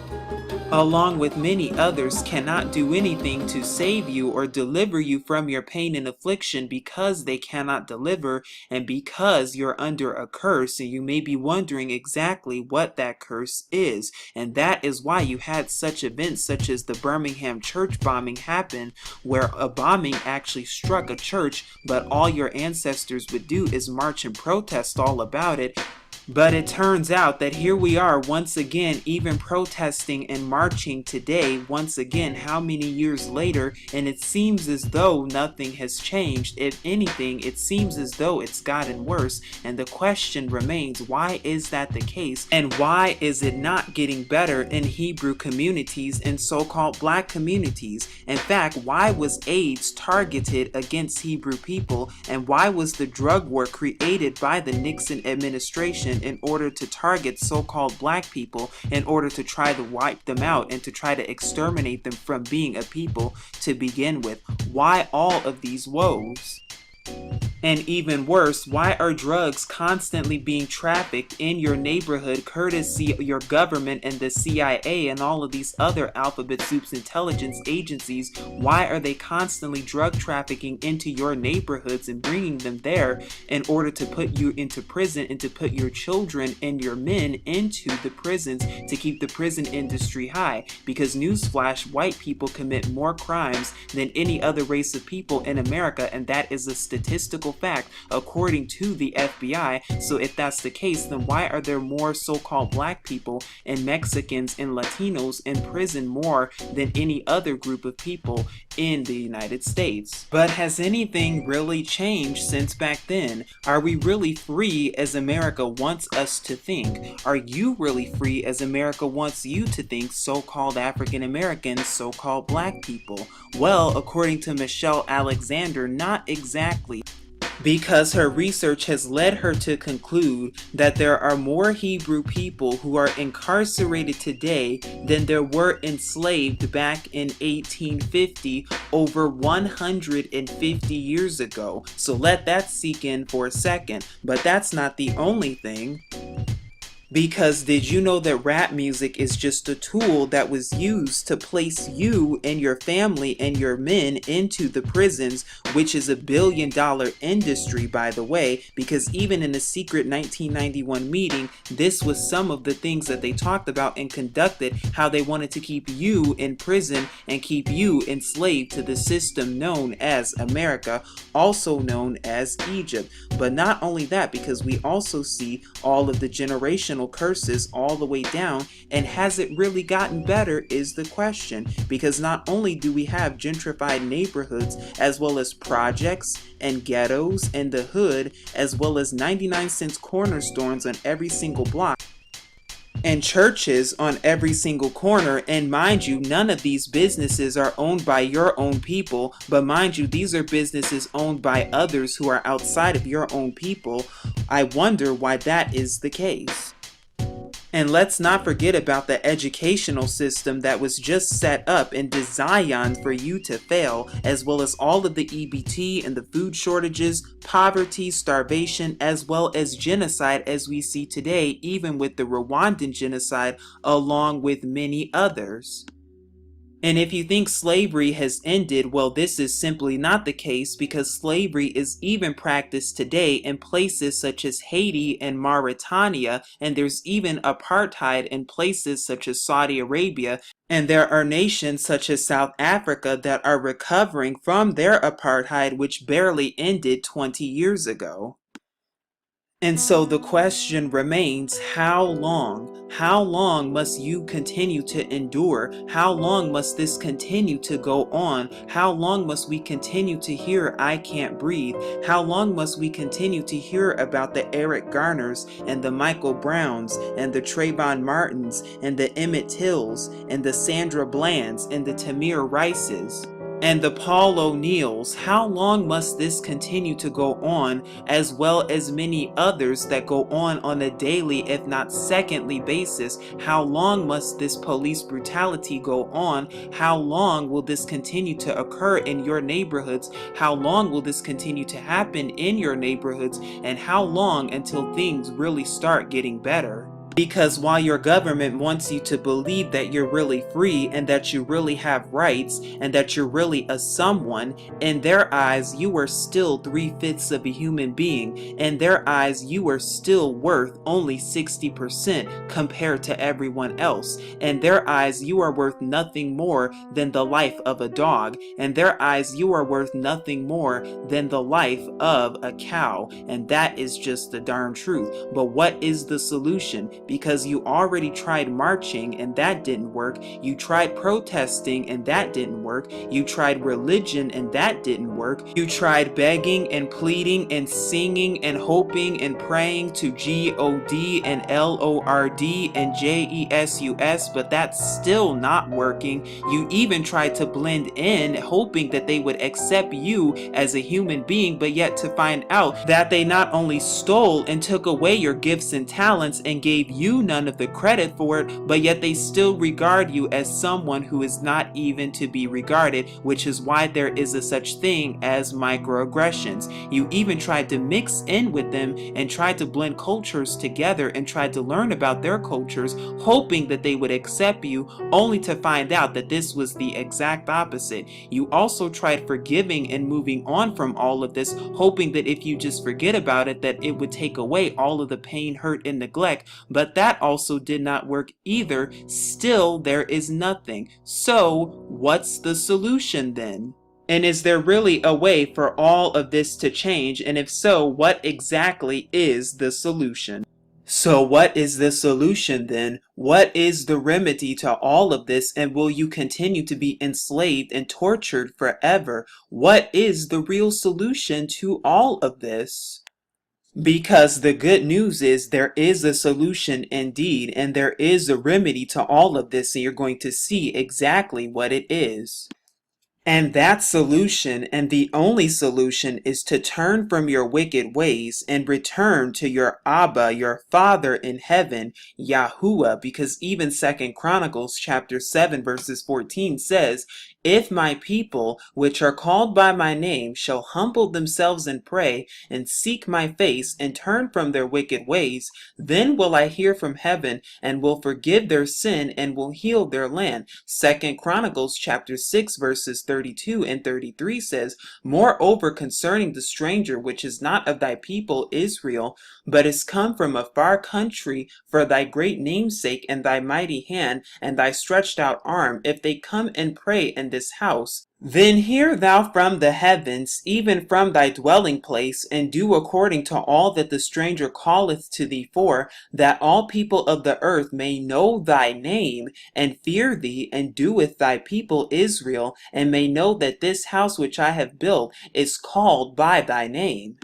along with many others, cannot do anything to save you or deliver you from your pain and affliction, because they cannot deliver, and because you're under a curse. And you may be wondering exactly what that curse is, and that is why you had such events such as the Birmingham church bombing happen, where a bombing actually struck a church, but all your ancestors would do is march and protest all about it. But it turns out that here we are once again, even protesting and marching today, once again, how many years later, and it seems as though nothing has changed. If anything, it seems as though it's gotten worse, and the question remains, why is that the case, and why is it not getting better in Hebrew communities and so-called black communities? In fact, why was AIDS targeted against Hebrew people, and why was the drug war created by the Nixon administration in order to target so-called black people, in order to try to wipe them out and to try to exterminate them from being a people to begin with? Why all of these woes? And even worse, why are drugs constantly being trafficked in your neighborhood courtesy of your government and the CIA and all of these other alphabet soup's intelligence agencies? Why are they constantly drug trafficking into your neighborhoods and bringing them there in order to put you into prison and to put your children and your men into the prisons to keep the prison industry high? Because newsflash, white people commit more crimes than any other race of people in America, and that is a statistical fact according to the FBI. So if that's the case, then why are there more so-called black people and Mexicans and Latinos in prison more than any other group of people in the United States? But has anything really changed since back then? Are we really free as America wants us to think? Are you really free as America wants you to think, so-called African Americans, so-called black people? Well, according to Michelle Alexander, not exactly, because her research has led her to conclude that there are more Hebrew people who are incarcerated today than there were enslaved back in 1850, over 150 years ago. So let that sink in for a second. But that's not the only thing. Because did you know that rap music is just a tool that was used to place you and your family and your men into the prisons, which is $1 billion industry, by the way, because even in a secret 1991 meeting, this was some of the things that they talked about and conducted, how they wanted to keep you in prison and keep you enslaved to the system known as America, also known as Egypt. But not only that, because we also see all of the generational curses all the way down, and has it really gotten better is the question, because not only do we have gentrified neighborhoods as well as projects and ghettos and the hood, as well as 99-cent corner stores on every single block, and churches on every single corner. And mind you, none of these businesses are owned by your own people, but mind you, these are businesses owned by others who are outside of your own people. I wonder why that is the case. And let's not forget about the educational system that was just set up and designed for you to fail, as well as all of the EBT and the food shortages, poverty, starvation, as well as genocide as we see today, even with the Rwandan genocide, along with many others. And if you think slavery has ended, well, this is simply not the case, because slavery is even practiced today in places such as Haiti and Mauritania, and there's even apartheid in places such as Saudi Arabia, and there are nations such as South Africa that are recovering from their apartheid, which barely ended 20 years ago. And so the question remains, how long? How long must you continue to endure? How long must this continue to go on? How long must we continue to hear "I can't breathe"? How long must we continue to hear about the Eric Garners and the Michael Browns and the Trayvon Martins and the Emmett Tills and the Sandra Blands and the Tamir Rices and the Paul O'Neills? How long must this continue to go on, as well as many others that go on a daily, if not secondly basis? How long must this police brutality go on? How long will this continue to occur in your neighborhoods? How long will this continue to happen in your neighborhoods? And how long until things really start getting better? Because while your government wants you to believe that you're really free and that you really have rights and that you're really a someone, in their eyes you are still 3/5 of a human being. In their eyes you are still worth only 60% compared to everyone else. In their eyes you are worth nothing more than the life of a dog. In their eyes you are worth nothing more than the life of a cow. And that is just the darn truth. But what is the solution? Because you already tried marching and that didn't work. You tried protesting and that didn't work. You tried religion and that didn't work. You tried begging and pleading and singing and hoping and praying to God and Lord and Jesus, but that's still not working. You even tried to blend in, hoping that they would accept you as a human being, but yet to find out that they not only stole and took away your gifts and talents and gave you none of the credit for it, but yet they still regard you as someone who is not even to be regarded, which is why there is a such thing as microaggressions. You even tried to mix in with them and tried to blend cultures together and tried to learn about their cultures, hoping that they would accept you, only to find out that this was the exact opposite. You also tried forgiving and moving on from all of this, hoping that if you just forget about it, that it would take away all of the pain, hurt, and neglect, but that also did not work either. Still, there is nothing. So, what's the solution then? And is there really a way for all of this to change? And if so, what exactly is the solution? So what is the solution then? What is the remedy to all of this? And will you continue to be enslaved and tortured forever? What is the real solution to all of this? Because the good news is there is a solution indeed, and there is a remedy to all of this, and you're going to see exactly what it is. And that solution, and the only solution, is to turn from your wicked ways and return to your Abba, your Father in heaven, Yahuwah, because even 2 Chronicles chapter 7 verses 14 says, "If my people, which are called by my name, shall humble themselves and pray, and seek my face, and turn from their wicked ways, then will I hear from heaven, and will forgive their sin, and will heal their land." 2 Chronicles chapter 6 verses 32 and 33 says, "Moreover concerning the stranger which is not of thy people Israel, but is come from a far country, for thy great name's sake, and thy mighty hand, and thy stretched out arm, if they come and pray in this house, then hear thou from the heavens, even from thy dwelling place, and do according to all that the stranger calleth to thee for, that all people of the earth may know thy name, and fear thee, and do with thy people Israel, and may know that this house which I have built is called by thy name."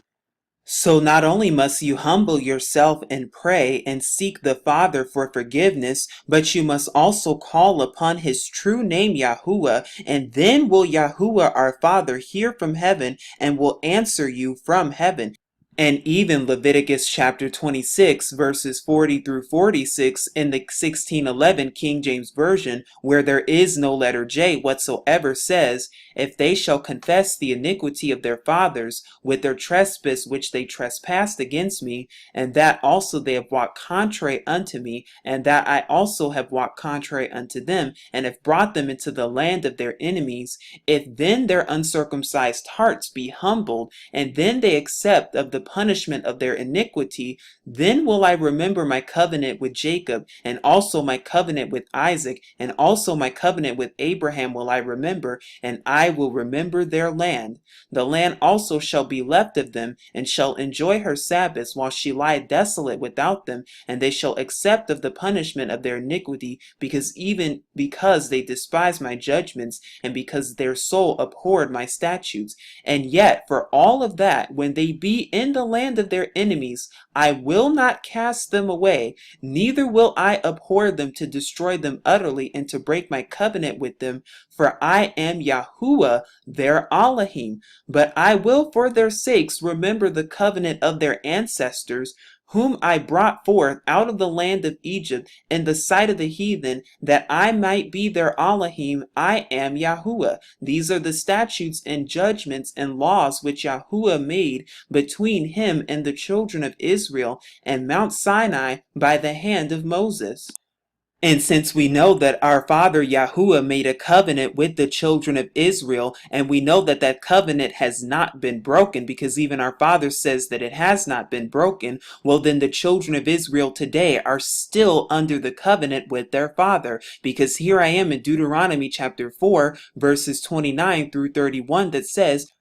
So not only must you humble yourself and pray and seek the Father for forgiveness, but you must also call upon his true name Yahuwah, and then will Yahuwah our Father hear from heaven and will answer you from heaven. And even Leviticus chapter 26 verses 40 through 46 in the 1611 King James Version, where there is no letter J whatsoever, says, "If they shall confess the iniquity of their fathers with their trespass which they trespassed against me, and that also they have walked contrary unto me, and that I also have walked contrary unto them, and have brought them into the land of their enemies, if then their uncircumcised hearts be humbled, and then they accept of the punishment of their iniquity, then will I remember my covenant with Jacob, and also my covenant with Isaac, and also my covenant with Abraham will I remember, and I will remember their land. The land also shall be left of them, and shall enjoy her Sabbaths, while she lie desolate without them, and they shall accept of the punishment of their iniquity, because they despise my judgments, and because their soul abhorred my statutes. And yet for all of that, when they be in the land of their enemies, I will not cast them away, neither will I abhor them to destroy them utterly, and to break my covenant with them, for I am Yahuwah their Elohim. But I will for their sakes remember the covenant of their ancestors, whom I brought forth out of the land of Egypt in the sight of the heathen, that I might be their Elohim. I am Yahuwah. These are the statutes and judgments and laws which Yahuwah made between him and the children of Israel and Mount Sinai by the hand of Moses." And since we know that our Father Yahuwah made a covenant with the children of Israel, and we know that that covenant has not been broken, because even our Father says that it has not been broken, well then the children of Israel today are still under the covenant with their Father, because here I am in Deuteronomy chapter 4 verses 29 through 31 that says,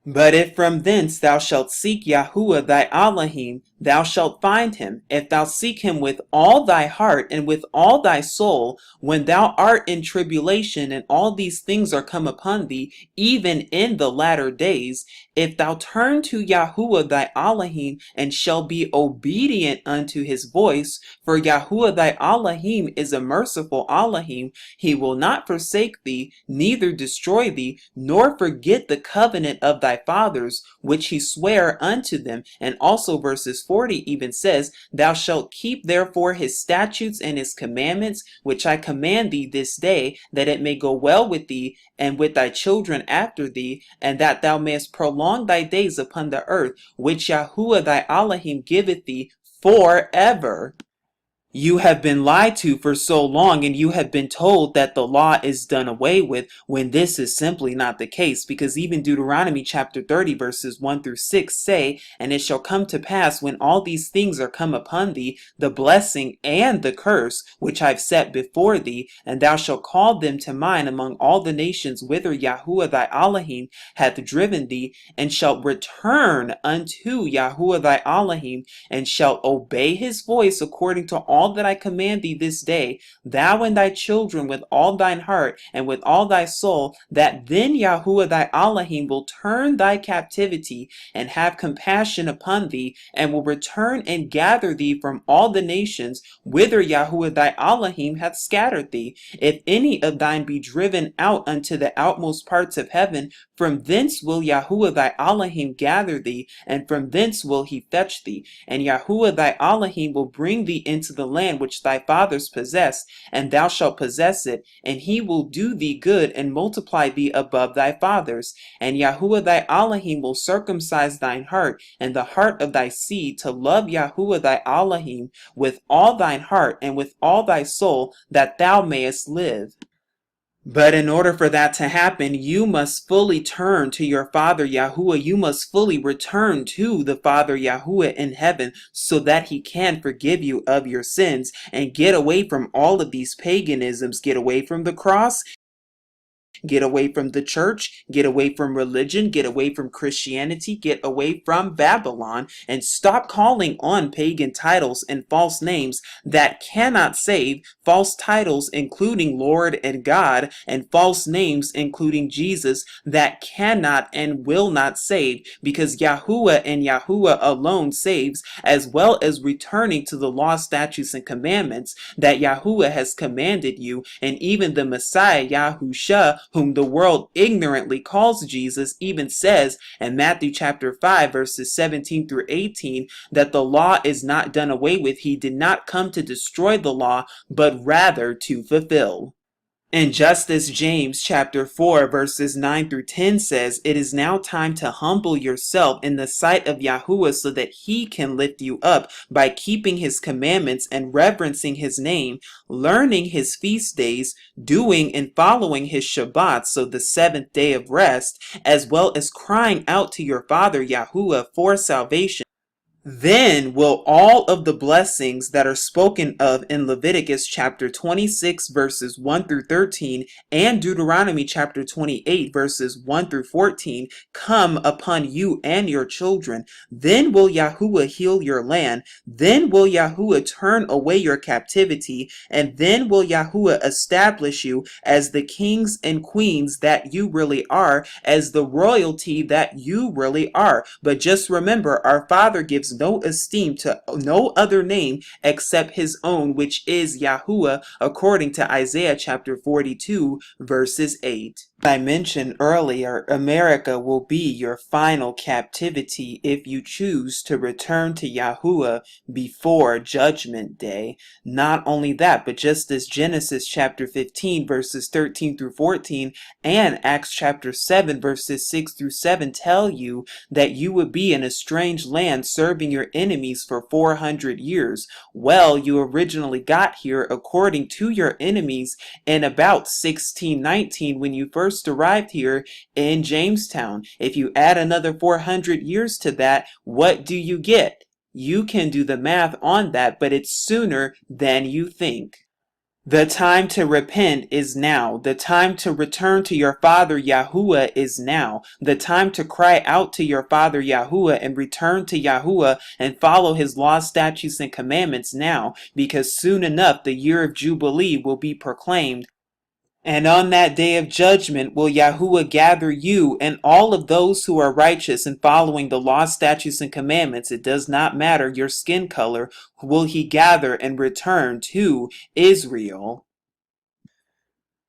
"But if from thence thou shalt seek Yahuwah thy Elohim, thou shalt find him, if thou seek him with all thy heart and with all thy soul, when thou art in tribulation and all these things are come upon thee, even in the latter days, if thou turn to Yahuwah thy Elohim and shall be obedient unto his voice, for Yahuwah thy Elohim is a merciful Elohim, he will not forsake thee, neither destroy thee, nor forget the covenant of thy fathers, which he sware unto them." And also verses 40 even says, "Thou shalt keep therefore his statutes and his commandments, which I command thee this day, that it may go well with thee and with thy children after thee, and that thou mayest prolong thy days upon the earth, which Yahuwah thy Elohim giveth thee forever." You have been lied to for so long, and you have been told that the law is done away with, when this is simply not the case, because even Deuteronomy chapter 30 verses 1 through 6 say, "And it shall come to pass, when all these things are come upon thee, the blessing and the curse which I've set before thee, and thou shalt call them to mind among all the nations whither Yahuwah thy Elohim hath driven thee, and shalt return unto Yahuwah thy Elohim, and shalt obey his voice according to all that I command thee this day, thou and thy children with all thine heart and with all thy soul, that then Yahuwah thy Elohim will turn thy captivity and have compassion upon thee, and will return and gather thee from all the nations whither Yahuwah thy Elohim hath scattered thee. If any of thine be driven out unto the outmost parts of heaven, from thence will Yahuwah thy Elohim gather thee, and from thence will he fetch thee. And Yahuwah thy Elohim will bring thee into the land which thy fathers possessed, and thou shalt possess it, and he will do thee good and multiply thee above thy fathers. And Yahuwah thy Elohim will circumcise thine heart and the heart of thy seed, to love Yahuwah thy Elohim with all thine heart and with all thy soul, that thou mayest live. But in order for that to happen, you must fully turn to your Father Yahuwah. You must fully return to the Father Yahuwah in heaven, so that he can forgive you of your sins and get away from all of these paganisms. Get away from the cross. Get away from the church, get away from religion, get away from Christianity, get away from Babylon, and stop calling on pagan titles and false names that cannot save, false titles including Lord and God, and false names including Jesus that cannot and will not save, because Yahuwah and Yahuwah alone saves, as well as returning to the law, statutes, and commandments that Yahuwah has commanded you, and even the Messiah Yahusha, whom the world ignorantly calls Jesus, even says in Matthew chapter 5 verses 17 through 18 that the law is not done away with. He did not come to destroy the law, but rather to fulfill. And just as James chapter 4 verses 9 through 10 says, it is now time to humble yourself in the sight of Yahuwah, so that he can lift you up by keeping his commandments and reverencing his name, learning his feast days, doing and following his Shabbat, so the seventh day of rest, as well as crying out to your Father Yahuwah for salvation. Then will all of the blessings that are spoken of in Leviticus chapter 26 verses 1 through 13 and Deuteronomy chapter 28 verses 1 through 14 come upon you and your children. Then will Yahuwah heal your land. Then will Yahuwah turn away your captivity. And then will Yahuwah establish you as the kings and queens that you really are, as the royalty that you really are. But just remember, our Father gives no esteem to no other name except his own, which is Yahuwah, according to Isaiah chapter 42 verses 8. I mentioned earlier, America will be your final captivity if you choose to return to Yahuwah before Judgment Day. Not only that, but just as Genesis chapter 15 verses 13 through 14 and Acts chapter 7 verses 6 through 7 tell you that you would be in a strange land serving your enemies for 400 years. Well, you originally got here according to your enemies in about 1619 when you first arrived here in Jamestown. If you add another 400 years to that, what do you get? You can do the math on that, but it's sooner than you think. The time to repent is now. The time to return to your Father Yahuwah is now. The time to cry out to your Father Yahuwah and return to Yahuwah and follow his laws, statutes, and commandments now, because soon enough the year of Jubilee will be proclaimed. And on that day of judgment will Yahuwah gather you and all of those who are righteous and following the law, statutes, and commandments. It does not matter your skin color. Will he gather and return to Israel?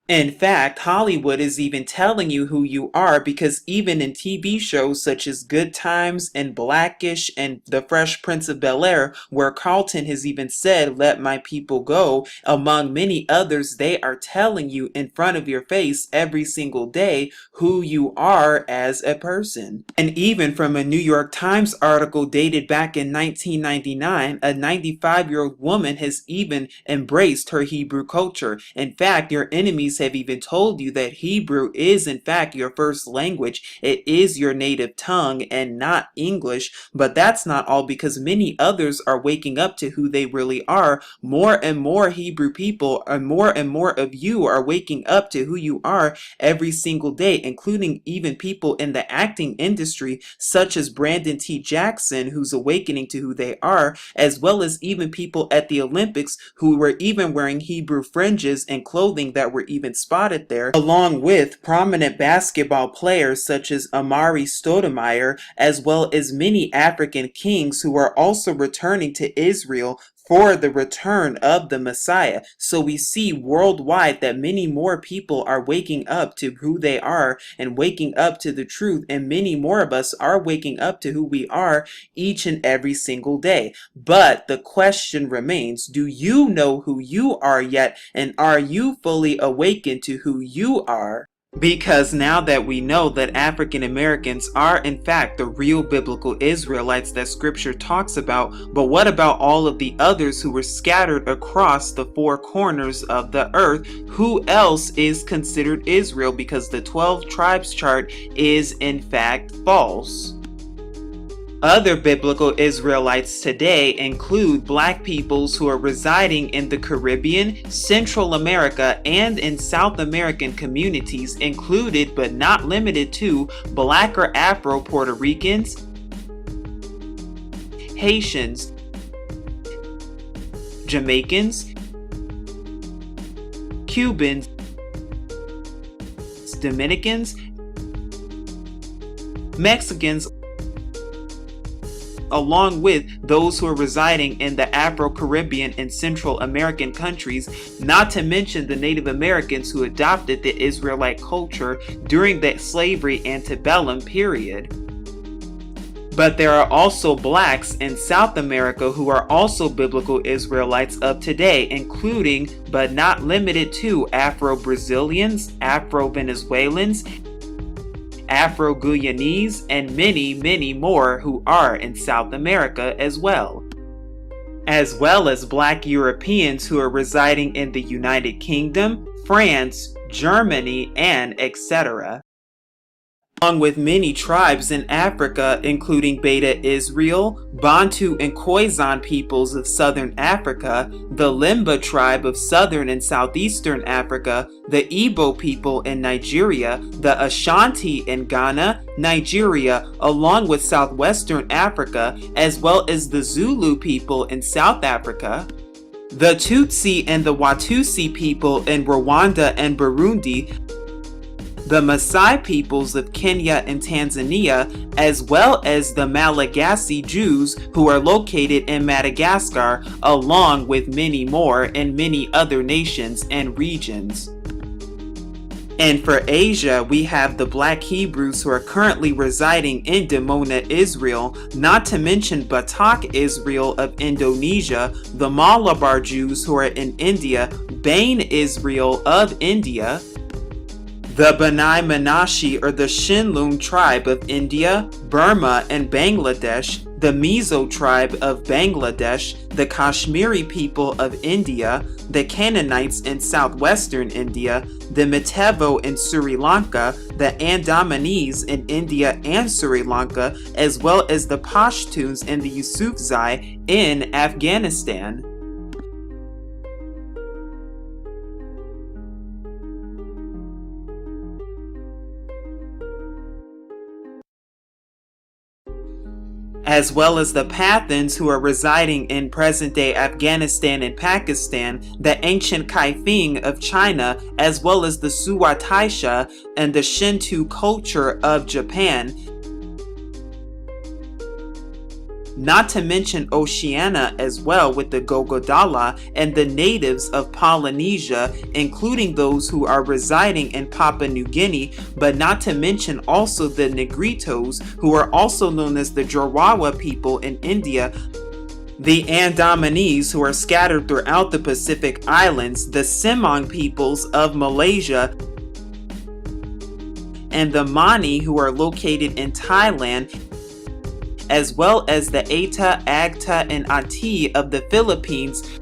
In fact, Hollywood is even telling you who you are, because even in TV shows such as Good Times and Blackish and The Fresh Prince of Bel-Air, where Carlton has even said, "Let my people go," among many others, they are telling you in front of your face every single day who you are as a person. And even from a New York Times article dated back in 1999, a 95-year-old woman has even embraced her Hebrew culture. In fact, your enemies have even told you that Hebrew is in fact your first language. It is your native tongue and not English. But that's not all, because many others are waking up to who they really are. More and more Hebrew people and more of you are waking up to who you are every single day, including even people in the acting industry such as Brandon T. Jackson, who's awakening to who they are, as well as even people at the Olympics who were even wearing Hebrew fringes and clothing that were even spotted there, along with prominent basketball players such as Amari Stoudemire, as well as many African kings who are also returning to Israel for the return of the Messiah. So we see worldwide that many more people are waking up to who they are and waking up to the truth, and many more of us are waking up to who we are each and every single day. But the question remains, do you know who you are yet, and are you fully awakened to who you are? Because now that we know that African Americans are in fact the real biblical Israelites that scripture talks about, but what about all of the others who were scattered across the four corners of the earth? Who else is considered Israel? Because the 12 tribes chart is in fact false. Other biblical Israelites today include black peoples who are residing in the Caribbean, Central America, and in South American communities, included but not limited to black or Afro Puerto Ricans, Haitians, Jamaicans, Cubans, Dominicans, Mexicans, along with those who are residing in the Afro-Caribbean and Central American countries, not to mention the Native Americans who adopted the Israelite culture during the slavery antebellum period. But there are also blacks in South America who are also biblical Israelites of today, including but not limited to Afro-Brazilians, Afro-Venezuelans, Afro-Guyanese, and many more who are in South America as well as black Europeans who are residing in the United Kingdom, France, Germany, and etc. Along with many tribes in Africa, including Beta Israel, Bantu and Khoisan peoples of southern Africa, the Limba tribe of southern and southeastern Africa, the Igbo people in Nigeria, the Ashanti in Ghana, Nigeria, along with southwestern Africa, as well as the Zulu people in South Africa, the Tutsi and the Watusi people in Rwanda and Burundi, the Maasai peoples of Kenya and Tanzania, as well as the Malagasy Jews who are located in Madagascar, along with many more in many other nations and regions. And for Asia, we have the Black Hebrews who are currently residing in Dimona, Israel, not to mention Batak Israel of Indonesia, the Malabar Jews who are in India, Bain Israel of India, the Bani Manashi or the Shinlung tribe of India, Burma, and Bangladesh, the Mizo tribe of Bangladesh, the Kashmiri people of India, the Canaanites in southwestern India, the Metevo in Sri Lanka, the Andamanese in India and Sri Lanka, as well as the Pashtuns and the Yusufzai in Afghanistan. As well as the Pathans who are residing in present-day Afghanistan and Pakistan, the ancient Kaifeng of China, as well as the Suwa-Taisha and the Shinto culture of Japan, not to mention Oceania as well with the Gogodala and the natives of Polynesia, including those who are residing in Papua New Guinea, but not to mention also the Negritos, who are also known as the Jarawa people in India, the Andamanese, who are scattered throughout the Pacific Islands, the Semang peoples of Malaysia, and the Mani, who are located in Thailand, as well as the Eta, Agta, and Ati of the Philippines,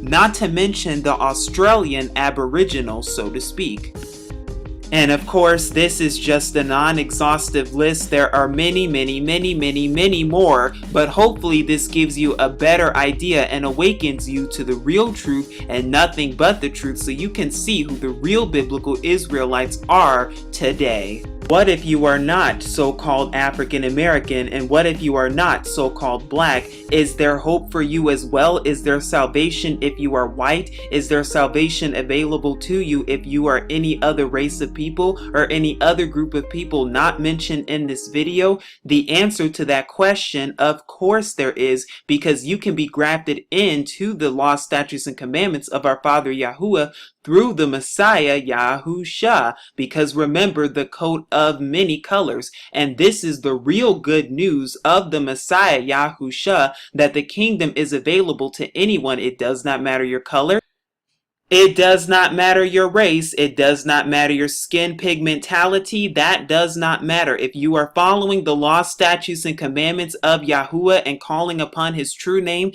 not to mention the Australian Aboriginals, so to speak. And of course, this is just a non-exhaustive list. There are many more, but hopefully this gives you a better idea and awakens you to the real truth and nothing but the truth, so you can see who the real biblical Israelites are today. What if you are not so-called African American, and what if you are not so-called black? Is there hope for you as well? Is there salvation if you are white? Is there salvation available to you if you are any other race of people or any other group of people not mentioned in this video? The answer to that question, of course there is, because you can be grafted into the law, statutes, and commandments of our Father Yahuwah through the Messiah Yahusha, because remember the coat of many colors, and this is the real good news of the Messiah Yahusha, that the kingdom is available to anyone. It does not matter your color. It does not matter your race. It does not matter your skin pigmentality. That does not matter. If you are following the law, statutes, and commandments of Yahuwah and calling upon his true name,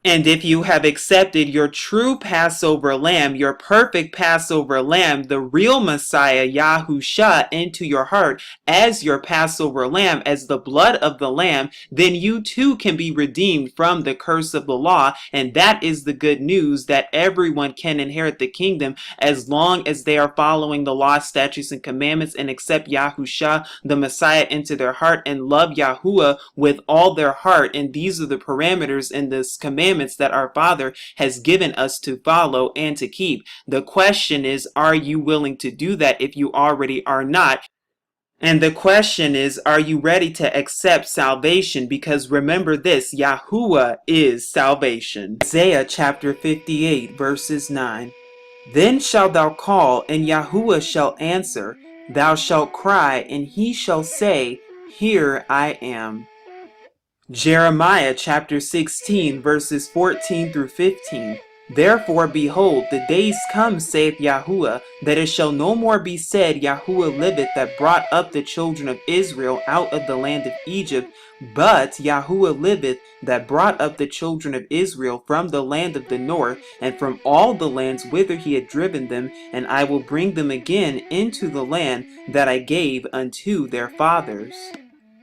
and if you have accepted your true Passover lamb, your perfect Passover lamb, the real Messiah Yahusha, into your heart as your Passover lamb, as the blood of the lamb, then you too can be redeemed from the curse of the law. And that is the good news, that everyone can inherit the kingdom as long as they are following the law, statutes, and commandments and accept Yahusha, the Messiah, into their heart and love Yahuwah with all their heart. And these are the parameters and this commandments that our Father has given us to follow and to keep. The question is, are you willing to do that if you already are not? And the question is, are you ready to accept salvation? Because remember this, Yahuwah is salvation. Isaiah chapter 58 verses 9. Then shalt thou call, and Yahuwah shall answer. Thou shalt cry, and he shall say, Here I am. Jeremiah chapter 16 verses 14 through 15. Therefore, behold, the days come, saith Yahuwah, that it shall no more be said, Yahuwah liveth, that brought up the children of Israel out of the land of Egypt, but Yahuwah liveth, that brought up the children of Israel from the land of the north, and from all the lands whither he had driven them, and I will bring them again into the land that I gave unto their fathers.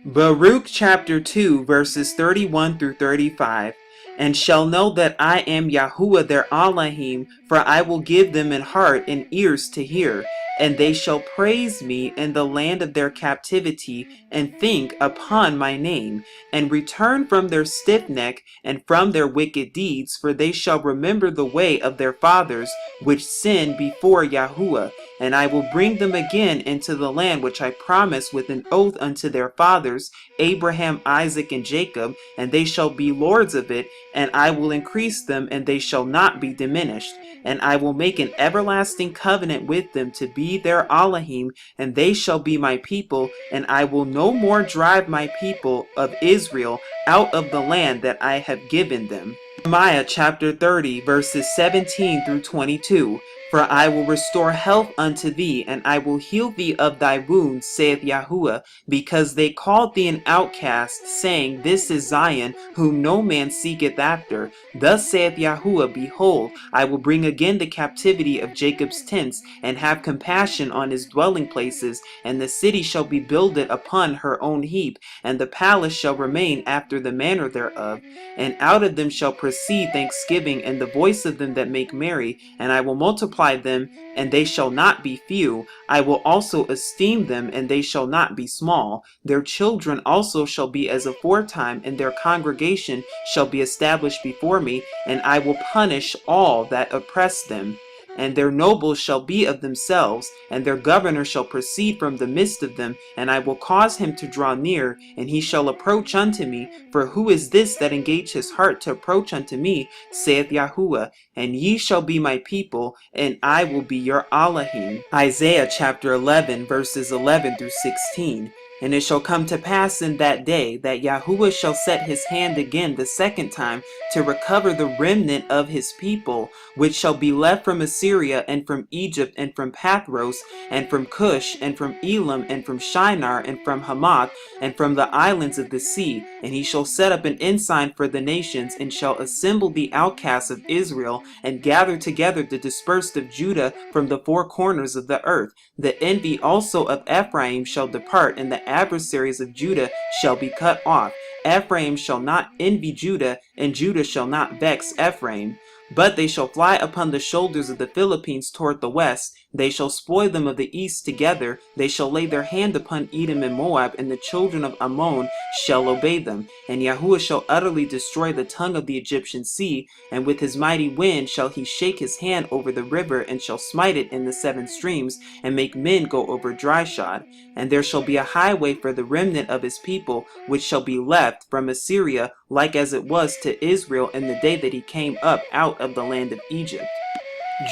Baruch chapter 2 verses 31 through 35. And shall know that I am Yahuwah their Elohim, for I will give them an heart and ears to hear, and they shall praise me in the land of their captivity, and think upon my name, and return from their stiff neck and from their wicked deeds, for they shall remember the way of their fathers, which sinned before Yahuwah. And I will bring them again into the land which I promised with an oath unto their fathers, Abraham, Isaac, and Jacob, and they shall be lords of it, and I will increase them, and they shall not be diminished. And I will make an everlasting covenant with them to be their Elohim, and they shall be my people, and I will no more drive my people of Israel out of the land that I have given them. Jeremiah chapter 30 verses 17 through 22. For I will restore health unto thee, and I will heal thee of thy wounds, saith Yahuwah, because they called thee an outcast, saying, This is Zion, whom no man seeketh after. Thus saith Yahuwah, Behold, I will bring again the captivity of Jacob's tents, and have compassion on his dwelling places, and the city shall be builded upon her own heap, and the palace shall remain after the manner thereof. And out of them shall proceed thanksgiving, and the voice of them that make merry, and I will multiply them, and they shall not be few. I will also esteem them, and they shall not be small. Their children also shall be as aforetime, and their congregation shall be established before me, and I will punish all that oppress them. and their nobles shall be of themselves, and their governor shall proceed from the midst of them, and I will cause him to draw near, and he shall approach unto me. For who is this that engaged his heart to approach unto me, saith Yahuwah? And ye shall be my people, and I will be your Elohim. Isaiah chapter 11, verses 11 through 16. And it shall come to pass in that day that Yahuwah shall set his hand again the second time to recover the remnant of his people, which shall be left from Assyria, and from Egypt, and from Pathros, and from Cush, and from Elam, and from Shinar, and from Hamath, and from the islands of the sea. And he shall set up an ensign for the nations, and shall assemble the outcasts of Israel, and gather together the dispersed of Judah from the four corners of the earth. The envy also of Ephraim shall depart, and the adversaries of Judah shall be cut off. Ephraim shall not envy Judah, and Judah shall not vex Ephraim. But they shall fly upon the shoulders of the Philippines toward the west. They shall spoil them of the east together. They shall lay their hand upon Edom and Moab, and the children of Ammon shall obey them. And Yahuwah shall utterly destroy the tongue of the Egyptian sea, and with his mighty wind shall he shake his hand over the river, and shall smite it in the seven streams, and make men go over dry shod. And there shall be a highway for the remnant of his people, which shall be left from Assyria, like as it was to Israel in the day that he came up out of the land of Egypt.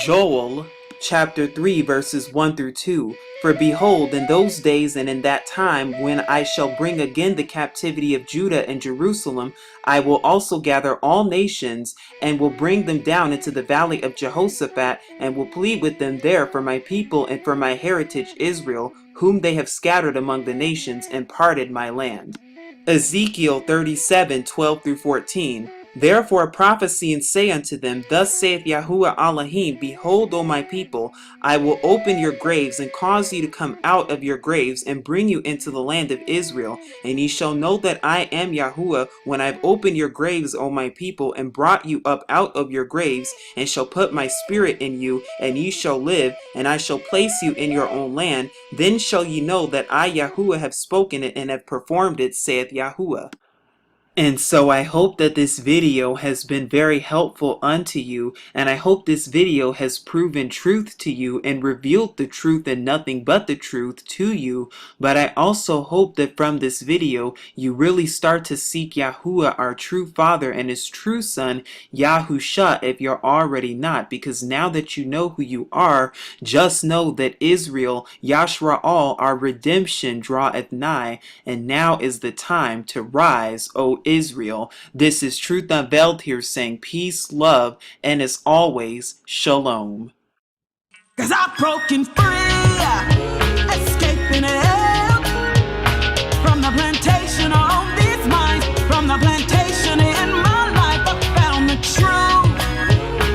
Joel chapter 3, verses 1 through 2. For behold, in those days and in that time, when I shall bring again the captivity of Judah and Jerusalem, I will also gather all nations, and will bring them down into the valley of Jehoshaphat, and will plead with them there for my people and for my heritage Israel, whom they have scattered among the nations, and parted my land. Ezekiel 37, 12 through 14. Therefore prophesy and say unto them, Thus saith Yahuwah Elohim, Behold, O my people, I will open your graves, and cause you to come out of your graves, and bring you into the land of Israel. And ye shall know that I am Yahuwah, when I have opened your graves, O my people, and brought you up out of your graves, and shall put my spirit in you, and ye shall live, and I shall place you in your own land. Then shall ye know that I Yahuwah have spoken it, and have performed it, saith Yahuwah. And so I hope that this video has been very helpful unto you, and I hope this video has proven truth to you and revealed the truth and nothing but the truth to you. But I also hope that from this video you really start to seek Yahuwah, our true Father, and his true Son Yahusha, if you're already not, because now that you know who you are, just know that Israel, Yashar'al, our redemption, draweth nigh, and now is the time to rise, O Israel. This is Truth Unveiled here, saying peace, love, and as always, shalom. 'Cause I've broken free, escaping hell from the plantation on these minds, from the plantation in my life. I found the truth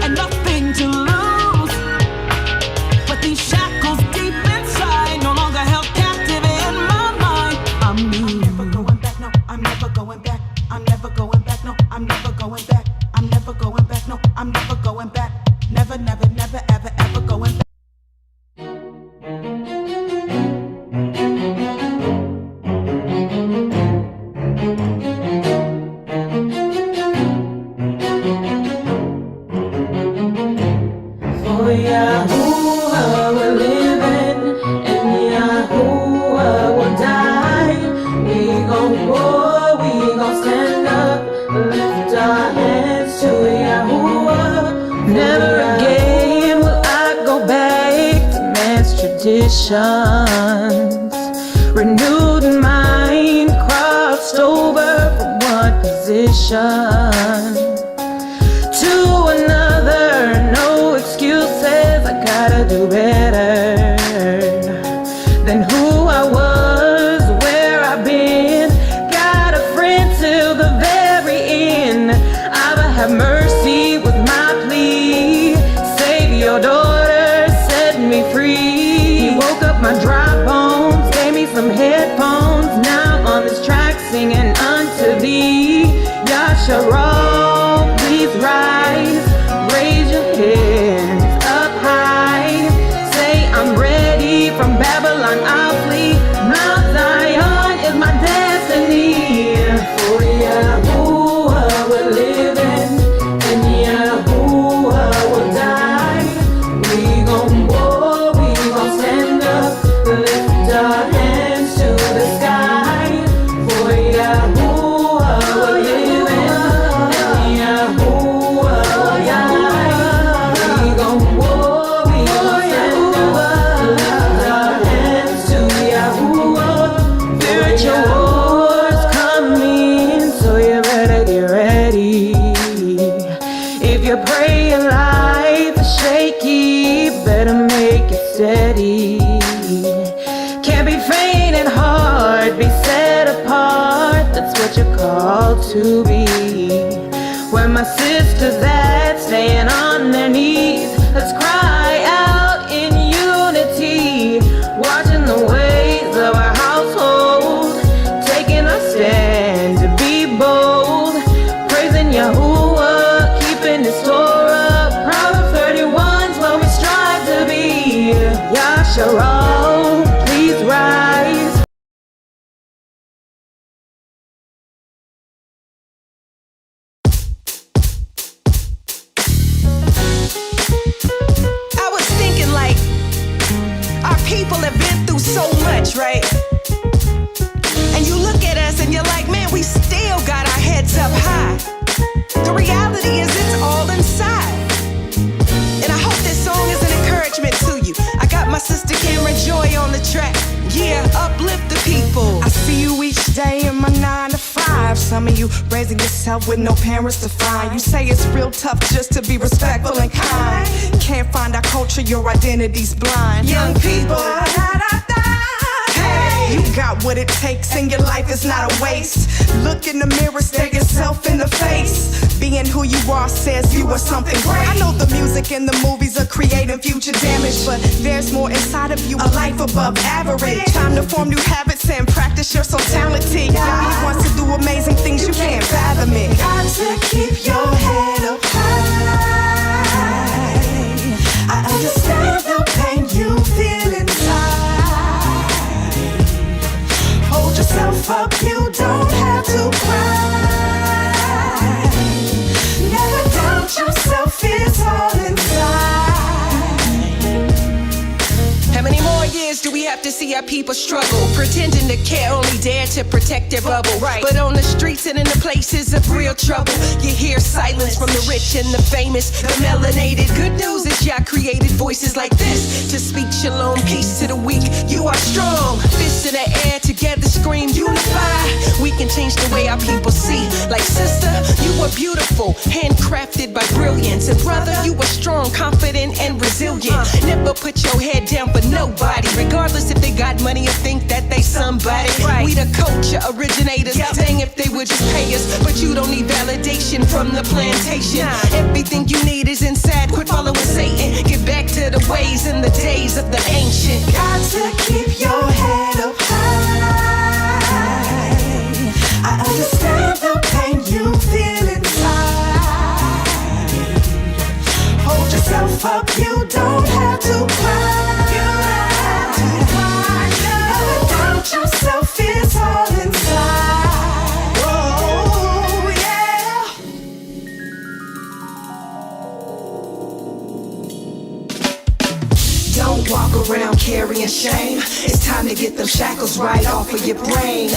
and nothing to lose, but these shackles deep inside no longer held captive in my mind. I'm never going back, no, I'm never going back. I'm never going back, no, I'm never going back. I'm never going back, no, I'm never going back. Never, never, never, ever, ever going back. For Yahuwah we're living, and Yahuwah will die. We gon' war, we gon' stand up, lift our hands to Yahuwah. Never again will I go back to man's traditions. Renewed mind, crossed over from one position to another. No excuses, I gotta do better than who I was, where I've been. Got a friend till the very end. Abba, have mercy with my plea. Save your daughter, set me free. He woke up my dry bones, gave me some headphones. Now I'm on this track singing unto thee, Yashar'al. that's what you're called to be. Where my sisters at, staying on their knees, let's cry out in unity, watching the ways of our household, taking a stand to be bold, praising Yahuwah, keeping his Torah. Proverbs 31's what we strive to be. Yashar'al, please rise. I was thinking, like, our people have been through so much, right? And you look at us and you're like, man, we still got our heads up high. The reality is it's all inside. And I hope this song is an encouragement to you. I got my sister Cameron Joy on the track. Yeah, uplift the people. I see you each day in my 9 to 5. Some of you raising yourself with no parents to find. You say it's real tough just to be respectful and kind. Can't find our culture, your identity's blind. Young people, hey, you got what it takes and your life is not a waste. Look in the mirror, stare yourself in the face. Being who you are says you are something great. I know the music and the movies are creating future damage, but there's more inside of you, a life above average. Time to form new habits and practice, you're so talented. God wants to do amazing things, you can't fathom it. Got to keep your head up high. I understand the pain you feel inside. Hold yourself up, you don't have to cry. Never doubt yourself, it's all inside. How many more years do we have to see our people struggle? Pretending to care, only dare to protect their bubble. Right. But on the streets and in the places of real trouble, you hear silence from the rich and the famous, the melanated. Good news is y'all created voices like this to speak shalom, peace to the weak. You are strong, fists in the air, together scream unify. We can change the way our people see. Like sister, you are beautiful, handcrafted by brilliance. And brother, you are strong, confident, and resilient. Never put your head down for nobody, regardless if they got money or think that they somebody. Right. We the culture originators. Dang if they would just pay us, but you don't need validation from the plantation. Everything you need is inside. Quit following Satan. Get back to the ways and the days of the ancient. Got to keep your head up high. I understand the pain you feel inside. Hold yourself up, you don't have to cry. Yourself is all inside. Oh, yeah. Don't walk around carrying shame. It's time to get them shackles right off of your brain.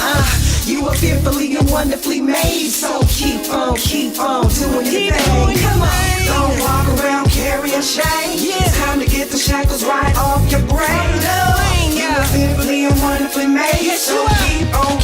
You are fearfully and wonderfully made, so keep on doing your thing. Come on. Don't walk around carrying shame. It's time to get the shackles right off your brain. You are fearfully and wonderfully made, so keep on